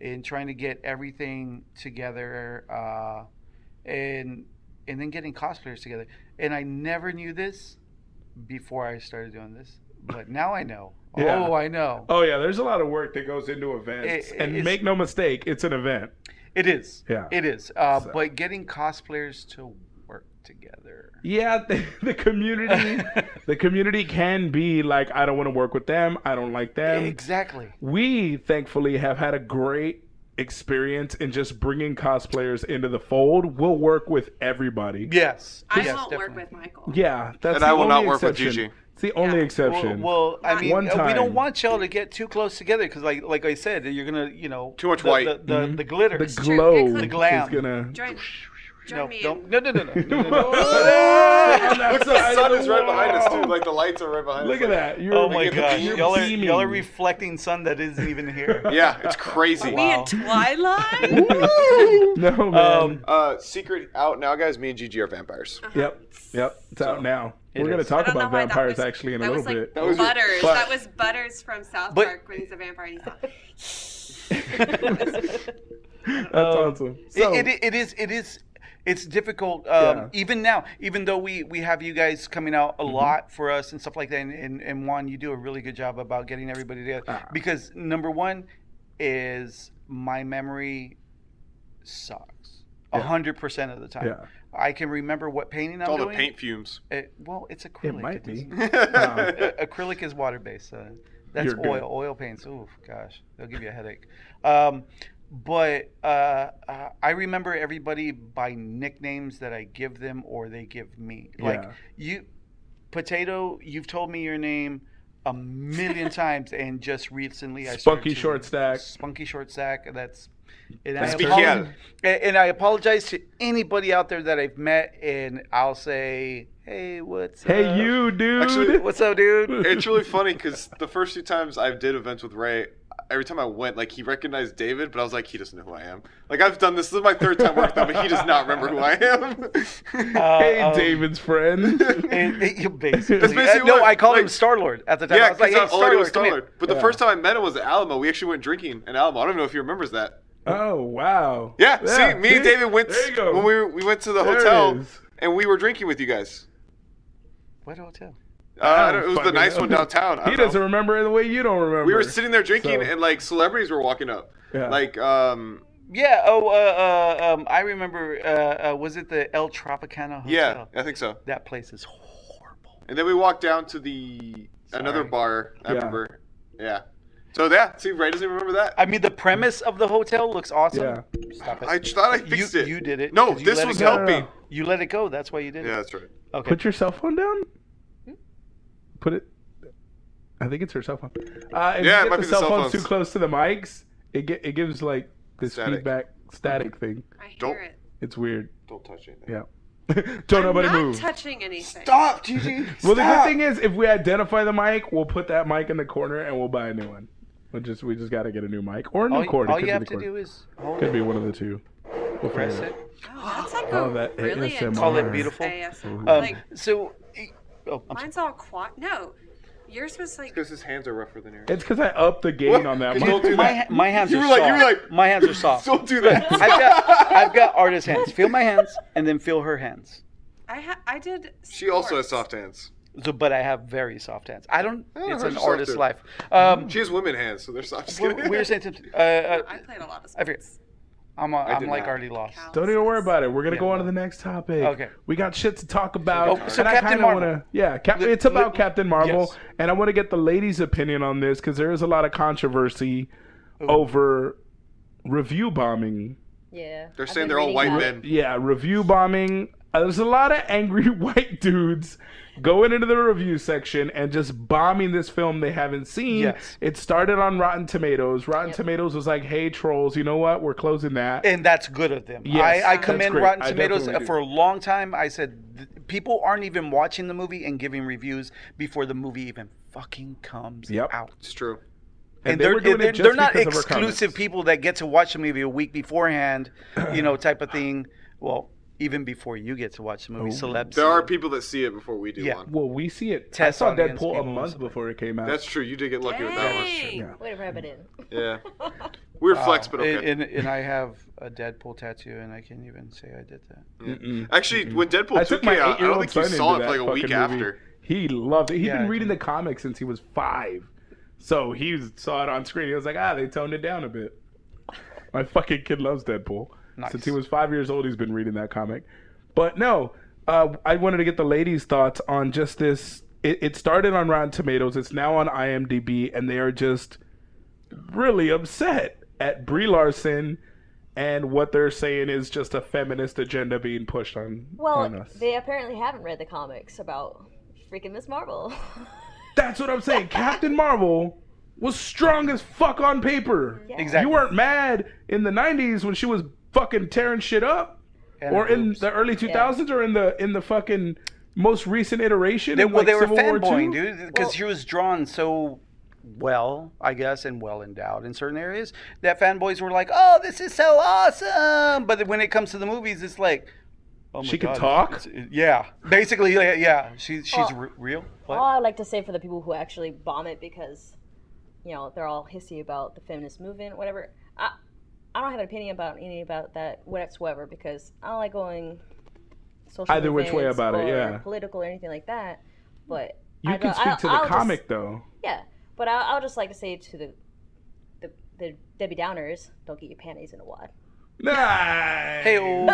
S4: and trying to get everything together, and then getting cosplayers together. And I never knew this before I started doing this, but now I know.
S1: Yeah.
S4: Oh, I know.
S1: Oh yeah, there's a lot of work that goes into events, and
S4: it's-
S1: make no mistake, it's an event.
S4: It is.
S1: Yeah.
S4: It is.
S1: So.
S4: But getting cosplayers to work together.
S1: Yeah, the community can be like, I don't want to work with them, I don't like them.
S4: Exactly.
S1: We thankfully have had a great experience in just bringing cosplayers into the fold. We'll work with everybody.
S4: Yes.
S2: I
S4: yes,
S2: won't
S4: definitely.
S2: work with Michael.
S1: Yeah, that's
S3: And
S1: the
S3: I will not
S1: only
S3: work with
S1: exception.
S3: Gigi.
S1: It's the only
S2: Yeah.
S1: exception.
S4: Well, I mean,
S1: One
S4: we
S1: time.
S4: don't want y'all to get too close together because, like I said, you're gonna,
S3: Too much
S4: the,
S3: white.
S4: the glitter.
S1: the
S2: true.
S1: glow
S2: The
S1: is
S4: glam.
S1: gonna.
S2: Join me.
S4: No, no.
S3: Look, the sun is right behind us too. Like the lights are right behind
S1: Look
S3: us.
S1: at that. You're,
S4: Oh my
S1: you're
S4: gosh, y'all are
S1: beaming.
S4: reflecting sun that isn't even here.
S3: Yeah, it's crazy.
S2: Me and Twilight.
S1: No, man.
S3: Secret out now, guys. Me and Gigi are vampires.
S1: Yep. It's out now.
S4: It
S1: We're going to
S4: is.
S1: talk
S2: I don't know
S1: about
S2: why that
S1: vampires
S2: was-
S1: actually in a
S2: that
S1: little
S2: was like
S1: bit.
S3: That was-
S2: Butters.
S3: but-
S2: That was Butters from South
S4: But-
S2: Park when he's a vampire and he's
S1: That's awesome. So,
S4: It's difficult,
S1: Yeah.
S4: even now, even though we have you guys coming out a lot for us and stuff like that. And Juan, you do a really good job about getting everybody together. Because number one is my memory sucks 100% of the time.
S1: Yeah.
S4: I can remember what painting
S3: It's
S4: I'm
S3: all
S4: doing.
S3: the paint fumes.
S4: Well, it's acrylic.
S1: it might be.
S4: Acrylic is water based. That's
S1: You're good.
S4: oil paints. Oh gosh, they'll give you a headache. But I remember everybody by nicknames that I give them or they give me. Like
S1: Yeah.
S4: Potato. You've told me your name a million times, and just recently I
S1: Spunky
S4: started to-
S1: Short Stack.
S4: Spunky Short Stack. And I apologize to anybody out there that I've met, and I'll say, hey, what's up?
S1: Hey, you, dude.
S3: Actually,
S4: What's up, dude?
S3: It's really funny because the first few times I did events with Ray, every time I went, like, he recognized David, but I was like, he doesn't know who I am. Like, I've done this. This is my third time working with him, but he does not remember who I am.
S1: Hey, David's friend.
S4: Basically.
S3: That's basically
S4: no,
S3: what-
S4: I called
S3: like-
S4: him Star-Lord at the time. I
S3: Yeah,
S4: was like,
S3: because
S4: hey,
S3: all I knew was
S4: Star-Lord, come here.
S3: Star-Lord. But the first time I met him was at Alamo. We actually went drinking in Alamo. I don't even know if he remembers that.
S1: Oh, wow.
S3: Yeah, see, me and David went
S1: There you go.
S3: when we went to the
S1: There it
S3: hotel,
S1: is.
S3: and we were drinking with you guys.
S4: What hotel?
S3: It was the
S1: fucking
S3: nice
S1: know.
S3: one downtown. I
S1: He
S3: don't know.
S1: doesn't remember it the way you don't remember.
S3: We were sitting there drinking,
S1: So-
S3: and like celebrities were walking up.
S1: Yeah.
S3: Like,
S4: Yeah, I remember, was it the El Tropicana Hotel?
S3: yeah, I think so.
S4: That place is horrible.
S3: And then we walked down to another bar. I remember. Yeah. So yeah, see, Ray doesn't even remember that.
S4: I mean, the premise of the hotel looks awesome.
S1: Yeah.
S4: Stop it.
S3: I thought I fixed it.
S4: You did it.
S3: No,
S4: 'cause you
S3: this
S4: let it
S3: was
S4: go.
S3: helping.
S4: You let it go. That's why you did
S3: Yeah,
S4: it.
S3: that's right.
S4: Okay.
S1: Put your cell phone down. Put it. I think it's her cell phone. If
S3: Yeah, it
S1: you
S3: might
S1: get
S3: be
S1: the
S3: the
S1: cell
S3: cell
S1: phones
S3: phones.
S1: too close to the mics, It gives like this feedback static thing.
S2: I hear
S3: Don't-
S2: it.
S1: It's weird.
S3: Don't touch anything.
S1: Yeah. Don't nobody
S2: I'm not
S1: move.
S2: touching anything.
S3: Stop, Gigi.
S1: Well, the good thing is, if we identify the mic, we'll put that mic in the corner and we'll buy a new one. We just got to get a new mic or a new cord.
S4: All
S1: It could
S4: you
S1: be
S4: have
S1: the
S4: to
S1: cord.
S4: do is hold
S1: Could
S4: it,
S1: be one of the two. We'll
S4: press
S1: figure
S4: it,
S2: Oh, that's like
S1: Oh,
S2: a
S1: that
S2: really
S1: ASMR.
S4: call it
S2: intense
S4: beautiful.
S2: ASMR.
S1: Um,
S2: Like
S4: So, I'm sorry.
S2: mine's all quiet. No, yours was like.
S3: Because his hands are rougher than yours.
S1: It's because I upped the gain
S3: What?
S1: on that
S3: Don't
S1: mic.
S3: do that.
S4: My hands
S3: You
S4: are
S3: were
S4: soft.
S3: like-
S4: My hands are soft.
S3: Don't do that.
S4: I've got artist hands. Feel my hands, and then feel her hands.
S2: I did.
S3: She also has
S2: sports.
S3: soft hands.
S4: So, but I have very soft hands. I don't.
S3: Oh,
S4: It's
S3: hers
S4: an
S3: are
S4: artist's
S3: softer.
S4: life.
S3: She has women hands, so they're soft. Just
S4: We
S3: kidding.
S4: were saying something.
S2: I played a lot of
S4: I forget.
S2: sports.
S4: I'm
S3: did
S4: like
S3: not.
S4: already lost.
S1: Don't even worry about it. We're gonna go on to the next topic.
S4: Okay.
S1: We got shit to talk about.
S4: Oh, so
S1: and I
S4: Captain
S1: kinda
S4: Marvel.
S1: wanna, it's about Captain Marvel,
S4: yes.
S1: and I want to get the ladies' opinion on this because there is a lot of controversy over review bombing.
S5: Yeah.
S3: They're
S5: I've
S3: saying
S5: been
S3: they're all
S5: reading
S3: white
S5: that.
S3: men.
S1: Yeah, review bombing. There's a lot of angry white dudes going into the review section and just bombing this film they haven't seen.
S4: Yes.
S1: It started on Rotten Tomatoes. Rotten Tomatoes was like, "Hey trolls, you know what? We're closing that."
S4: And that's good of them.
S1: Yes,
S4: I
S1: that's
S4: commend
S1: great.
S4: Rotten
S1: I
S4: Tomatoes.
S1: definitely do.
S4: For a long time, I said people aren't even watching the movie and giving reviews before the movie even fucking comes
S1: Yep.
S4: out.
S3: It's true.
S1: And they were doing it just
S4: they're not
S1: because of our
S4: exclusive
S1: comments.
S4: people that get to watch the movie a week beforehand, type of thing. Well, even before you get to watch the movie, celebs.
S3: There are people that see it before we do.
S4: Yeah.
S3: Juan.
S1: Well, we see it.
S4: Test
S1: I saw
S4: audience
S1: Deadpool a
S4: people
S1: month
S4: something.
S1: before it came out.
S3: That's true. You did get lucky with that one.
S2: Dang.
S1: Yeah.
S5: Way to rub it in.
S3: Yeah. Weird flex, but okay.
S4: And I have a Deadpool tattoo, and I can't even say I did that.
S1: Mm-mm.
S3: Actually, when Deadpool
S1: I
S3: 2
S1: took my
S3: came out, I
S1: 8-year-old
S3: don't think you
S1: son
S3: saw
S1: into
S3: it for
S1: that
S3: like a week
S1: fucking movie.
S3: after.
S1: He loved it. He'd
S4: Yeah,
S1: been
S4: I
S1: reading
S4: did.
S1: the comics since he was 5. So he saw it on screen. He was like, they toned it down a bit. My fucking kid loves Deadpool.
S4: Nice.
S1: Since he was 5 years old, he's been reading that comic. But no, I wanted to get the ladies' thoughts on just this. It started on Rotten Tomatoes. It's now on IMDb, and they are just really upset at Brie Larson and what they're saying is just a feminist agenda being pushed on
S5: Well,
S1: us.
S5: they apparently haven't read the comics about freaking Miss Marvel.
S1: That's what I'm saying. Captain Marvel was strong as fuck on paper.
S5: Yeah.
S4: Exactly.
S1: You weren't mad in the 90s when she was fucking tearing shit up,
S4: And
S1: or in
S4: boobs.
S1: the early 2000s, or in the fucking most recent iteration.
S4: They,
S1: in,
S4: well,
S1: like,
S4: they were
S1: Civil War
S4: fanboying,
S1: II.
S4: dude, because she was drawn so well, I guess, and well endowed in certain areas that fanboys were like, "Oh, this is so awesome!" But when it comes to the movies, it's like, "Oh my
S1: She
S4: God,
S1: can talk?
S4: yeah, basically, yeah. She's
S5: Well,
S4: real.
S5: All
S4: What?
S5: I like to say for the people who actually bomb it because, they're all hissy about the feminist movement, whatever. I don't have an opinion about any about that whatsoever because I don't like going social
S1: Either which way
S5: movements
S1: about it,
S5: or
S1: yeah.
S5: political or anything like that. But
S1: You can speak to the
S5: I'll
S1: comic,
S5: just,
S1: though.
S5: Yeah, but I'll just like to say to the Debbie Downers, don't get your panties in a wad.
S1: Nice.
S4: Hey,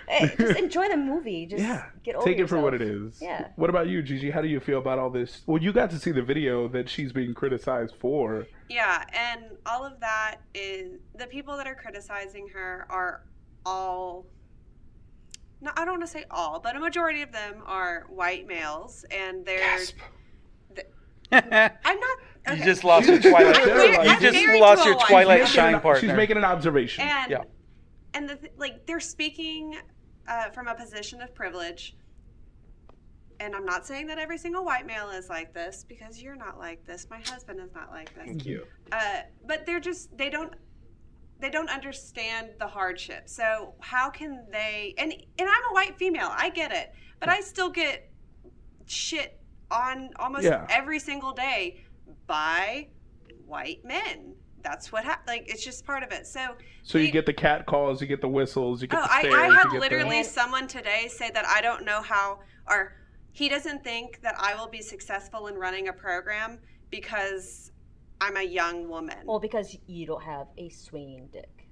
S5: Hey, just enjoy the movie. Just
S1: Yeah.
S5: get over
S1: Take it for what it
S5: yourself.
S1: is.
S5: Yeah.
S1: What about you, Gigi? How do you feel about all this? Well, you got to see the video that she's being criticized for.
S2: Yeah, and all of that is the people that are criticizing her are all. No, I don't want to say all, but a majority of them are white males, and they're.
S3: Gasp.
S2: I'm not. Okay.
S4: you just lost your Twilight.
S2: I'm very-
S4: You
S2: I'm
S4: just
S2: married
S4: lost
S2: to a
S4: your
S2: white
S4: Twilight
S2: man.
S4: shine partner.
S1: She's making an observation.
S2: And
S4: Yeah.
S2: and they're speaking from a position of privilege. And I'm not saying that every single white male is like this because you're not like this. My husband is not like this.
S3: Thank you.
S2: But they don't understand the hardship. So how can they? And I'm a white female. I get it, but I still get shit on almost every single day by white men. That's what like it's just part of it. So
S1: you get the cat calls, you get the whistles, you get the
S2: I
S1: stares.
S2: have
S1: you get
S2: literally someone today say that I don't know how, or he doesn't think that I will be successful in running a program because I'm a young woman.
S5: Well, because you don't have a swinging dick.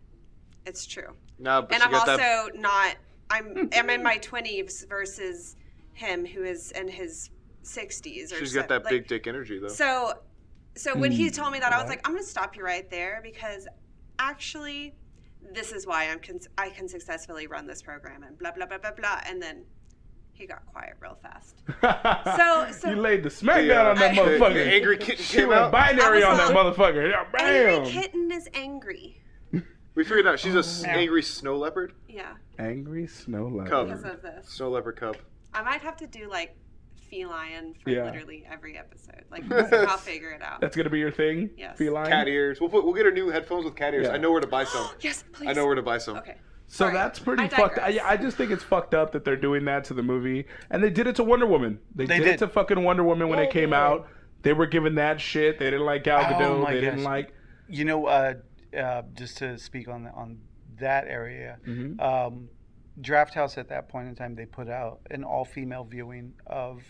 S2: It's true.
S3: No, but
S2: And
S3: she
S2: I'm
S3: got
S2: also
S3: that.
S2: not. I'm in my 20s versus him who is in his 60s. Or
S3: She's got that
S2: like,
S3: big dick energy, though.
S2: So when he told me that, I was like, I'm going to stop you right there because actually, this is why I can successfully run this program and blah blah blah blah blah. And then he got quiet real fast.
S1: You laid the smack down on that motherfucker.
S3: The angry kitten
S1: She
S3: came
S1: went
S3: out.
S1: binary on that motherfucker. Yeah, bam.
S2: Angry kitten is angry.
S3: We figured out she's a angry snow leopard.
S2: Yeah.
S1: Angry snow leopard.
S3: Cub.
S2: Because of this.
S3: Snow leopard cub.
S2: I might have to do like feline for literally every episode. Like I'll figure it out.
S1: That's gonna be your thing.
S2: Yes.
S1: Feline.
S3: Cat ears. We'll get her new headphones with cat ears.
S1: Yeah.
S3: I know where to buy some.
S2: Yes, please.
S3: I know where to buy some.
S2: Okay.
S1: So
S2: Sorry.
S1: that's pretty
S2: I
S1: fucked.
S2: digress.
S1: I just think it's fucked up that they're doing that to the movie, and they did it to Wonder Woman. They did it to fucking Wonder Woman when it came out. They were giving that shit. They didn't like Gal Gadot. They didn't like.
S4: You know, just to speak on that area, Drafthouse at that point in time, they put out an all-female viewing of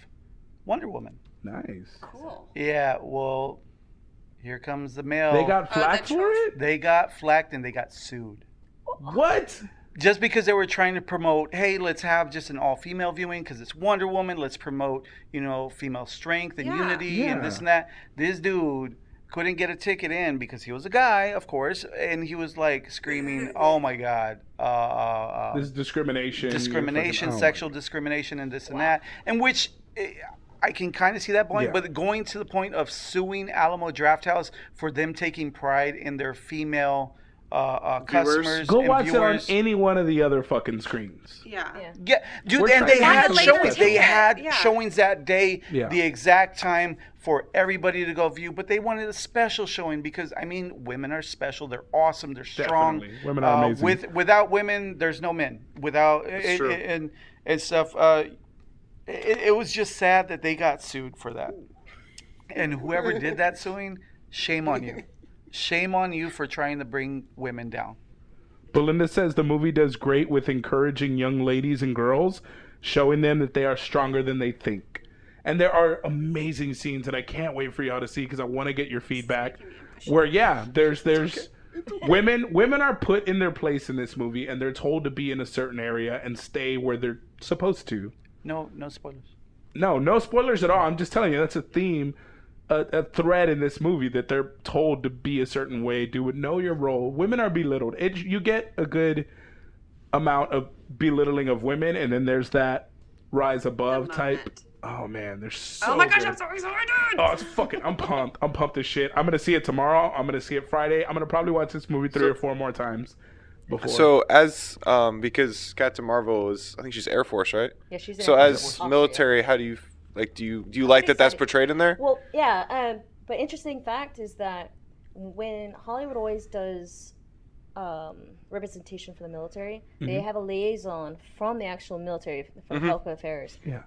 S4: Wonder Woman.
S1: Nice.
S2: Cool.
S4: Yeah, well, here comes the mail.
S1: They got flack for it?
S4: They got flacked and they got sued.
S1: What?
S4: Just because they were trying to promote, hey, let's have just an all-female viewing because it's Wonder Woman. Let's promote, female strength and unity and this and that. This dude couldn't get a ticket in because he was a guy, of course, and he was like screaming, "Oh my God,
S1: this is discrimination,
S4: sexual discrimination, and this and that," and which. I can kind of see that point, but going to the point of suing Alamo Drafthouse for them taking pride in their female customers.
S1: Go
S4: and
S1: watch
S4: viewers.
S1: it on any one of the other fucking screens.
S2: Yeah,
S4: dude, and they had showings. They had showings that day, the exact time for everybody to go view. But they wanted a special showing because women are special. They're awesome. They're strong.
S1: Definitely. Women are amazing.
S4: Without women, there's no men. Without and stuff. It was just sad that they got sued for that. And whoever did that suing, shame on you. Shame on you for trying to bring women down.
S1: Belinda says the movie does great with encouraging young ladies and girls, showing them that they are stronger than they think. And there are amazing scenes that I can't wait for y'all to see because I want to get your feedback. Where there's women are put in their place in this movie and they're told to be in a certain area and stay where they're supposed to.
S4: No spoilers.
S1: No spoilers at all. I'm just telling you that's a theme, a thread in this movie that they're told to be a certain way. Know your role. Women are belittled. You get a good amount of belittling of women, and then there's that rise above type. Oh man, they're so.
S2: Oh my gosh,
S1: good.
S2: I'm so excited!
S1: Oh, it's fucking. I'm pumped. I'm pumped as shit. I'm gonna see it tomorrow. I'm gonna see it Friday. I'm gonna probably watch this movie 3 or 4 more times. Before.
S3: So because Captain Marvel is, I think she's Air Force, right?
S5: Yeah, she's in
S3: So
S5: Air
S3: as
S5: Force.
S3: military, how do you do you like that that's portrayed in there?
S5: Well, yeah, but interesting fact is that when Hollywood always does representation for the military, they have a liaison from the actual military, from Health Affairs.
S1: Yeah.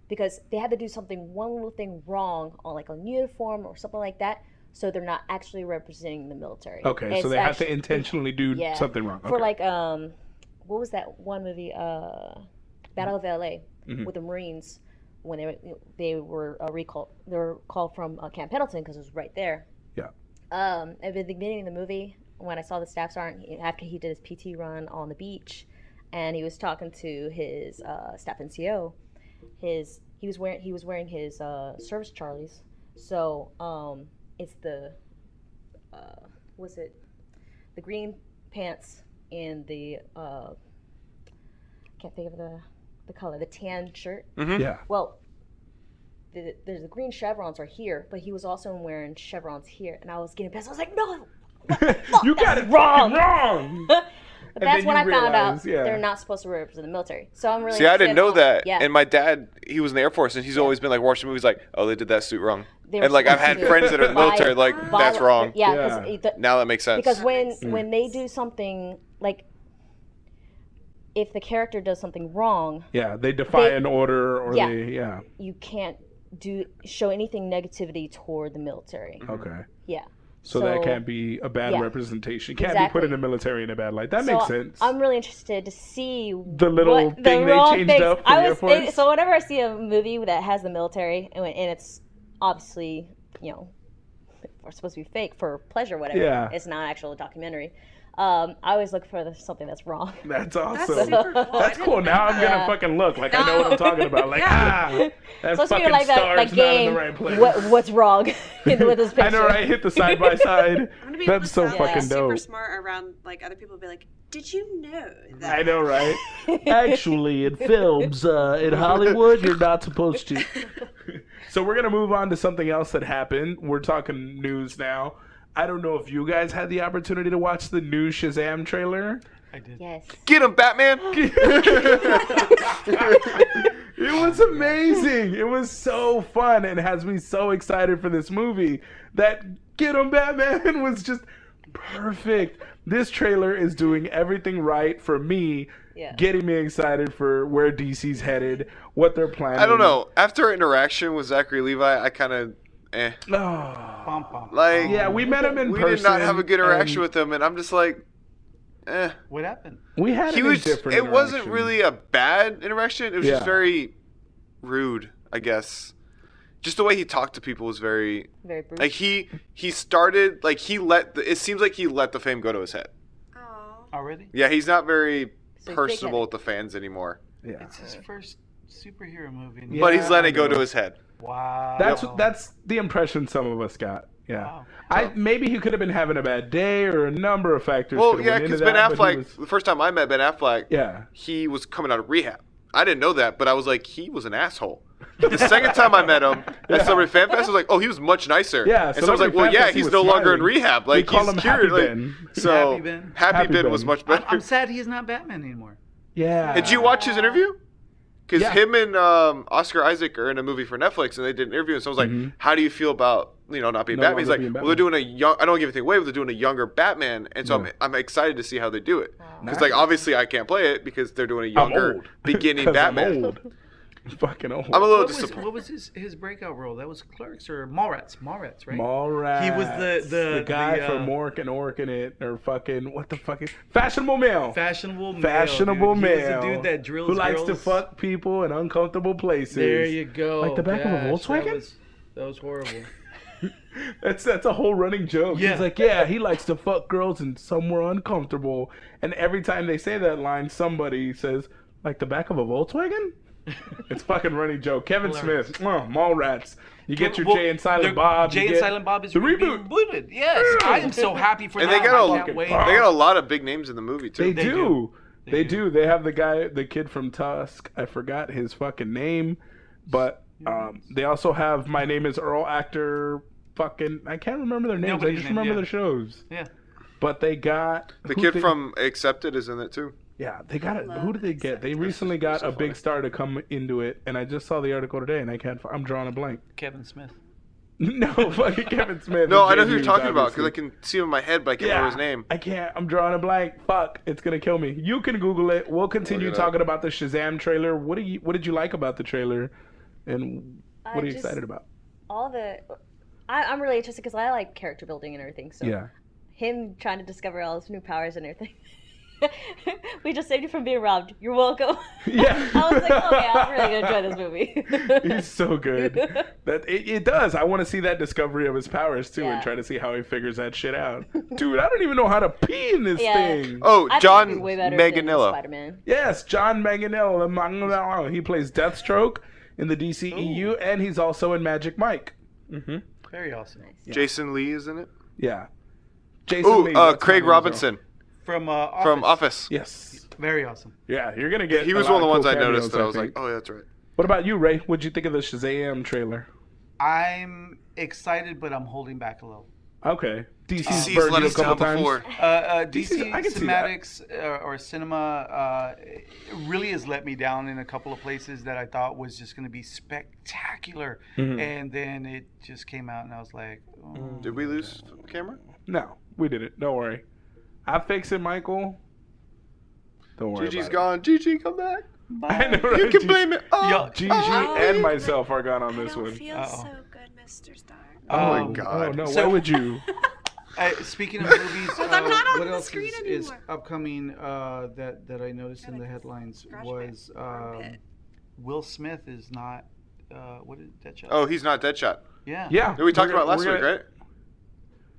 S5: Because they had to do one little thing wrong on uniform or something like that. So they're not actually representing the military.
S1: Okay, so they have to intentionally do something wrong. Okay.
S5: For what was that one movie, Battle of LA, with the Marines when they were recalled. They were called from Camp Pendleton because it was right there.
S1: Yeah.
S5: At the beginning of the movie, when I saw the staff sergeant after he did his PT run on the beach, and he was talking to his staff NCO, he was wearing his service Charlies. So it's the the green pants and the can't think of the color, the tan shirt.
S1: Yeah.
S5: Well, there's the green chevrons are here, but he was also wearing chevrons here, and I was getting pissed. I was like, no,
S1: you got it wrong.
S5: But that's when I found out they're not supposed to represent the military. So I'm really
S3: I didn't know that.
S5: Yeah.
S3: And my dad, he was in the Air Force, and he's always been watching movies oh, they did that suit wrong.
S5: They
S3: and I've had friends that are in the military, that's wrong.
S5: Yeah,
S3: now that makes sense.
S5: Because when they do something if the character does something wrong,
S1: they defy an order, or
S5: you can't show anything negativity toward the military.
S1: Okay.
S5: Yeah.
S1: So that can't be a bad representation. It can't be put in the military in a bad light. That makes sense.
S5: I'm really interested to see
S1: the little thing they changed up for the Air Force.
S5: So whenever I see a movie that has the military, and it's obviously, we're supposed to be fake for pleasure, whatever.
S1: Yeah.
S5: It's not an actual documentary. I always look for something that's wrong.
S1: That's awesome.
S2: That's super cool.
S1: That's cool. Now I'm gonna fucking look like I know what I'm talking about. Like that's
S5: Supposed to be
S1: fucking
S5: like
S1: stars
S5: that
S1: not
S5: game.
S1: in the right place.
S5: What's wrong with this picture?
S1: I know, right? Hit the side by side.
S2: I'm gonna be able
S1: That's
S2: to
S1: so
S2: sound
S1: fucking
S2: super
S1: dope.
S2: smart around like other people. Be like, did you know that?
S1: I know, right? Actually, in films in Hollywood, you're not supposed to. So we're gonna move on to something else that happened. We're talking news now. I don't know if you guys had the opportunity to watch the new Shazam trailer.
S4: I did.
S5: Yes.
S3: Get him, Batman!
S1: It was amazing. It was so fun and has me so excited for this movie. That Get 'em Batman was just perfect. This trailer is doing everything right for me, getting me excited for where DC's headed, what they're planning.
S3: I don't know. After our interaction with Zachary Levi, I kind of like,
S1: yeah, we met him in person.
S3: We did not have a good interaction with him, and I'm just like,
S4: What happened?
S1: We had
S3: it wasn't really a bad interaction. It was just very rude, I guess. Just the way he talked to people was very
S5: brief.
S3: like he started like it seems like he let the fame go to his head.
S2: Oh.
S4: Already?
S3: Yeah, he's not very
S5: So
S3: personable with the fans anymore.
S1: Yeah.
S4: It's his first superhero movie.
S1: Yeah.
S3: But he's letting it go to his head.
S4: Wow.
S1: That's the impression some of us got. Yeah.
S4: Wow.
S1: Maybe he could have been having a bad day or a number of factors.
S3: Well, yeah, because Ben Affleck, the first time I met Ben Affleck,
S1: yeah,
S3: he was coming out of rehab. I didn't know that, but I was like, he was an asshole. The second time I met him at Celebrity Fan Fest, I was like, oh, he was much nicer.
S1: Yeah,
S3: and so I was like, well, yeah, he's no longer in rehab. Like,
S1: call
S3: he's
S1: him
S3: cured.
S1: Happy Ben.
S3: So
S4: Happy Ben.
S3: Happy Ben was much better.
S4: I'm sad he's not Batman anymore.
S1: Yeah.
S3: Did you watch his interview? Because
S1: Yeah.
S3: him and Oscar Isaac are in a movie for Netflix, and they did an interview. And so I was like, how do you feel about not being
S1: No
S3: Batman? He's
S1: longer
S3: like,
S1: being
S3: well, they're doing a young. I don't want to give anything away, but they're doing a younger Batman, and so I'm excited to see how they do it. Because like obviously I can't play it because they're doing a younger beginning
S1: 'Cause
S3: Batman.
S1: I'm old. Fucking old.
S3: I'm a little
S4: What
S3: disappointed.
S4: was his breakout role? That was Clerks or Mallrats, right?
S1: Mallrats.
S4: He was the
S1: guy from Mork and Ork in it, or fucking what the fuck is Fashionable Male.
S4: Fashionable male.
S1: Fashionable
S4: dude.
S1: male.
S4: He was the dude that drills
S1: who likes to
S4: girls.
S1: fuck people in uncomfortable places.
S4: There you go.
S1: Like the back of a Volkswagen.
S4: That was horrible.
S1: That's a whole running joke.
S4: Yeah.
S1: He's like, yeah, he likes to fuck girls in somewhere uncomfortable. And every time they say that line, somebody says, like the back of a Volkswagen? It's fucking running joke. Kevin
S4: Hilarious.
S1: Smith, Mallrats. You get your
S4: Well,
S1: Jay and Silent Bob.
S4: Jay
S1: you
S4: and
S1: get
S4: Silent Bob is
S1: the
S4: being
S1: reboot.
S4: rebooted. Yes, I am so happy for
S3: And
S4: that.
S3: they
S4: I can't wait.
S3: got a lot of big names in the movie too.
S1: They
S4: They
S1: do.
S4: do.
S1: They do. They have the kid from Tusk. I forgot his fucking name, but they also have My Name Is Earl actor. Fucking, I can't remember their names.
S4: Nobody's
S1: I just
S4: name,
S1: remember
S4: yeah.
S1: their shows.
S4: Yeah.
S1: But they got
S3: The kid from Accepted is in it too.
S1: Yeah, they got it. Who did they get? They recently got a big star to come into it, and I just saw the article today, and I'm drawing a blank.
S4: Kevin Smith.
S1: No, fucking Kevin Smith.
S3: No,
S1: and
S3: I know
S1: Jay
S3: who you're
S1: Hughes,
S3: talking about because
S1: obviously.
S3: I can see him in my head, but I can't remember his name.
S1: I can't. I'm drawing a blank. Fuck, it's gonna kill me. You can Google it. We'll continue talking about the Shazam trailer. What did you like about the trailer, and what are you excited about?
S5: I'm really interested because I like character building and everything. So
S1: Yeah.
S5: him trying to discover all his new powers and everything. We just saved you from being robbed. You're welcome.
S1: Yeah.
S5: I was like, okay, I'm really gonna enjoy this movie.
S1: He's so good. That it does. I want to see that discovery of his powers too, and
S5: Yeah.
S1: try to see how he figures that shit out. Dude, I don't even know how to pee in this
S5: Yeah.
S1: thing.
S3: Oh,
S5: I think
S3: John
S5: it'd be way better than
S3: Manganiello.
S5: Spider-Man.
S1: Yes, John Manganiello. He plays Deathstroke in the DCEU, and he's also in Magic Mike. Mm-hmm.
S4: Very awesome.
S3: Jason Lee is in it.
S1: Yeah. Jason
S3: Ooh,
S1: Lee, that's
S3: Craig
S1: my name,
S3: Robinson
S4: From
S3: from Office.
S1: Yes.
S4: Very awesome.
S1: Yeah, you're gonna get.
S3: He was
S1: a lot
S3: one of the ones
S1: cool
S3: I
S1: cameos,
S3: noticed that I was like,
S1: think.
S3: oh, yeah, that's right.
S1: What about you, Ray? What'd you think of the Shazam trailer?
S4: I'm excited, but I'm holding back a little.
S1: Okay. DC's
S3: DC's
S1: burned
S3: let
S1: you a
S3: us
S1: couple
S3: down
S1: times.
S3: before.
S4: DC
S1: I can see that.
S4: cinematics or cinema really has let me down in a couple of places that I thought was just going to be spectacular, and then it just came out, and I was like, oh.
S3: Did we lose the camera?
S1: No, we did it. Don't worry. I fix it, Michael. Don't worry.
S3: Gigi's
S1: about
S3: gone. Gigi, come back.
S1: it. I know, right?
S3: You can blame it. Oh,
S1: Gigi and myself are gone on this
S2: I don't
S1: one.
S2: feel
S4: Uh-oh.
S2: so good, Mr. Stark.
S3: Oh my God.
S1: Oh no!
S4: So-
S1: Why would you?
S4: Speaking of movies,
S2: I'm not on
S4: what
S2: the
S4: else
S2: screen
S4: is
S2: anymore.
S4: upcoming that I noticed in the headlines
S2: Scratch my
S4: was
S2: armpit.
S4: Will Smith is not what is Deadshot?
S3: Oh, he's not Deadshot.
S4: Yeah.
S1: Yeah.
S3: We talked
S1: we're
S3: about last
S1: we're
S3: week,
S1: gonna-
S3: right?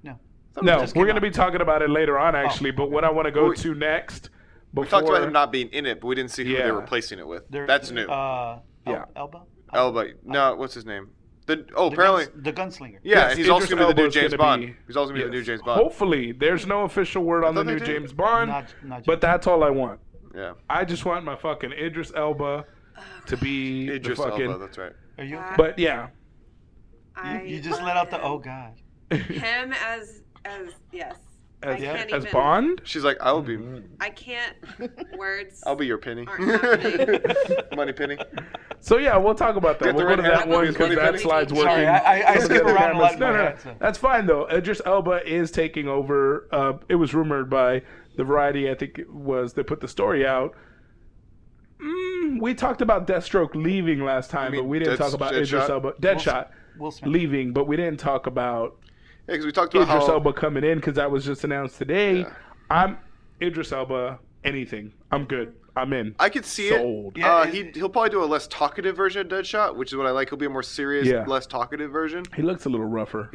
S4: No.
S1: No, we're going to be talking about it later on, actually. But what I want to go to next.
S3: We talked about him not being in it, but we didn't see who they were replacing it with. That's new. Elba. No, what's his name? Apparently
S4: the gunslinger.
S3: Yeah, and he's also going to be the new James Bond. He's also going to be the new James Bond.
S1: Hopefully, there's no official word on the new James Bond, but that's all I want.
S3: Yeah.
S1: I just want my fucking Idris Elba to be
S3: Idris Elba. That's right.
S4: Are you okay?
S1: But yeah.
S4: You just let out the oh god.
S2: Him as yes.
S1: As Bond?
S3: She's like, I will be.
S2: I can't. Words.
S3: I'll be your penny. Money penny.
S1: So yeah, we'll talk about that. We'll go to that one because that slide's working.
S4: Sorry, I skip around a lot.
S1: No. That's fine though. Idris Elba is taking over. It was rumored by the Variety. I think it was they put the story out. We talked about Deathstroke leaving last time, but we didn't talk about Idris Elba. Deadshot leaving, but we didn't talk about.
S3: Yeah, because we talked about
S1: Idris Elba coming in because that was just announced today. Yeah. I'm Idris Elba. Anything, I'm good. I'm in.
S3: I could see
S1: Sold.
S3: it. Yeah, he'll probably do a less talkative version of Deadshot, which is what I like. He'll be a more serious, less talkative version.
S1: He looks a little rougher.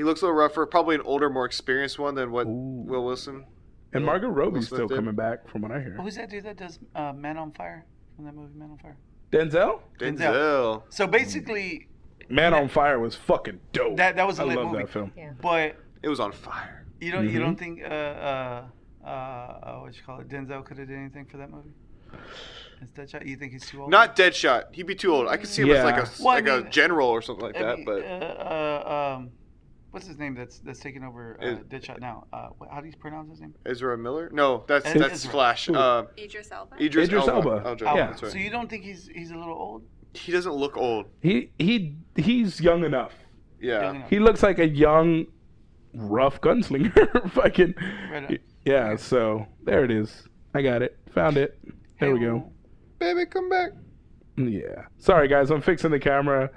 S3: Probably an older, more experienced one than what Will Wilson.
S1: And Margot Robbie's still coming back, from what I hear.
S4: Who's that dude that does Man on Fire from that movie, Man on Fire?
S3: Denzel.
S4: So basically,
S1: Man on Fire was fucking dope.
S4: That was a lit
S1: love
S4: movie.
S1: That film.
S5: Yeah.
S4: But
S3: it was on fire.
S4: You don't think what you call it? Denzel could have did anything for that movie? As Deadshot, you think he's too old?
S3: Not Deadshot. He'd be too old. I could see him as a general or something like that. But
S4: what's his name? That's taking over Deadshot now. How do you pronounce his name?
S3: Ezra Miller? No, that's Flash.
S2: Idris Elba.
S3: Idris Elba.
S1: Oh,
S3: yeah.
S1: That's
S4: right. So you don't think he's a little old?
S3: He doesn't look old.
S1: He's young enough.
S3: Yeah.
S1: He looks like a young, rough gunslinger. Fucking. Right. Yeah. So there it is. I got it. Found it. There we go.
S3: Baby, come back.
S1: Yeah. Sorry, guys. I'm fixing the camera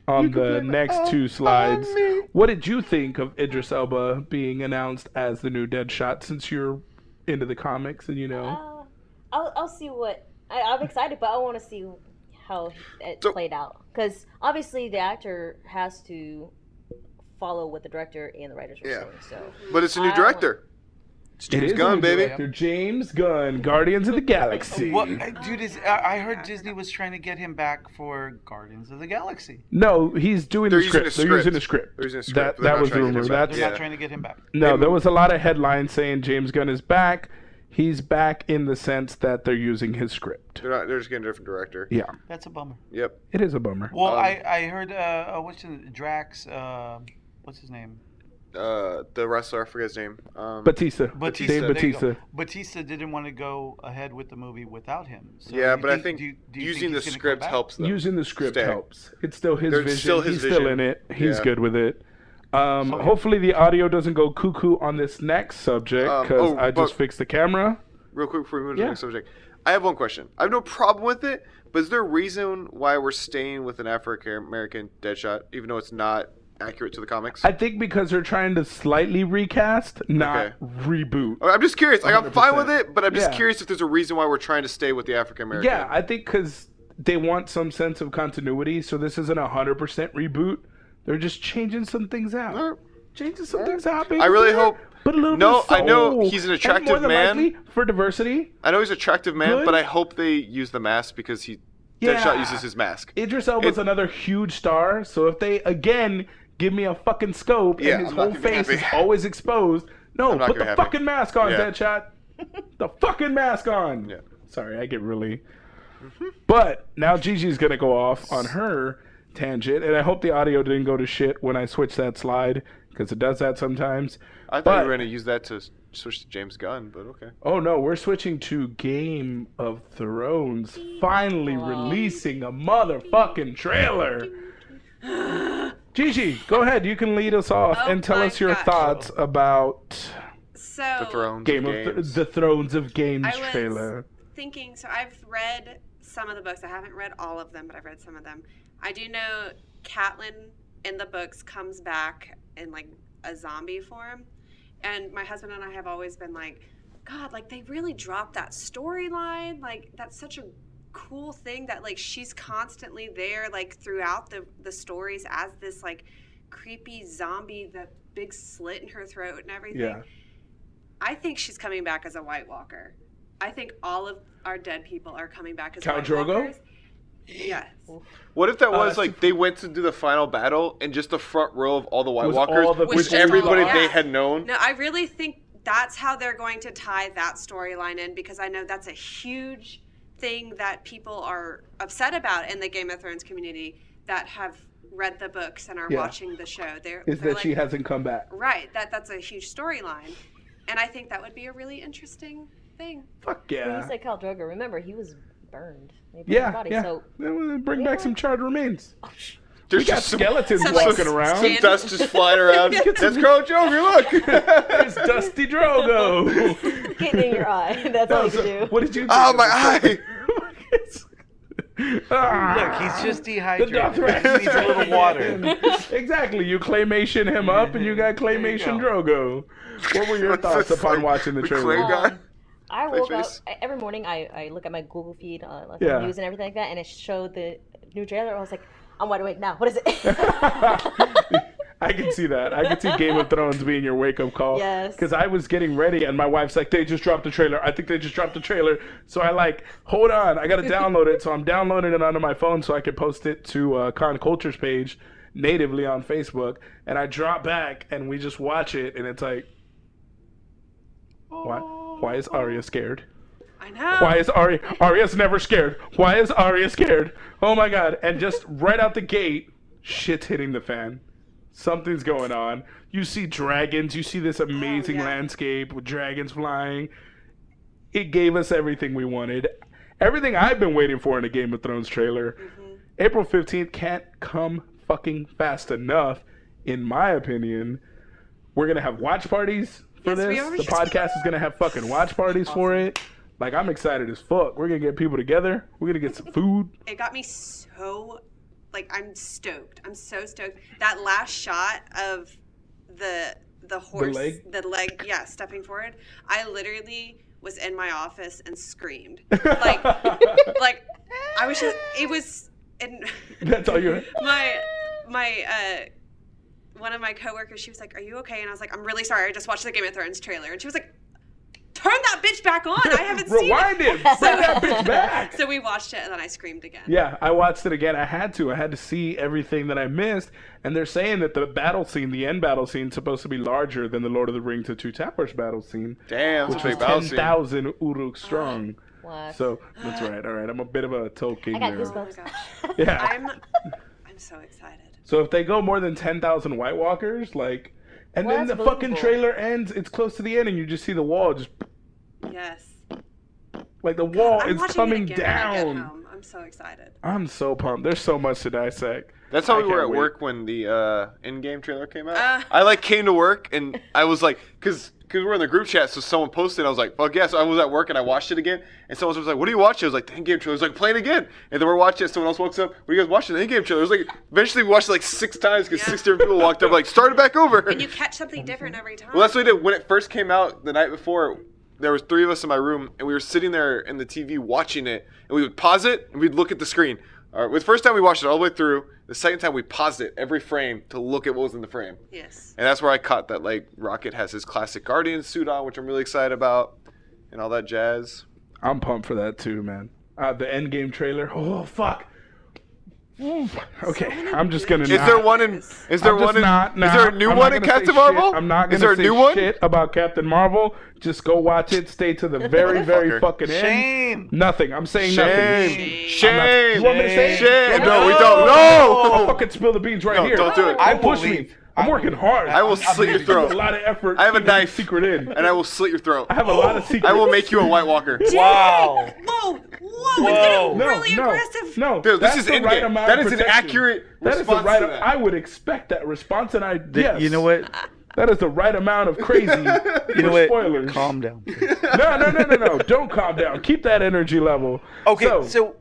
S1: on the next two slides. What did you think of Idris Elba being announced as the new Deadshot? Since you're into the comics and you know.
S5: I'll see what. I'm excited, but I want to see how it played out. Because obviously the actor has to follow what the director and the writers are saying. So.
S3: But it's a new director. It's James Gunn, baby.
S1: Director, James Gunn, Guardians of the Galaxy.
S4: What, dude? I heard Disney was trying to get him back for Guardians of the Galaxy.
S1: No, he's doing the script. They're using the script. That was the rumor.
S4: They're not trying to get him back.
S1: No, there was a lot of headlines saying James Gunn is back. He's back in the sense that they're using his script.
S3: They're just getting a different director.
S1: Yeah.
S4: That's a bummer.
S3: Yep.
S1: It is a bummer.
S4: Well, I heard Drax. What's his name?
S3: The wrestler, I forget his name.
S1: Batista. Dave Batista.
S4: Batista didn't want to go ahead with the movie without him. So
S3: but I think using the script helps them.
S1: Using the script helps. It's still his vision. He's still in it. He's good with it. Hopefully the audio doesn't go cuckoo on this next subject because I just fixed the camera.
S3: Real quick before we move to the next subject. I have one question. I have no problem with it, but is there a reason why we're staying with an African-American Deadshot, even though it's not accurate to the comics?
S1: I think because they're trying to slightly recast, not reboot.
S3: I'm just curious. Like, I'm fine with it, but I'm just curious if there's a reason why we're trying to stay with the African American.
S1: Yeah, I think because they want some sense of continuity, so this isn't 100% reboot. They're just changing some things out. Changing some things out, baby.
S3: I really hope.
S1: But a little bit of soul.
S3: I know he's an attractive man.
S1: Likely, for diversity.
S3: I know he's an attractive man, but I hope they use the mask because Deadshot uses his mask.
S1: Idris Elba's another huge star, so if they, again, give me a fucking scope and his whole face is always exposed, put the fucking mask on, Deadshot. The fucking mask on. Yeah. Sorry, I get really... But now Gigi's going to go off on her tangent, and I hope the audio didn't go to shit when I switched that slide, because it does that sometimes.
S3: I thought you were going to use that to switch to James Gunn, but okay.
S1: Oh no, we're switching to Game of Thrones, finally releasing a motherfucking trailer. Gigi, go ahead. You can lead us off and tell us your thoughts about
S3: the Thrones
S1: the Thrones of Games trailer.
S2: Thinking, so I've read some of the books. I haven't read all of them, but I've read some of them. I do know Catelyn in the books comes back in like a zombie form. And my husband and I have always been like, God, like they really dropped that storyline. Like that's such a cool thing that like she's constantly there like throughout the stories as this like creepy zombie that big slit in her throat and everything.
S1: Yeah.
S2: I think she's coming back as a White Walker. I think all of our dead people are coming back as
S1: Khal
S2: White
S1: Drogo?
S2: Walkers. Yes.
S3: What if that was
S1: so-
S3: like they went to do the final battle and just the front row of all the White
S1: Was
S3: Walkers
S1: all the
S3: was
S2: just
S3: everybody
S2: all-
S3: they
S2: yeah.
S3: had known?
S2: No, I really think that's how they're going to tie that storyline in, because I know that's a huge thing that people are upset about in the Game of Thrones community that have read the books and are
S1: Yeah.
S2: watching the show. They're
S1: Is that she hasn't come back?
S2: right. That's a huge storyline, and I think that would be a really interesting thing.
S1: Fuck
S5: When
S1: yeah.
S5: you said Khal Drogo, remember he was burned. They burned
S1: Yeah,
S5: his body,
S1: yeah.
S5: So
S1: Bring back some charred remains.
S3: There's
S1: We got
S3: just some
S1: skeletons
S2: some,
S1: walking
S2: like,
S1: around.
S3: some dust just flying around. That's Khal Drogo, look.
S1: There's Dusty Drogo.
S5: getting in your eye. That's all you can do.
S1: What did you think?
S3: Oh,
S1: of
S3: my
S1: the-
S4: Look,
S1: Ah.
S4: he's just
S1: The
S4: dehydrated.
S1: Dothraki.
S4: He needs a little water.
S1: Exactly. You claymation him up, and you got claymation Drogo. What were your
S3: What's
S1: thoughts
S3: this,
S1: upon
S3: like,
S1: watching the
S3: the
S1: trailer?
S3: clay guy?
S5: I woke up
S3: face?
S5: every morning. I look at my Google feed, like
S1: Yeah.
S5: the news and everything like that, and it showed the new trailer. I was like, I'm wide awake now. What is it?
S1: I can see that. I can see Game of Thrones being your wake-up call.
S5: Yes.
S1: Because I was getting ready, and my wife's like, they just dropped the trailer. I think they just dropped the trailer. So I like, hold on. I got to download it. So I'm downloading it onto my phone so I can post it to Con Culture's page natively on Facebook. And I drop back, and we just watch it, and it's like, why is Arya scared?
S2: I know.
S1: Why is Arya's never scared? Why is Arya scared? Oh my god. And just right out the gate, shit's hitting the fan. Something's going on. You see dragons. You see this amazing
S2: yeah.
S1: landscape with dragons flying. It gave us everything we wanted. Everything I've been waiting for in a Game of Thrones trailer. April 15th can't come fucking fast enough, in my opinion. We're going to have watch parties for
S2: Yes, we
S1: this.
S2: are.
S1: The podcast is going to have fucking watch parties for it. Like, I'm excited as fuck. We're going to get people together. We're going to get some food.
S2: It got me so, like, I'm stoked. I'm so stoked. That last shot of the horse,
S1: leg?
S2: yeah, stepping forward. I literally was in my office and screamed. Like I was just, it was, and
S1: That's all you
S2: my one of my coworkers, she was like, "Are you okay?" And I was like, "I'm really sorry. I just watched the Game of Thrones trailer." And she was like, "Turn that bitch back on. I haven't seen
S1: Rewind it.
S2: it."
S1: Bring that bitch back.
S2: So we watched it, and then I screamed again.
S1: Yeah, I watched it again. I had to see everything that I missed. And they're saying that the battle scene, the end battle scene, is supposed to be larger than the Lord of the Rings to Two Towers battle scene.
S3: Damn,
S1: Which
S3: that's a
S1: was
S3: big battle scene.
S1: 10,000 Uruk strong.
S5: What?
S1: So, that's right. All right. I'm a bit of a Tolkien
S5: I got
S1: there.
S2: Oh my
S5: goosebumps.
S2: gosh.
S1: Yeah.
S2: I'm so excited.
S1: So if they go more than 10,000 White Walkers, like, and
S5: Well,
S1: then the
S5: that's
S1: fucking
S5: believable.
S1: trailer ends, it's close to the end, and you just see the wall, just
S2: Yes.
S1: like the wall
S2: I'm
S1: is
S2: watching
S1: coming
S2: it again when I get
S1: down.
S2: home. I'm so excited.
S1: I'm so pumped. There's so much to dissect.
S3: That's how
S1: I
S3: we were
S1: can't
S3: at
S1: wait.
S3: work when the in-game trailer came out. I like came to work and I was like, because we were in the group chat, so someone posted. I was like, fuck yeah. So I was at work and I watched it again, and someone was like, what are you watching? I was like, the in-game trailer. I was like, play it again. And then we're watching it. Someone else walks up. What are you guys watching? The in-game trailer. It was like, eventually we watched it like 6 times because 6 different people walked up, like, start it back over.
S2: And you catch something different every time.
S3: Well, that's what we did when it first came out the night before. There was 3 of us in my room, and we were sitting there in the TV watching it, and we would pause it, and we'd look at the screen. All right, the first time we watched it all the way through. The second time we paused it every frame to look at what was in the frame.
S2: Yes.
S3: And that's where I caught that, like, Rocket has his classic Guardian suit on, which I'm really excited about, and all that jazz.
S1: I'm pumped for that too, man. The Endgame trailer. Oh fuck. Oof. Okay, I'm just gonna.
S3: Is there one in? Is there
S1: I'm
S3: one
S1: just
S3: in?
S1: not,
S3: Is there a new
S1: I'm
S3: one
S1: not
S3: in
S1: gonna say
S3: Captain Marvel?
S1: shit. I'm not gonna
S3: Is there a
S1: say
S3: new one?
S1: shit about Captain Marvel. Just go watch it. Stay to the very, very
S3: Motherfucker.
S1: fucking end.
S4: Shame.
S1: Nothing. I'm saying
S3: Shame.
S1: nothing.
S3: Shame.
S1: You want me to say it?
S3: Shame. No, we
S1: I'll
S3: don't. No.
S1: fucking spill the beans right
S3: No,
S1: here.
S3: don't do it.
S1: Don't
S4: I will
S1: push me.
S4: leave.
S1: I'm working hard.
S3: I will slit your
S1: There's a
S3: throat,
S1: lot of effort.
S3: I have a
S1: keeping this
S3: knife.
S1: secret in.
S3: and I will slit your throat.
S1: I have a lot of secrets.
S3: I will make you a White Walker.
S4: Wow.
S2: Whoa!
S4: Whoa.
S2: It's getting
S1: No,
S2: really
S1: no,
S2: aggressive.
S1: no.
S3: Dude, this
S1: That's
S3: is
S1: the
S3: Endgame.
S1: right amount
S3: That
S1: of
S3: is an
S1: protection.
S3: accurate
S1: That is the
S3: response
S1: right.
S3: to that.
S1: I would expect that response, and I yes.
S4: You know what?
S1: That is the right amount of crazy.
S4: You know what?
S1: Spoilers.
S4: Calm down.
S1: No. Don't calm down. Keep that energy level.
S4: Okay, so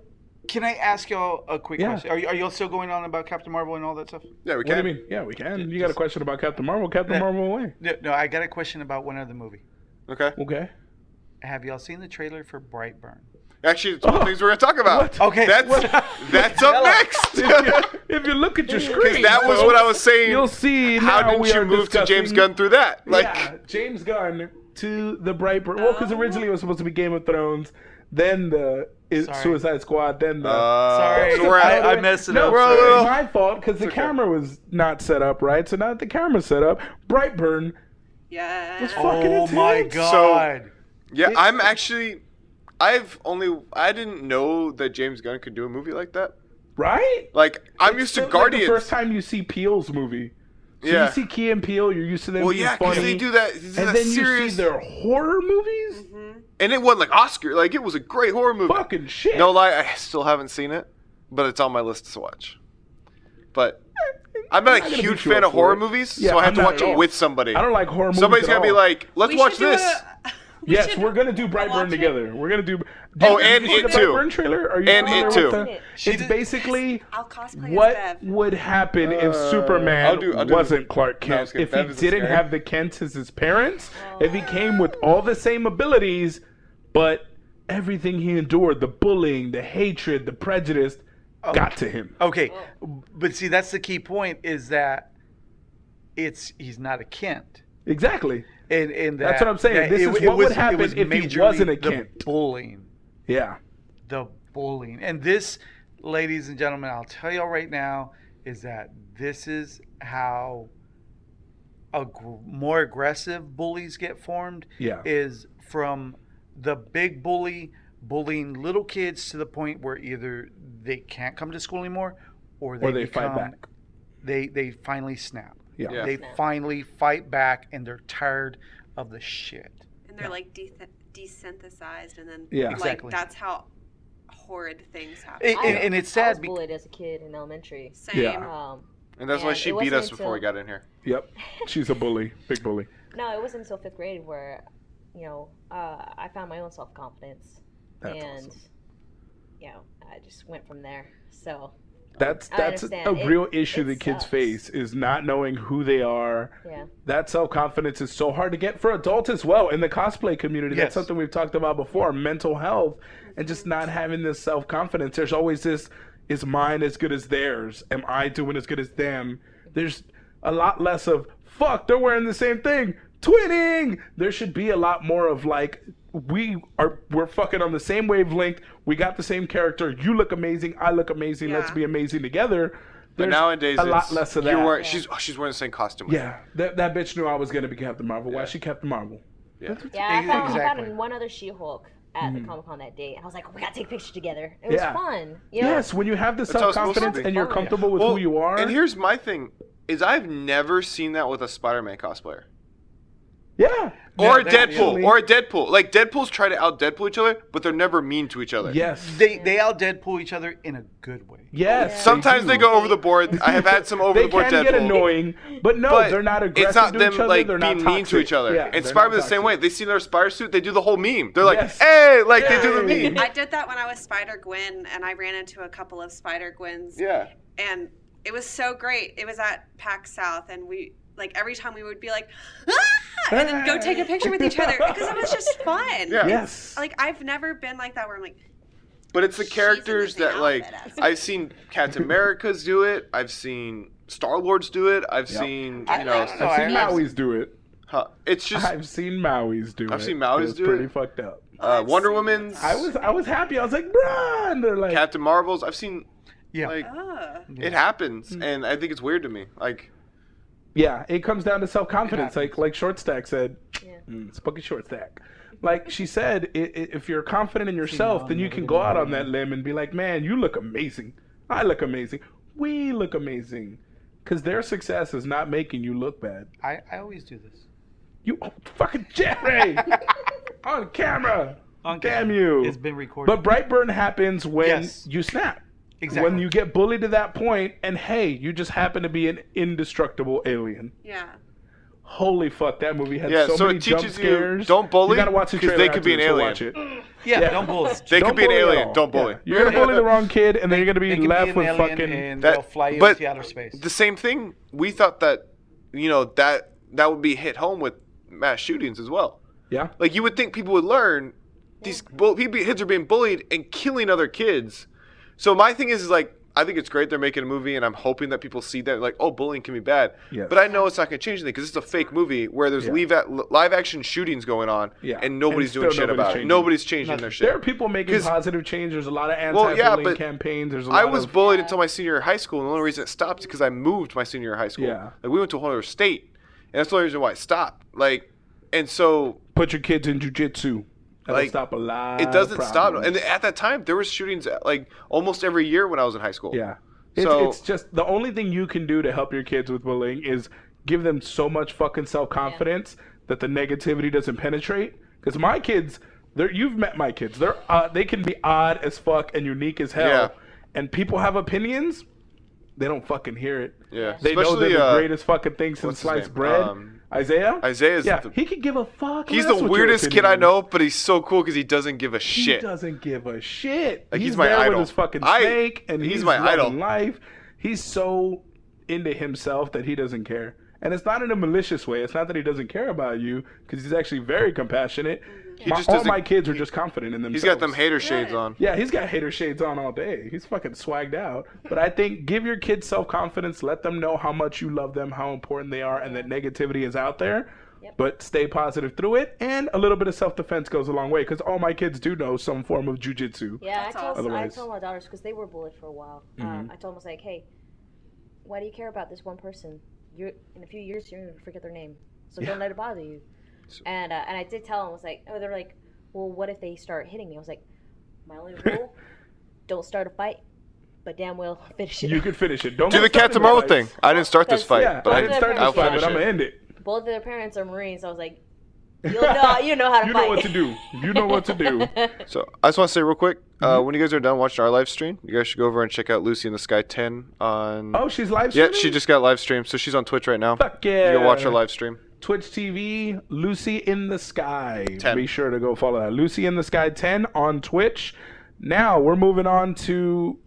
S4: can I ask y'all a quick
S1: Yeah.
S4: question? Are y'all still going on about Captain Marvel and all that stuff?
S3: Yeah, we
S1: what do
S3: can.
S1: you mean? Yeah, we can. You got a question about Captain Marvel? Captain Marvel away.
S4: No, I got a question about one other movie.
S3: Okay.
S1: Okay.
S4: Have y'all seen the trailer for Brightburn?
S3: Actually, it's one of the things we're going to talk about.
S1: What?
S4: Okay.
S3: That's up next.
S1: If you look at your screen,
S3: Because that was what I was saying.
S1: You'll see.
S3: How
S1: now
S3: didn't
S1: we
S3: you
S1: are
S3: move to James
S1: discussing-
S3: Gunn through that? Like,
S1: yeah, James Gunn to the Brightburn. Well, because originally it was supposed to be Game of Thrones, then Suicide Squad, then the.
S4: Sorry,
S3: so we're at-
S4: I messed it
S1: No,
S4: up.
S3: Bro,
S1: it's
S3: well,
S1: my fault because the camera was not set up right. So now that the camera's set up, Brightburn
S2: Yeah.
S1: was fucking
S4: Oh my
S1: intense.
S4: god.
S3: yeah, I'm actually. I didn't know that James Gunn could do a movie like that.
S1: Right?
S3: Like, I'm used to
S1: Like
S3: Guardians.
S1: the first time you see Peele's movie. So
S3: Yeah.
S1: you see Key and Peele, you're used to them
S3: Well,
S1: being
S3: yeah, because
S1: funny.
S3: they do that.
S1: And
S3: that
S1: then
S3: serious,
S1: you see their horror movies?
S3: and it won like Oscar. Like, it was a great horror movie.
S1: Fucking shit.
S3: No lie, I still haven't seen it, but it's on my list to watch. But I'm not a
S1: gonna
S3: huge
S1: beat you
S3: fan
S1: up
S3: of
S1: for
S3: horror
S1: it.
S3: movies,
S1: Yeah,
S3: so I have
S1: I'm
S3: to
S1: not
S3: watch
S1: at
S3: it
S1: all.
S3: with somebody.
S1: I don't like horror movies.
S3: Somebody's
S1: at
S3: gonna be
S1: all.
S3: like, "Let's watch this."
S1: Yes, we're gonna do Brightburn
S2: watch it.
S1: together. We're gonna do.
S3: Oh,
S1: Did
S3: and
S1: you see
S3: it
S1: the
S3: too.
S1: Brightburn trailer? Are you
S3: And
S1: familiar
S3: it
S1: with
S3: too.
S1: the-
S4: She
S1: It's
S4: did-
S1: basically
S2: I'll cosplay
S1: what
S2: as Bev.
S1: would happen if
S3: I'll
S1: Superman
S3: do
S1: wasn't Clark
S3: No, I was
S1: Kent.
S3: kidding.
S1: If
S3: Bev
S1: he
S3: isn't
S1: didn't
S3: scary.
S1: have the Kents as his parents, if he came with all the same abilities, but everything he endured, the bullying, the hatred, the prejudice, got to him.
S4: Okay, but see, that's the key point is that he's not a Kent.
S1: Exactly.
S4: And
S1: That's what I'm saying. This is what would happen if he
S4: majorly
S1: wasn't a
S4: the
S1: Kent.
S4: bullying.
S1: Yeah.
S4: The bullying. And this, ladies and gentlemen, I'll tell y'all right now, is that this is how more aggressive bullies get formed.
S1: Yeah.
S4: Is from the big bully bullying little kids to the point where either they can't come to school anymore or they
S1: fight back.
S4: They finally snap.
S1: Yeah.
S3: Yeah.
S4: They finally fight back and they're tired of the shit.
S2: And they're like desynthesized, and then
S1: Yeah.
S2: like
S4: Exactly.
S2: that's how horrid things happen.
S4: And it's
S5: I
S4: sad.
S5: was bullied as a kid in elementary.
S2: Same.
S1: Yeah.
S3: And that's why
S5: And
S3: she
S5: it
S3: beat
S5: wasn't
S3: us before we
S5: until-
S3: got in here.
S1: Yep. She's a bully. Big bully.
S5: No, it wasn't until 5th grade where, I found my own self-confidence.
S1: That's
S5: and,
S1: awesome.
S5: I just went from there. So,
S1: That's
S5: I
S1: a
S5: understand.
S1: real issue
S5: It
S1: that kids
S5: sucks.
S1: face is not knowing who they are.
S5: yeah.
S1: That self-confidence is so hard to get for adults as well. In the cosplay community,
S4: Yes.
S1: that's something we've talked about before, mental health and just not having this self-confidence. There's always this, is mine as good as theirs? Am I doing as good as them? There's a lot less of, fuck, they're wearing the same thing. Twinning! There should be a lot more of like, we're fucking on the same wavelength. We got the same character. You look amazing. I look amazing. Let's
S2: Yeah.
S1: be amazing together.
S3: But
S1: There's
S3: nowadays,
S1: a lot
S3: it's-
S1: less of
S3: you're
S1: that.
S3: wearing- she's wearing the same costume.
S1: Yeah, that bitch knew I was gonna be Captain Marvel. Why
S3: Yeah.
S1: she Captain Marvel?
S3: Yeah.
S5: Yeah, I found
S4: Exactly.
S5: one other She-Hulk at the Comic-Con that day. I was like, we gotta take a picture together. It was
S1: Yeah.
S5: fun. You know?
S1: Yes, when you have the
S3: That's how it's supposed to
S1: self-confidence
S3: be.
S1: and you're
S5: Fun.
S1: comfortable with
S3: Well,
S1: who you are.
S3: And here's my thing: is I've never seen that with a Spider-Man cosplayer.
S1: yeah.
S3: Or a
S1: Yeah,
S3: Deadpool.
S1: actually-
S3: Or a Deadpool. Like, Deadpools try to out-Deadpool each other, but they're never mean to each other.
S1: Yes.
S4: They out Deadpool each other in a good way.
S1: Yes.
S3: Sometimes they
S1: do.
S3: go over the board. I have had some
S1: They
S3: over-the-board
S1: can
S3: Deadpool.
S1: get annoying, but no,
S3: But
S1: they're not aggressive
S3: it's not
S1: to
S3: them
S1: each other.
S3: like
S1: they're
S3: being
S1: not
S3: mean to
S1: toxic.
S3: each other.
S1: Yeah,
S3: and
S1: they're
S3: Spider-Man
S1: not
S3: the same
S1: toxic.
S3: way. They see their spider suit, they do the whole meme. They're like,
S1: Yes.
S3: hey, like they do the
S1: Hey.
S3: meme.
S2: I did that when I was Spider-Gwen, and I ran into a couple of Spider-Gwens.
S3: Yeah.
S2: And it was so great. It was at PAX South, and we, like, every time we would be like, ah! And then go take a picture with each other, because it was just fun.
S3: Yeah.
S1: Yes.
S2: Like, I've never been like that where I'm like,
S3: But it's the
S2: She's in the
S3: characters
S2: same
S3: that, like,
S2: outfit as-
S3: I've seen Captain America's do it. I've seen Star-Lord's do it. I've
S1: Yep.
S3: seen,
S4: I-
S3: you know,
S4: I-
S1: I've seen
S4: I-
S1: Maui's do it.
S3: it's just
S1: I've seen Maui's do it.
S3: I've seen Maui's
S1: It's
S3: do
S1: pretty
S3: it.
S1: fucked up.
S3: Wonder Woman's,
S1: I was happy. I was like, bruh. And they're like,
S3: Captain Marvel's. I've seen,
S4: Yeah.
S3: like,
S2: oh.
S3: it happens, and I think it's weird to me. Like,
S1: yeah, it comes down to self-confidence. Like Short Stack said,
S5: Yeah.
S1: Spooky Short Stack. Like she said, if you're confident in yourself, then you can go out on that limb and be like, man, you look amazing. I look amazing. We look amazing. Because their success is not making you look bad.
S4: I always do this.
S1: You fucking Jerry on camera.
S4: On
S1: Damn
S4: camera.
S1: you.
S4: It's been recorded.
S1: But Brightburn happens when
S4: Yes.
S1: you snap.
S4: Exactly.
S1: When you get bullied to that point, and hey, you just happen to be an indestructible alien.
S2: Yeah.
S1: Holy fuck, that movie had
S3: Yeah,
S1: so
S3: so
S1: many
S3: it
S1: jump
S3: teaches you,
S1: scares.
S3: don't bully,
S1: You gotta watch the
S3: 'cause
S1: trailer
S3: they could be an
S1: afterwards,
S3: alien.
S1: so watch it.
S4: yeah,
S1: Yeah.
S4: don't bully.
S3: They
S1: Don't
S3: could be an
S1: bully at
S3: alien.
S1: all.
S3: Don't bully.
S1: Yeah. You're gonna bully the wrong kid, and then you're gonna
S4: They
S1: be
S4: can
S1: left
S4: be an
S1: with
S4: alien
S1: fucking.
S4: and
S3: That-
S4: they'll fly you
S3: but
S4: into outer space.
S3: The same thing. We thought that, you know, that would be hit home with mass shootings as well.
S1: Yeah.
S3: Like, you would think people would learn, these kids are being bullied and killing other kids. So my thing is like, I think it's great they're making a movie, and I'm hoping that people see that, like, oh, bullying can be bad.
S1: Yes.
S3: But I know it's not going to change anything because it's a fake movie where there's live action shootings going on, and nobody's doing shit about it. Nobody's changing their shit.
S1: There are people making positive change. There's a lot of anti-bullying campaigns. There's a lot
S3: I was bullied until my senior year of high school, and the only reason it stopped is because I moved my senior year of high school.
S1: Yeah.
S3: Like, we went to a whole other state, and that's the only reason why it stopped. Like, and so...
S1: Put your kids in jiu-jitsu. That'll
S3: like,
S1: stop a lot.
S3: It doesn't stop. And at that time, there was shootings like almost every year when I was in high school.
S1: Yeah. It's just the only thing you can do to help your kids with bullying is give them so much fucking self-confidence that the negativity doesn't penetrate. Because my kids, you've met my kids. They can be odd as fuck and unique as hell.
S3: Yeah.
S1: And people have opinions. They don't fucking hear it.
S3: Yeah.
S1: They know they're the greatest fucking thing since sliced bread. Isaiah?
S3: Isaiah's
S1: he could give a fuck.
S3: He's the weirdest kid I know, but he's so cool because he doesn't give a shit.
S1: He doesn't give a shit.
S3: Like,
S1: he's
S3: my
S1: there
S3: idol.
S1: with his fucking snake, and
S3: he's my idol.
S1: Life. He's so into himself that he doesn't care. And it's not in a malicious way. It's not that he doesn't care about you, because he's actually very compassionate. All my kids are just confident in themselves.
S3: He's got them hater shades on.
S1: Yeah, he's got hater shades on all day. He's fucking swagged out. But I think give your kids self-confidence. Let them know how much you love them, how important they are, and that negativity is out there. Yep. But stay positive through it, and a little bit of self-defense goes a long way, because all my kids do know some form of jiu-jitsu.
S5: Yeah, I told my daughters, because they were bullied for a while. I told them, I was like, hey, why do you care about this one person? In a few years, you're going to forget their name, so don't let it bother you. And I did tell them, I was like, oh, they're like, well, what if they start hitting me? I was like, my only rule, don't start a fight, but damn well finish it.
S1: You can finish it. Don't
S3: do the cat tomorrow thing. I didn't start this fight, but
S1: I didn't start this fight, but I'm going to end it.
S5: Both of their parents are Marines, so I was like, you know how to fight.
S1: You know what to do. You know what to do.
S3: So I just want to say real quick, when you guys are done watching our live stream, you guys should go over and check out Lucy in the Sky 10 on...
S1: Oh, she's live streaming?
S3: Yeah, she just got live streamed, so she's on Twitch right now.
S1: Fuck yeah.
S3: You can watch her live stream.
S1: Twitch TV, Lucy in the Sky.
S3: 10.
S1: Be sure to go follow that. Lucy in the Sky 10 on Twitch. Now, we're moving on to...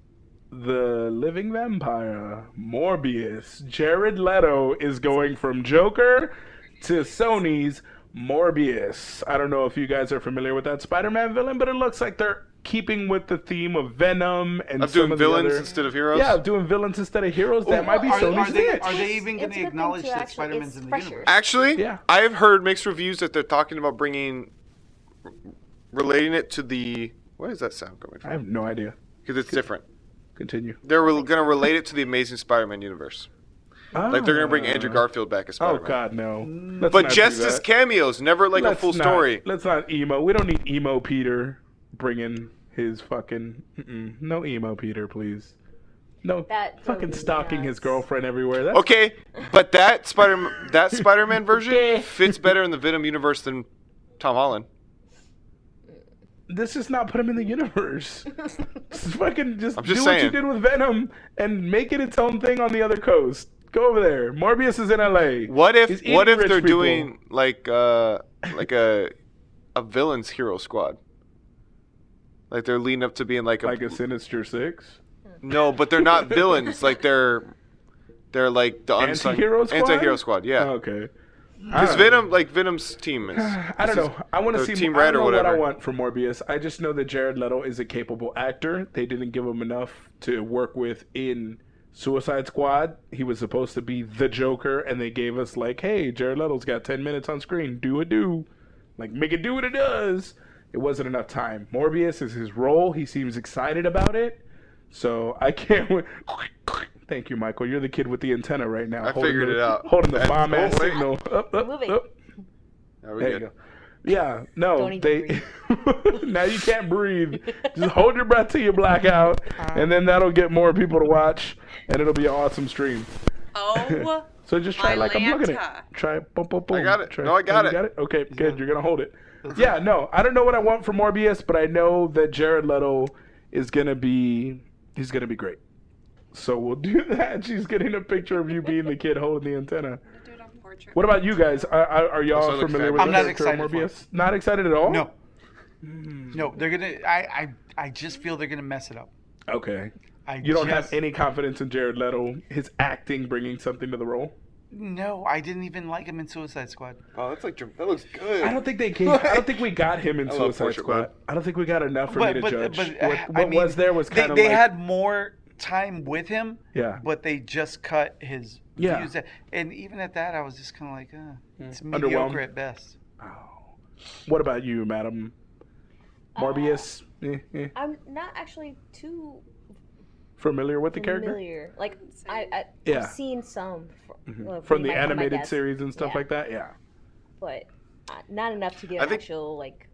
S1: The Living Vampire, Morbius. Jared Leto is going from Joker to Sony's Morbius. I don't know if you guys are familiar with that Spider-Man villain, but it looks like they're keeping with the theme of Venom and
S3: doing villains instead of heroes.
S1: Yeah, doing villains instead of heroes. That might be Sony's niche.
S4: Are they even going to acknowledge that Spider-Man's in the universe?
S3: Actually, yeah. I've heard mixed reviews that they're talking about relating it to the. Where is that sound coming from?
S1: I have no idea.
S3: Because it's different.
S1: Continue.
S3: They're going to relate it to the Amazing Spider-Man universe. Like they're going to bring Andrew Garfield back as Spider-Man.
S1: Oh God, no!
S3: But just as cameos, never like a full story.
S1: Let's not emo. We don't need emo Peter bringing his fucking no emo Peter, please. No fucking stalking his girlfriend everywhere. That's
S3: okay, but that Spider-Man version fits better in the Venom universe than Tom Holland.
S1: This is not put him in the universe. Fucking just
S3: I'm just
S1: do
S3: saying.
S1: What you did with Venom and make it its own thing on the other coast. Go over there. Morbius is in LA.
S3: What if they're doing like a villain's hero squad? Like they're leading up to being like
S1: a Sinister Six?
S3: No, but they're not villains. Like they're like the unsung anti-hero squad. Yeah.
S1: Oh, okay.
S3: Because Venom's team is.
S1: I don't know. I want to see
S3: Team Red or whatever.
S1: What I want for Morbius. I just know that Jared Leto is a capable actor. They didn't give him enough to work with in Suicide Squad. He was supposed to be the Joker, and they gave us like, hey, Jared Leto's got 10 minutes on screen. Do. Like, make it do what it does. It wasn't enough time. Morbius is his role. He seems excited about it. So I can't wait. Thank you, Michael. You're the kid with the antenna right now.
S3: I figured it out.
S1: Holding the bomb-ass signal. Up.
S3: There you go.
S1: Yeah, no. Now you can't breathe. Just hold your breath till you black out, and then that'll get more people to watch, and it'll be an awesome stream.
S2: Oh.
S1: So just try like I'm looking at it. Try boom, boom, boom.
S3: I got it.
S1: Try,
S3: no, I got it.
S1: You got it? Okay, good. You're going to hold it. Yeah, no. I don't know what I want for Morbius, but I know that Jared Leto is going to be... He's going to be great. So we'll do that. She's getting a picture of you being the kid holding the antenna. What about you guys? Are y'all familiar with
S4: I'm not
S1: excited
S4: Morbius?
S1: Not excited at all?
S4: No. No, they're going to... I just feel they're going to mess it up.
S1: Okay. You don't have any confidence in Jared Leto, his acting bringing something to the role?
S4: No, I didn't even like him in Suicide Squad.
S3: Oh, that looks good.
S1: I don't think we got him in
S3: love
S1: Suicide
S3: Portrait
S1: Squad.
S3: Mode.
S1: I don't think we got enough for me to judge.
S4: I
S1: What
S4: mean,
S1: was there was kind of
S4: they
S1: like...
S4: had more time with him.
S1: Yeah.
S4: But they just cut his
S1: Yeah.
S4: views. And even at that, I was just kind of like, it's
S1: Underwhelmed.
S4: mediocre at best.
S1: Oh. What about you, Madam Morbius?
S5: I'm not actually too
S1: Familiar with the character?
S5: familiar. Like I've
S1: Yeah.
S5: seen some
S1: From the
S5: my
S1: animated
S5: dad's-
S1: series and stuff
S5: yeah.
S1: like that? Yeah.
S5: but not enough to give
S3: I think-
S5: actual like.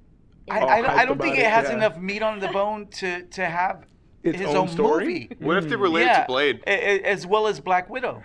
S4: I
S1: hyped
S4: don't think
S1: about
S4: it
S1: it,
S4: has
S1: yeah.
S4: enough meat on the bone to have
S1: Its
S4: his
S1: own
S4: own
S1: story?
S4: movie.
S3: What if they related to Blade?
S4: As well as Black Widow.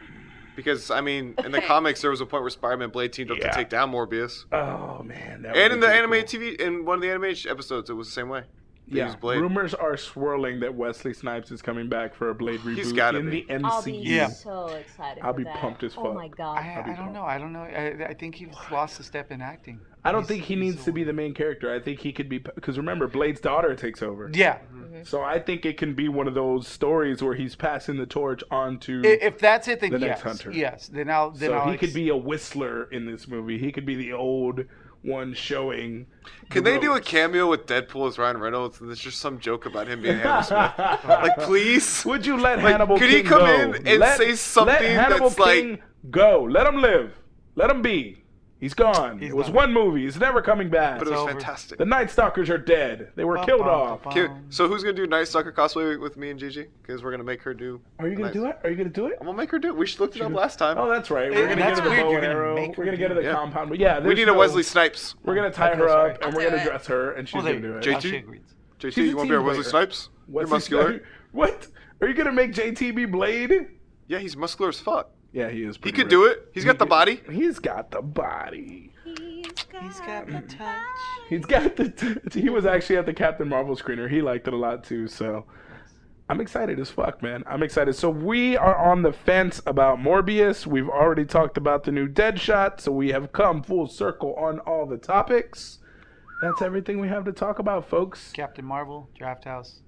S3: Because I mean, in the comics, there was a point where Spider-Man and Blade teamed up
S1: Yeah.
S3: to take down Morbius.
S1: Oh, man. That
S3: And in the
S1: pretty
S3: animated
S1: cool.
S3: TV, in one of the animated episodes, it was the same way. They
S1: Yeah,
S3: used Blade.
S1: rumors are swirling that Wesley Snipes is coming back for a Blade reboot
S3: He's gotta
S1: in
S3: be.
S1: the MCU.
S5: I'll be
S4: Yeah.
S5: so excited.
S1: I'll
S5: for
S1: be
S5: that.
S1: pumped as
S5: Oh
S1: fuck.
S5: my god.
S4: I don't know. I think he's lost a step in acting.
S1: I don't think he needs to be the main character. I think he could be, because remember, Blade's daughter takes over.
S4: Yeah.
S1: So I think it can be one of those stories where he's passing the torch on to.
S4: If that's it, then
S1: The
S4: yes.
S1: next Hunter.
S4: Yes. Then I'll.
S1: So he could be a whistler in this movie. He could be the old one showing.
S3: Can they do a cameo with Deadpool as Ryan Reynolds and there's just some joke about him being Hannibal Smith? Like, please?
S1: Would you let
S3: Like,
S1: Hannibal
S3: could
S1: King
S3: he come
S1: go?
S3: in and say something
S1: let Hannibal
S3: that's like-
S1: King go. Let him live. Let him be. He's gone.
S4: He's
S1: it was
S4: gone.
S1: one movie. He's never coming back.
S3: But it was
S4: over.
S3: fantastic.
S1: The Night Stalkers are dead. They were killed off.
S3: Okay, so who's going to do Night Stalker cosplay with me and Gigi? Because we're going to make her do...
S1: Are you gonna do it? Are you gonna do it?
S3: I'm going to make her do it. We looked it up last time.
S1: Oh, that's right. We're gonna
S4: that's
S1: get her the
S4: weird.
S1: bow
S4: You're
S1: and
S4: gonna
S1: arrow.
S4: make her
S1: We're gonna
S4: do
S1: get her the
S3: it. Yeah.
S1: compound. But yeah,
S3: we
S1: there's
S3: need
S1: no-
S3: a Wesley Snipes.
S1: We're gonna tie
S4: Okay,
S1: her
S4: sorry.
S1: up and
S2: I'll
S1: we're
S2: do
S1: gonna
S2: it.
S1: dress her, and she's
S4: Well,
S1: gonna do it.
S3: JT?
S4: She agrees.
S3: JT,
S1: She's a
S3: you want to be our
S1: team
S3: Wesley
S1: player.
S3: Snipes? You're
S1: Wesley
S3: muscular.
S1: Snipes- What? Are you gonna make JT be Blade?
S3: Yeah, he's muscular as fuck.
S1: Yeah, he is.
S3: He could do it. He's got the body.
S1: He's got the body.
S4: He's got the touch.
S1: He's got the. He was actually at the Captain Marvel screener. He liked it a lot too. So I'm excited as fuck, man. I'm excited. So we are on the fence about Morbius. We've already talked about the new Deadshot. So we have come full circle on all the topics. That's everything we have to talk about, folks.
S4: Captain Marvel, Drafthouse.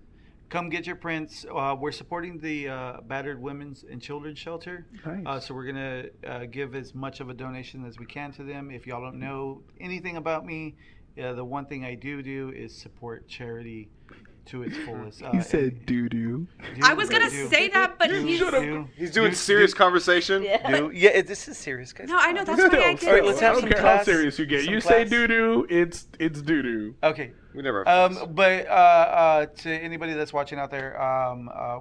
S4: Come get your prints. We're supporting the battered women's and children's shelter.
S1: Nice.
S4: So we're going to give as much of a donation as we can to them. If y'all don't know anything about me, the one thing I do is support charity to its fullest.
S1: He said doo doo.
S2: I was gonna say that, but he's.
S3: He's doing serious conversation.
S5: Yeah.
S4: This is serious, guys.
S2: No, I know that's why I did.
S4: All right, let's
S1: I
S4: have
S1: don't
S4: some
S1: care how
S4: class,
S1: serious you get.
S4: some
S1: You say
S4: class.
S1: doo doo, it's doo doo.
S4: Okay.
S3: We never have friends.
S4: But to anybody that's watching out there,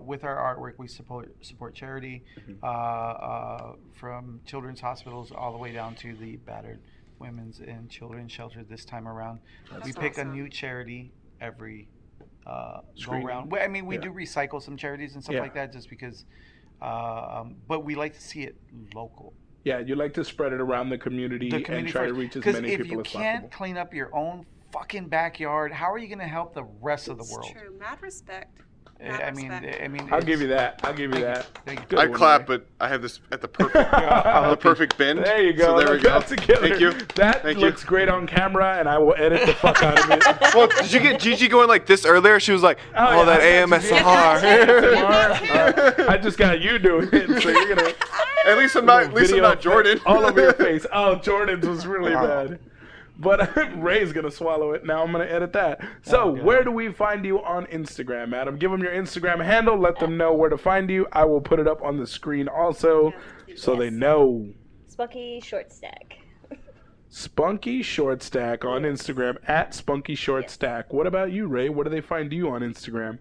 S4: with our artwork, we support charity from children's hospitals all the way down to the battered women's and children's shelter this time around. We pick a new charity every go
S1: Screening.
S4: around. Well, I mean, we
S1: Yeah.
S4: do recycle some charities and stuff
S1: Yeah.
S4: like that just because, but we like to see it local.
S1: Yeah, you like to spread it around the community, and try to
S4: first.
S1: reach as
S4: 'Cause
S1: many
S4: if
S1: people
S4: you
S1: as
S4: can't
S1: possible.
S4: clean up your own fucking backyard, how are you going to help the rest of the world?
S2: It's true. Mad respect.
S4: I mean,
S1: I'll give you that. I'll give you that.
S4: Thank you.
S1: Good
S3: I
S1: one,
S3: clap,
S1: Ray.
S3: but I have this at the perfect, the perfect bend.
S1: There you go.
S3: So there we
S1: Let's
S3: go.
S1: get together.
S3: Thank you.
S1: That
S3: Thank you.
S1: looks great on camera, and I will edit the fuck out of it.
S3: Well, did you get Gigi going like this earlier? She was like,
S1: yeah,
S3: "Oh, that
S1: I got you.
S3: AMSR."
S1: I just got you doing it, so you're gonna.
S3: At least I'm not
S1: Video
S3: Jordan.
S1: all over your face. Oh, Jordan's was really bad. But Ray's going to swallow it. Now I'm going to edit that. So where do we find you on Instagram, Adam? Give them your Instagram handle. Let them know where to find you. I will put it up on the screen also so they know.
S5: Spunky Short Stack.
S1: Spunky Short Stack on Instagram, at Spunky Short Stack. What about you, Ray? Where do they find you on Instagram?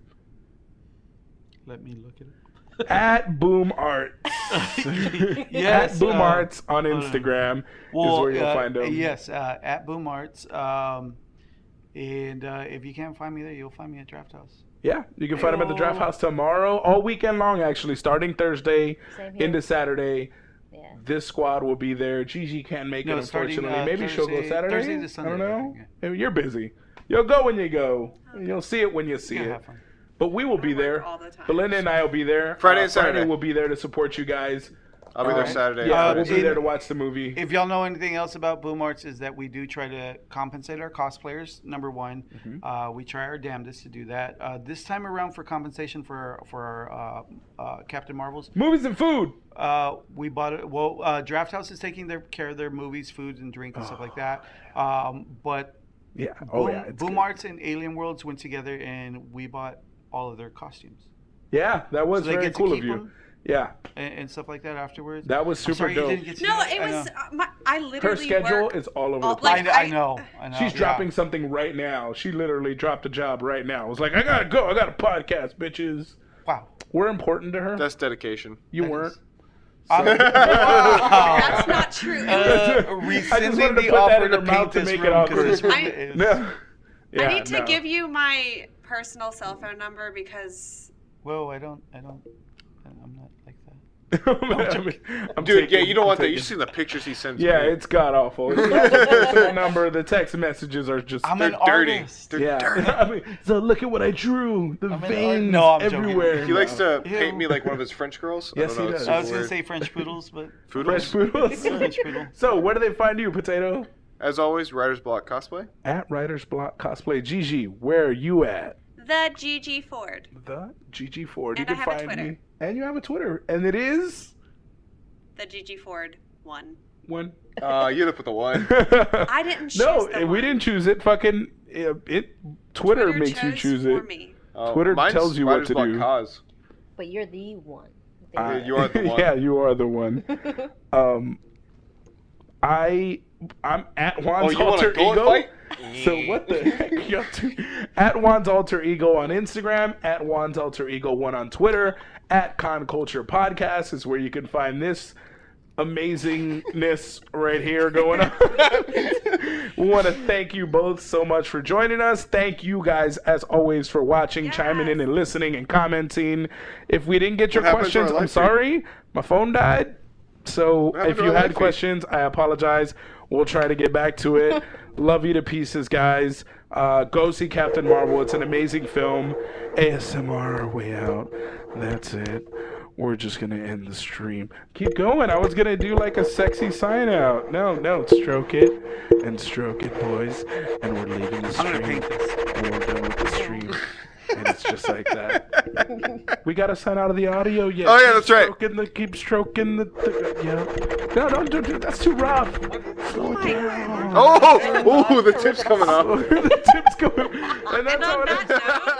S4: Let me look at it.
S1: At Boom Arts.
S4: Yes,
S1: At Boom Arts on Instagram is where you'll find them.
S4: Yes, at Boom Arts. And if you can't find me there, you'll find me at Drafthouse.
S1: Yeah, you can find them at the Draft House tomorrow, all weekend long, actually, starting Thursday
S5: Same here.
S1: into Saturday.
S5: Yeah.
S1: This squad will be there. Gigi can't make it,
S4: starting,
S1: unfortunately. Maybe she'll go
S4: Thursday-
S1: Saturday.
S4: Thursday to Sunday,
S1: I don't
S4: I
S1: know.
S4: think,
S1: Maybe you're busy. You'll go when you go. You'll see it when you see
S4: Yeah,
S1: it.
S4: have fun.
S1: But we will be
S2: work
S1: there.
S2: all the time.
S1: Belinda and I will be there.
S3: Friday and
S1: Friday
S3: Saturday.
S1: we'll be there to support you guys.
S3: I'll be there Saturday.
S1: Yeah, we'll be there to watch the movie.
S4: If y'all know anything else about Boom Arts, is that we do try to compensate our cosplayers. Number one, we try our damnedest to do that. This time around, for compensation for our Captain Marvels,
S1: Movies and food.
S4: we bought it. Well, Drafthouse is taking care of their movies, food, and drink and stuff like that. But
S1: Yeah.
S4: Boom Arts and Alien Worlds went together, and we bought all of their costumes.
S1: Yeah, that was
S4: So they
S1: very
S4: get to
S1: cool of
S4: keep
S1: you.
S4: them?
S1: Yeah,
S4: And stuff like that afterwards.
S1: that was
S4: I'm
S1: super
S4: sorry you
S1: dope.
S4: didn't get to
S2: No,
S4: see that.
S2: it
S4: I
S2: was.
S4: know.
S2: I literally.
S1: Her schedule
S2: work
S1: is all over the
S2: all-
S1: place.
S2: like,
S4: I know.
S1: She's
S4: yeah.
S1: dropping something right now. She literally dropped a job right now. I was like, I gotta go. I got a podcast, bitches.
S4: Wow.
S1: We're important to her.
S3: That's dedication.
S1: You
S4: That
S1: weren't.
S4: is-
S2: That's not true.
S4: Rescinding
S1: to
S4: the
S1: put that
S4: offer
S1: in
S4: to
S1: her mouth
S4: paint
S1: to
S4: this
S1: make it
S4: room
S1: awkward.
S4: because this room
S2: I-
S4: is.
S1: No. Yeah,
S2: I need to
S1: no.
S2: give you my personal cell phone number because
S4: Whoa, I'm not like that.
S1: I'm
S3: Dude,
S1: taking-
S3: you don't want
S1: I'm
S3: that. You've
S1: taking-
S3: seen the pictures he sends
S1: Yeah,
S3: me.
S1: it's god awful. It's not the personal number. The text messages are just.
S4: I'm
S3: They're
S4: an
S3: dirty.
S4: artist.
S3: They're
S1: yeah.
S3: dirty.
S1: I mean, so look at what I drew. The
S4: I'm an
S1: veins
S4: No, I'm joking.
S1: everywhere.
S3: He likes to
S4: Ew.
S3: paint me like one of his French girls.
S1: Yes,
S3: I don't know,
S1: he
S3: it's
S1: does.
S4: I was
S3: super
S4: gonna
S3: weird.
S4: say French poodles, but
S1: Fresh
S3: Poodles?
S1: poodles.
S4: French poodle.
S1: So where do they find you, Potato?
S3: As always, Writer's Block Cosplay.
S1: At Writer's Block Cosplay. Gigi, where are you at?
S2: the Gigi Ford.
S1: The Gigi Ford.
S2: And
S1: you
S2: I
S1: can
S2: have a
S1: find
S2: Twitter.
S1: me. And you have a Twitter. And it is
S2: The Gigi Ford one.
S1: one.
S3: You had to put the one.
S2: I didn't choose
S1: No,
S2: the
S1: we
S2: one.
S1: didn't choose it. Fucking Twitter makes you
S2: chose
S1: choose
S2: for
S1: it.
S2: me.
S1: Twitter
S3: Mine's
S1: tells you what
S3: Writer's
S1: to
S3: Block
S1: do.
S3: Cause.
S5: But you're the one.
S3: You are the one.
S1: Yeah, you are the one. I'm at Juan's
S3: you want
S1: alter
S3: to go and
S1: ego.
S3: fight?
S1: So what the heck? You have to, at Juan's alter ego on Instagram, at Juan's alter ego 1 on Twitter, at Con Culture Podcast is where you can find this amazingness right here going on. We want to thank you both so much for joining us. Thank you guys, as always, for watching, chiming in, and listening and commenting. If we didn't get your
S3: What happened to our
S1: questions, I'm
S3: live stream?
S1: sorry. My phone died. So
S3: happened
S1: if
S3: to
S1: you
S3: our live
S1: had
S3: feed?
S1: questions, I apologize. We'll try to get back to it. Love you to pieces, guys. Go see Captain Marvel. It's an amazing film. ASMR our way out. That's it. We're just going to end the stream. Keep going. I was going to do like a sexy sign out. No. Stroke it. And stroke it, boys. And we're leaving the stream.
S4: I'm gonna paint this.
S1: And we're done with the stream. And it's just like that. We got to sign out of the audio yet.
S3: Oh, yeah, that's right.
S1: Keep stroking the yeah. No, don't do that's too rough. Slow it down.
S3: Oh, the tip's coming off.
S1: The tip's going. And that's
S2: And
S1: how
S2: on
S1: it
S2: that note.